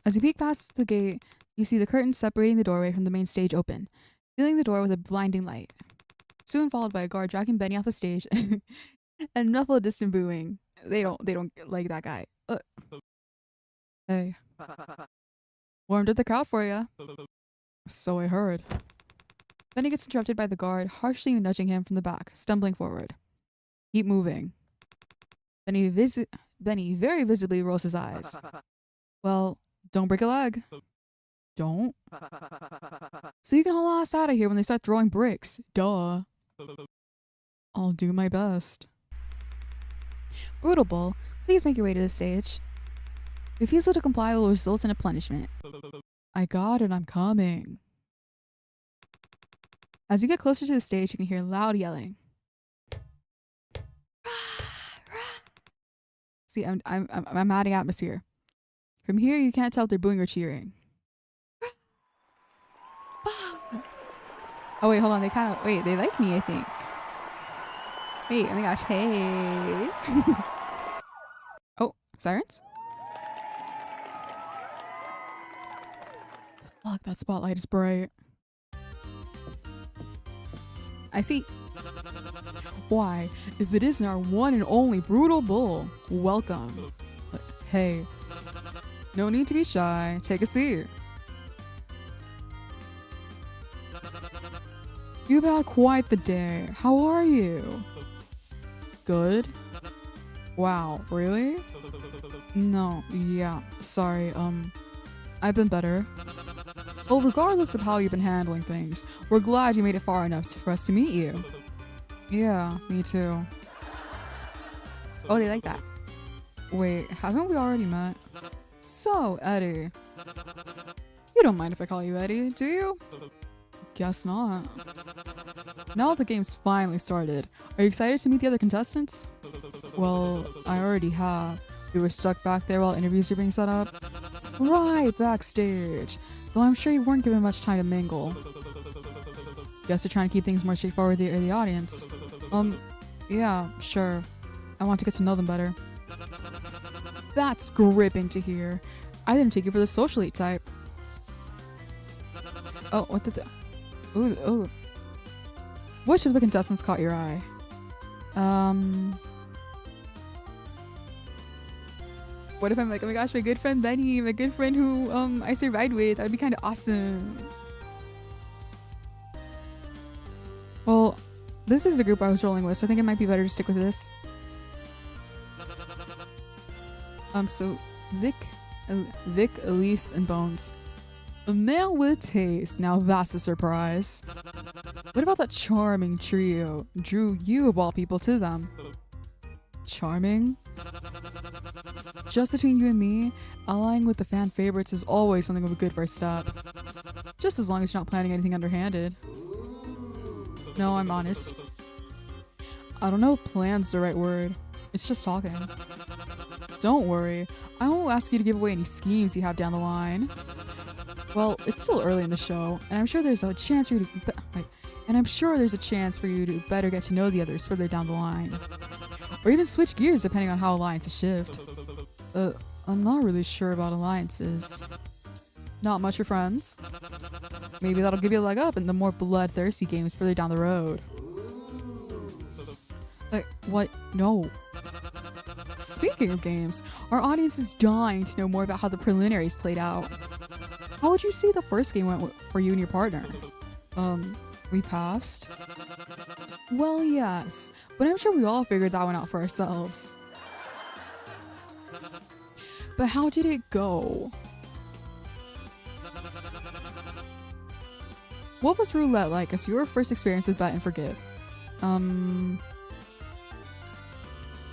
As you peek past the gate, you see the curtain separating the doorway from the main stage open, filling the door with a blinding light. Soon followed by a guard dragging Benny off the stage and muffled distant booing. They don't like that guy. Hey. Warmed up the crowd for ya. So I heard. Benny gets interrupted by the guard, harshly nudging him from the back, stumbling forward. Keep moving. Benny very visibly rolls his eyes. Well, don't break a leg. Don't. So you can haul ass out of here when they start throwing bricks. Duh. I'll do my best. Brutal Bull, please make your way to the stage. Refusal to comply will result in a punishment. I got it, I'm coming. As you get closer to the stage, you can hear loud yelling. See, I'm adding atmosphere. From here, you can't tell if they're booing or cheering. Oh wait, hold on. They like me, I think. Wait, oh my gosh, hey. Oh, sirens? Fuck, that spotlight is bright. I see. Why, if it isn't our one and only Brutal Bull, welcome. Hey, no need to be shy. Take a seat. You've had quite the day. How are you? Good? Wow, really? No, yeah, sorry, I've been better. Well, regardless of how you've been handling things, we're glad you made it far enough for us to meet you. Yeah, me too. Oh, they like that. Wait, haven't we already met? So, Eddie. You don't mind if I call you Eddie, do you? Guess not. Now that the game's finally started, are you excited to meet the other contestants? Well, I already have. We were stuck back there while interviews were being set up. Right, backstage. Though I'm sure you weren't given much time to mingle. Guess you're trying to keep things more straightforward with the audience. Yeah, sure. I want to get to know them better. That's gripping to hear. I didn't take you for the socialite type. Oh, what did the... Ooh. Which of the contestants caught your eye? What if I'm like, oh my gosh, my good friend Benny, my good friend who I survived with? That would be kind of awesome. Well, this is the group I was rolling with, so I think it might be better to stick with this. So Vic, Elise, and Bones. A male with taste. Now that's a surprise. What about that charming trio? Drew you of all people to them. Charming? Just between you and me, allying with the fan favorites is always something of a good first step. Just as long as you're not planning anything underhanded. No, I'm honest. I don't know if plan's the right word. It's just talking. Don't worry. I won't ask you to give away any schemes you have down the line. Well, it's still early in the show, and I'm sure there's a chance for you to better get to know the others further down the line. Or even switch gears depending on how alliances shift. I'm not really sure about alliances. Not much for friends? Maybe that'll give you a leg up in the more bloodthirsty games further down the road. What? No. Speaking of games, our audience is dying to know more about how the preliminaries played out. How would you say the first game went for you and your partner? We passed? Well, yes, but I'm sure we all figured that one out for ourselves. But how did it go? What was roulette like as your first experience with Bet and Forgive?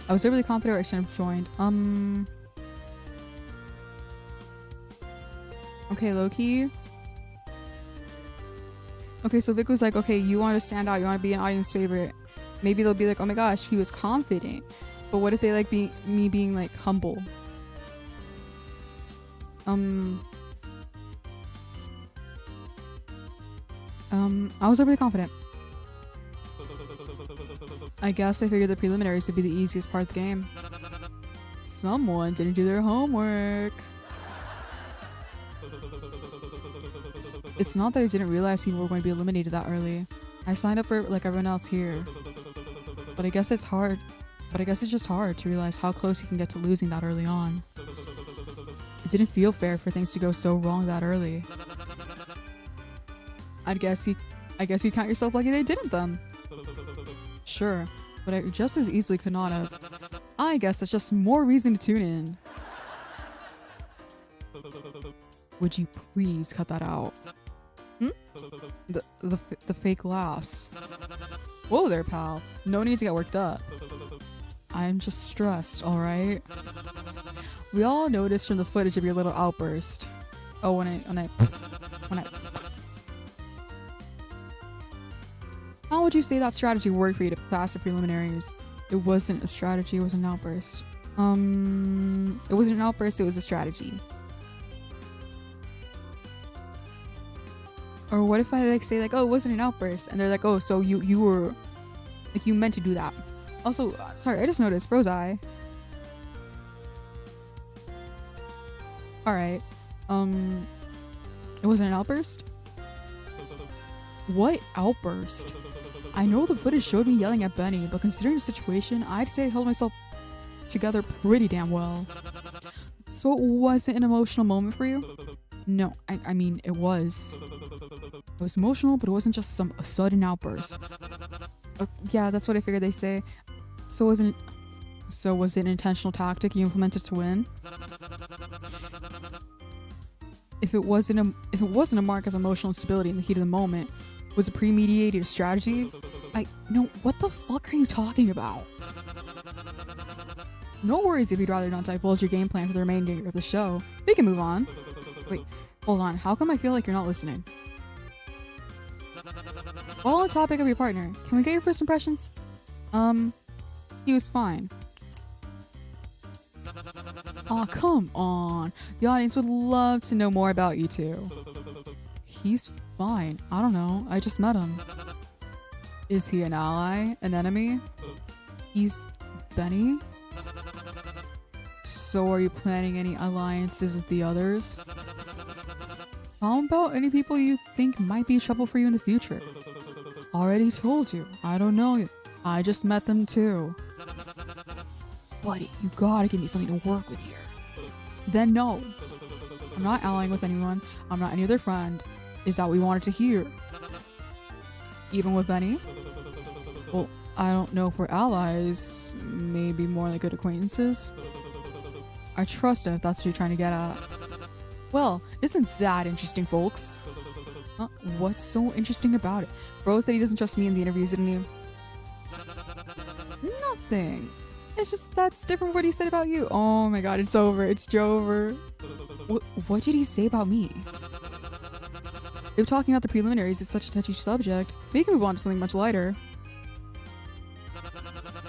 I was overly confident or I shouldn't have joined. Okay, low-key. Okay, so Vic was like, okay, you want to stand out, you want to be an audience favorite. Maybe they'll be like, oh my gosh, he was confident. But what if they like me being like humble? I was overly confident. I guess I figured the preliminaries would be the easiest part of the game. Someone didn't do their homework. It's not that I didn't realize people were going to be eliminated that early. I signed up for it like everyone else here. But I guess it's hard. But I guess it's just hard to realize how close you can get to losing that early on. It didn't feel fair for things to go so wrong that early. I guess you count yourself lucky they didn't then. Sure, but I just as easily could not have. I guess that's just more reason to tune in. Would you please cut that out? The fake laughs. Whoa there, pal. No need to get worked up. I'm just stressed, alright? We all noticed from the footage of your little outburst. Oh, when I How would you say that strategy worked for you to pass the preliminaries? It wasn't a strategy, it was an outburst. It wasn't an outburst, it was a strategy. Or what if I like say like, oh, it wasn't an outburst, and they're like, oh, so you were like, you meant to do that. Also, sorry, I just noticed Bro's eye. Alright. It wasn't an outburst? What outburst? I know the footage showed me yelling at Benny, but considering the situation, I'd say I held myself together pretty damn well. So it wasn't an emotional moment for you? No, I mean, it was. It was emotional, but it wasn't just some sudden outburst. Yeah, that's what I figured they say. So was it an intentional tactic you implemented to win? If it wasn't a mark of emotional instability in the heat of the moment, was it premeditated strategy? No, what the fuck are you talking about? No worries if you'd rather not divulge your game plan for the remainder of the show. We can move on. Wait, hold on. How come I feel like you're not listening? While on the topic of your partner, can we get your first impressions? He was fine. Aw, come on. The audience would love to know more about you two. He's fine. I don't know. I just met him. Is he an ally? An enemy? He's Benny? So are you planning any alliances with the others? How about any people you think might be trouble for you in the future? Already told you. I don't know you. I just met them too. Buddy, you gotta give me something to work with here. Then no. I'm not allying with anyone. I'm not any other friend. Is that what we wanted to hear? Even with Benny? Well, I don't know if we're allies. Maybe more like good acquaintances. I trust him if that's what you're trying to get at. Well, isn't that interesting, folks? What's so interesting about it? Bro said he doesn't trust me in the interviews, didn't he? Nothing. It's just that's different from what he said about you. Oh my god, it's over. It's Jover. What did he say about me? If talking about the preliminaries is such a touchy subject, we can move on to something much lighter.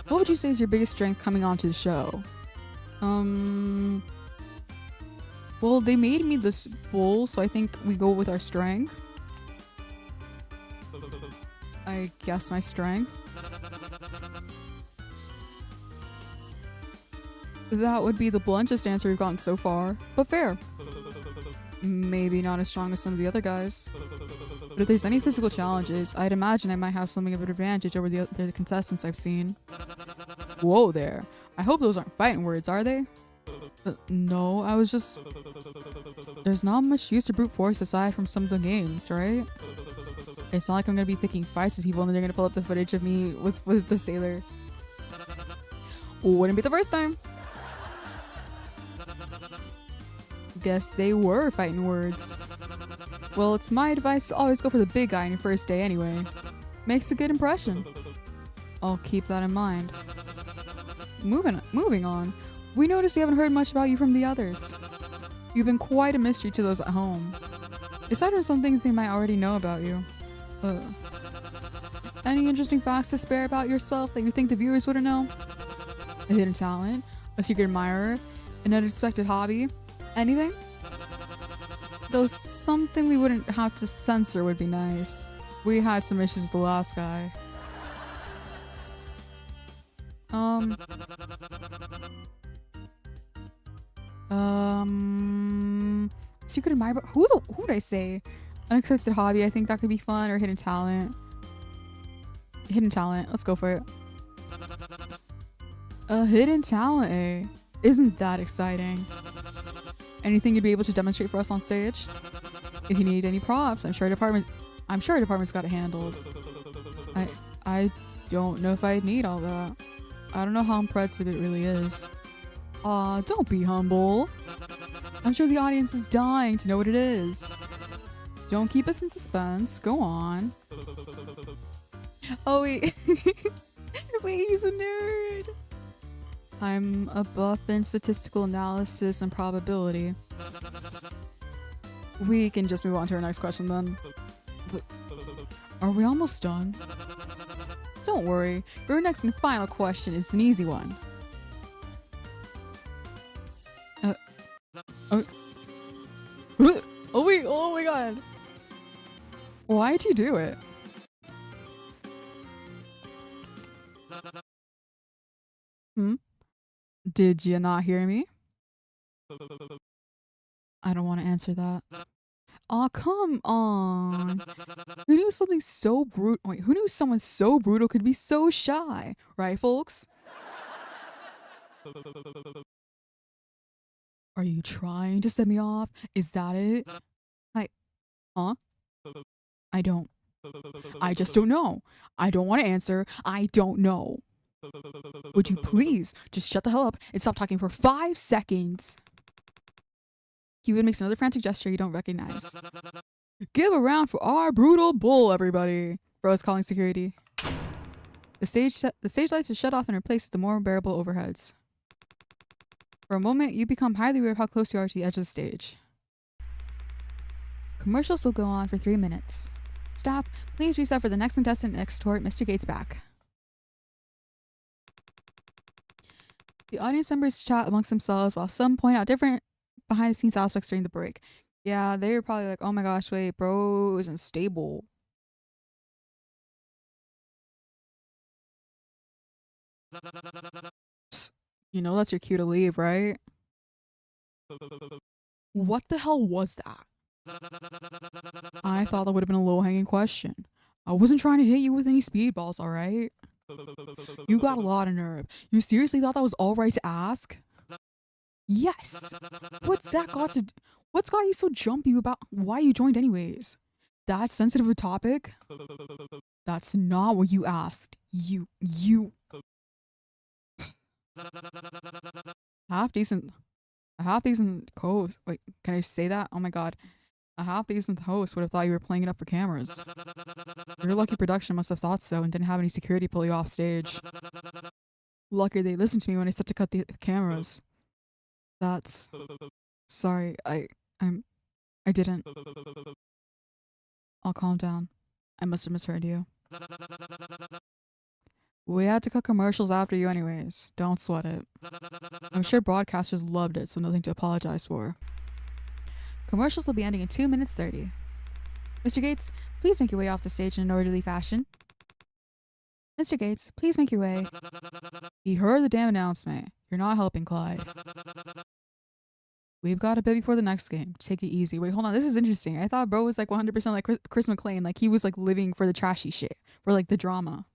What would you say is your biggest strength coming onto the show? Well, they made me this bull, so I think we go with our strength. I guess my strength. That would be the bluntest answer we've gotten so far, but fair. Maybe not as strong as some of the other guys. But if there's any physical challenges, I'd imagine I might have something of an advantage over the other contestants I've seen. Whoa there. I hope those aren't fighting words, are they? No, I was just... There's not much use to brute force aside from some of the games, right? It's not like I'm gonna be picking fights with people and then they're gonna pull up the footage of me with the sailor. Wouldn't be the first time. Guess they were fighting words. Well, it's my advice to always go for the big guy on your first day anyway. Makes a good impression. I'll keep that in mind. Moving on. We noticed we haven't heard much about you from the others. You've been quite a mystery to those at home. Aside from some things they might already know about you. Any interesting facts to spare about yourself that you think the viewers wouldn't know? A hidden talent? A secret admirer? An unexpected hobby? Anything? Though something we wouldn't have to censor would be nice. We had some issues with the last guy. Secret admirer? Who would I say? Unexpected hobby, I think that could be fun, or hidden talent. Hidden talent, let's go for it. A hidden talent, eh? Isn't that exciting? Anything you'd be able to demonstrate for us on stage? If you need any props, I'm sure our department's got it handled. I don't know if I'd need all that. I don't know how impressive it really is. Aw, don't be humble. I'm sure the audience is dying to know what it is. Don't keep us in suspense. Go on. Oh wait. Wait, he's a nerd. I'm a buff in statistical analysis and probability. We can just move on to our next question then. Are we almost done? Don't worry. Your next and final question is an easy one. Oh wait, oh my god. Why'd you do it? Did you not hear me? I don't want to answer that. Aw, come on. Who knew something so brutal? Wait, who knew someone so brutal could be so shy? Right, folks? Are you trying to set me off? Is that it? Huh? I don't. I just don't know. I don't want to answer. I don't know. Would you please just shut the hell up and stop talking for 5 seconds? Cuban makes another frantic gesture you don't recognize. Give a round for our brutal bull, everybody. Bro is calling security. The stage lights are shut off and replaced with the more bearable overheads. For a moment, you become highly aware of how close you are to the edge of the stage. Commercials will go on for 3 minutes. Staff, please reset for the next contestant and escort Mr. Gates back. The audience members chat amongst themselves while some point out different behind-the-scenes aspects during the break. Yeah, they were probably like, oh my gosh, wait, bro isn't stable. You know that's your cue to leave, right? What the hell was that? I thought that would have been a low-hanging question. I wasn't trying to hit you with any speedballs, alright? You got a lot of nerve. You seriously thought that was alright to ask? Yes! What's got you so jumpy about why you joined anyways? That sensitive a topic? That's not what you asked. You half decent host. Wait, can I say that? Oh my god. A half decent host would have thought you were playing it up for cameras. Your lucky production must have thought so and didn't have any security pull you off stage. Lucky they listened to me when I said to cut the cameras. That's... Sorry, I didn't. I'll calm down. I must have misheard you. We had to cut commercials after you anyways. Don't sweat it. I'm sure broadcasters loved it, so nothing to apologize for. Commercials will be ending in 2 minutes 30. Mr. Gates, please make your way off the stage in an orderly fashion. Mr. Gates, please make your way. He heard the damn announcement. You're not helping Clyde. We've got a bit before the next game. Take it easy. Wait, hold on. This is interesting. I thought bro was like 100% like Chris McClane. Like he was like living for the trashy shit. For like the drama.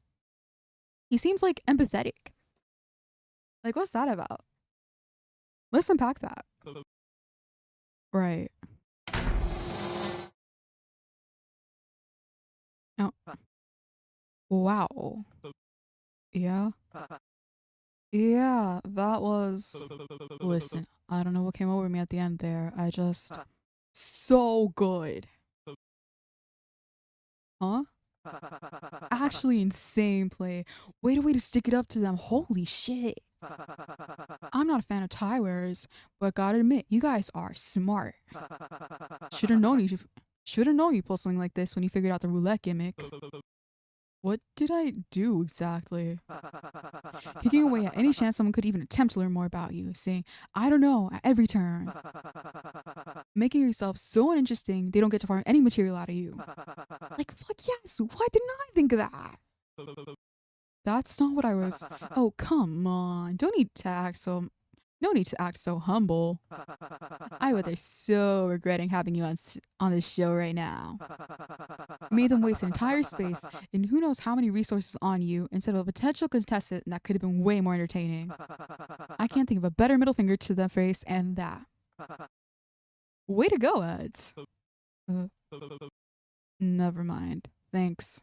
He seems like empathetic. Like what's that about? Let's unpack that. Right. Oh. Wow. Yeah. Yeah, that was... Listen, I don't know what came over me at the end there. I just... So good. Huh? Actually insane play. Way to stick it up to them. Holy shit. I'm not a fan of tie wearers, but gotta admit, you guys are smart. Should've known you pull something like this when you figured out the roulette gimmick. What did I do exactly? Picking away at any chance someone could even attempt to learn more about you, saying, I don't know, at every turn. Making yourself so uninteresting they don't get to farm any material out of you. Like, fuck yes, why didn't I think of that? That's not what I was... Oh, come on, no need to act so humble. I bet they're so regretting having you on this show right now. Made them waste entire space and who knows how many resources on you instead of a potential contestant that could have been way more entertaining. I can't think of a better middle finger to the face and that. Way to go, Ed. Never mind. Thanks.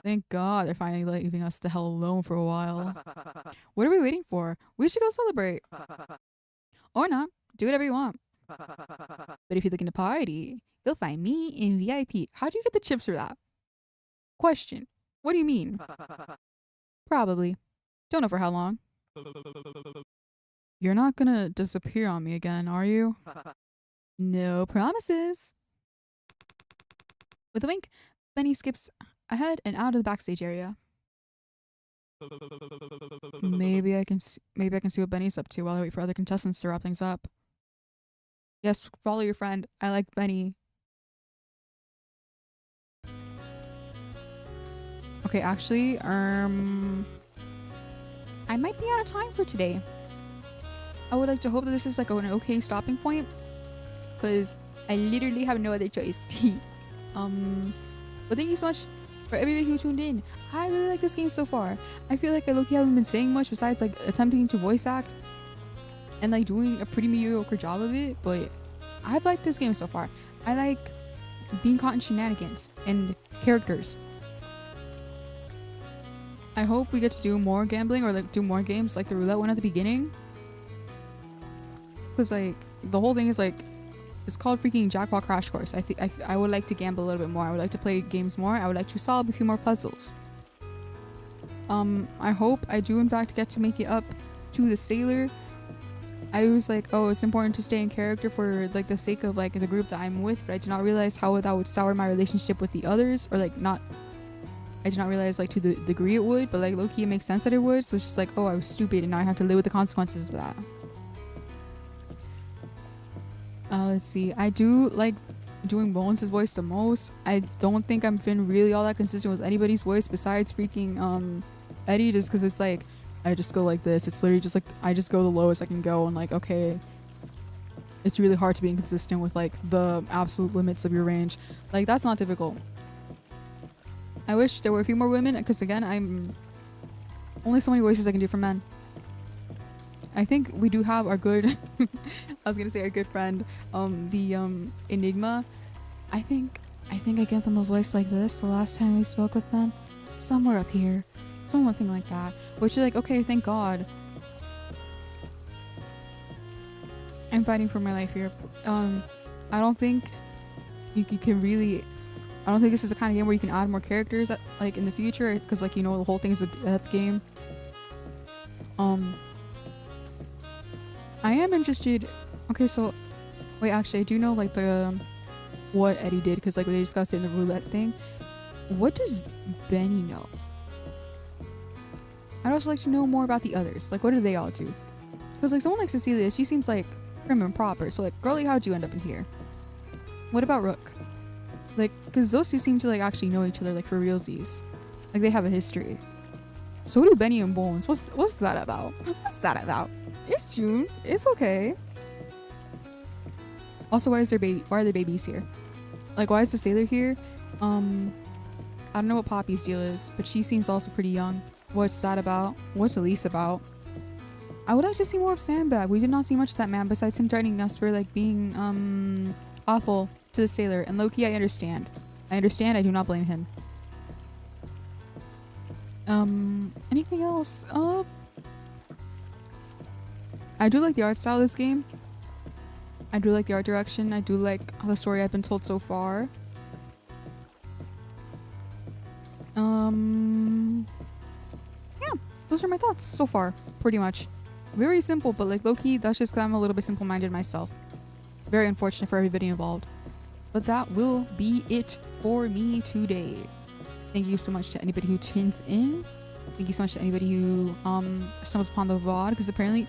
Thank God they're finally leaving us the hell alone for a while. What are we waiting for? We should go celebrate. Or not. Do whatever you want. But if you're looking to party, you'll find me in VIP. How do you get the chips for that? Question. What do you mean? Probably. Don't know for how long. You're not gonna disappear on me again, are you? No promises. With a wink, Benny skips ahead and out of the backstage area. Maybe I can see what Benny's up to while I wait for other contestants to wrap things up. Yes, follow your friend. I like Benny. Okay, actually, I might be out of time for today. I would like to hope that this is like an okay stopping point, because I literally have no other choice. But thank you so much for everybody who tuned in. I really like this game so far. I feel like I low-key haven't been saying much besides like attempting to voice act and like doing a pretty mediocre job of it, but I've liked this game so far. I like being caught in shenanigans and characters. I hope we get to do more gambling or like do more games like the roulette one at the beginning, because like the whole thing is like, it's called freaking JACKPOT CRASH COURSE. I would like to gamble a little bit more. I would like to play games more. I would like to solve a few more puzzles. I hope I do in fact get to make it up to the sailor. I was like, oh, it's important to stay in character for like the sake of like the group that I'm with, but I did not realize how that would sour my relationship with the others, or like not. I did not realize like to the degree it would, but like low-key it makes sense that it would. So it's just like, oh, I was stupid and now I have to live with the consequences of that. Let's see. I do like doing Bones' voice the most. I don't think I've been really all that consistent with anybody's voice besides freaking Eddie, just because it's like I just go like this. It's literally just like I just go the lowest I can go, and like okay, it's really hard to be inconsistent with like the absolute limits of your range. Like that's not difficult. I wish there were a few more women, because again, I'm only so many voices I can do for men. I think we do have our good I was gonna say our good friend, the Enigma. I think I gave them a voice like this the last time we spoke with them. Somewhere up here. Something like that. Which is like, okay, thank God. I'm fighting for my life here. I don't think you can really, I don't think this is the kind of game where you can add more characters at, like in the future, because like, you know, the whole thing is a death game. I am interested. Okay, so wait, actually, I do know like the what Eddie did, because like they discussed it in the roulette thing. What does Benny know? I'd also like to know more about the others. Like, what do they all do? Because like someone like Cecilia, she seems like prim and proper. So like, girlie, how'd you end up in here? What about Rook? Like, because those two seem to like actually know each other, like for realsies. Like they have a history. So do Benny and Bones. What's that about? What's that about? It's June. It's okay. Also, why are there babies here? Like, why is the sailor here? I don't know what Poppy's deal is, but she seems also pretty young. What's that about? What's Elise about? I would like to see more of Sandbag. We did not see much of that man besides him threatening us for like being awful to the sailor. And low-key, I understand. I do not blame him. Anything else? I do like the art style of this game. I do like the art direction. I do like the story I've been told so far. Yeah, those are my thoughts so far, pretty much. Very simple, but like low-key, that's just because I'm a little bit simple-minded myself. Very unfortunate for everybody involved. But that will be it for me today. Thank you so much to anybody who tunes in. Thank you so much to anybody who stumbles upon the VOD, because apparently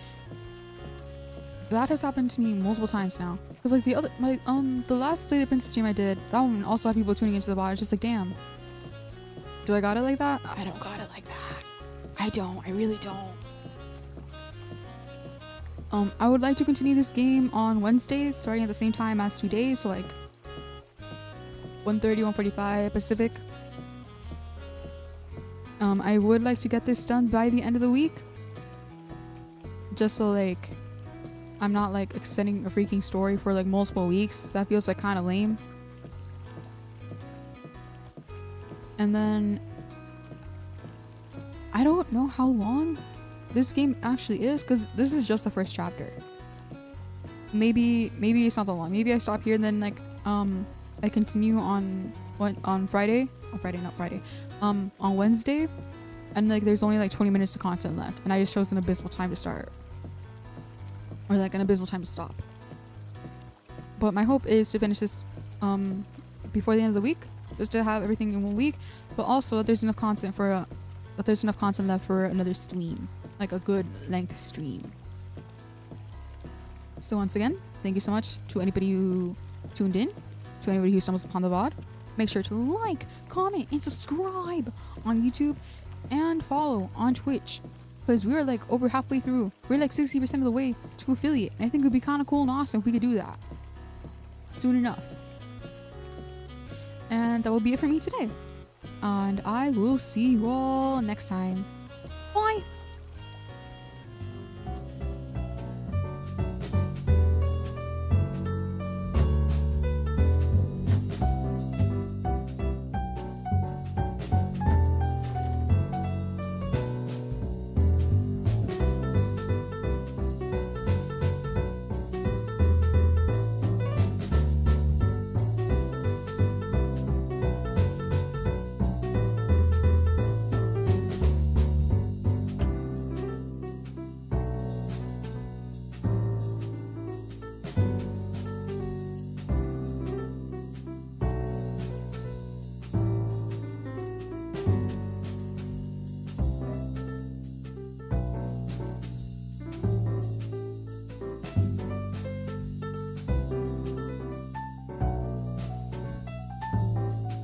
that has happened to me multiple times now. Because like the last Slay the Princess stream I did, that one also had people tuning into the VOD. It's just like, damn. Do I got it like that? I don't got it like that. I really don't. I would like to continue this game on Wednesdays, starting at the same time as today, so like 1:30, 1:45 Pacific. I would like to get this done by the end of the week, just so like I'm not like extending a freaking story for like multiple weeks. That feels like kind of lame. And then I don't know how long this game actually is, because this is just the first chapter. Maybe it's not that long. Maybe I stop here and then like I continue on Friday. On Wednesday, and like there's only like 20 minutes of content left, and I just chose an abysmal time to start, or like an abysmal time to stop. But my hope is to finish this before the end of the week, just to have everything in 1 week, but also that there's enough content left for another stream, like a good length stream. So once again, thank you so much to anybody who tuned in, to anybody who stumbles upon the VOD. Make sure to like, comment, and subscribe on YouTube, and follow on Twitch, because we are like over halfway through. We're like 60% of the way to affiliate, and I think it would be kind of cool and awesome if we could do that soon enough. And that will be it for me today, and I will see you all next time.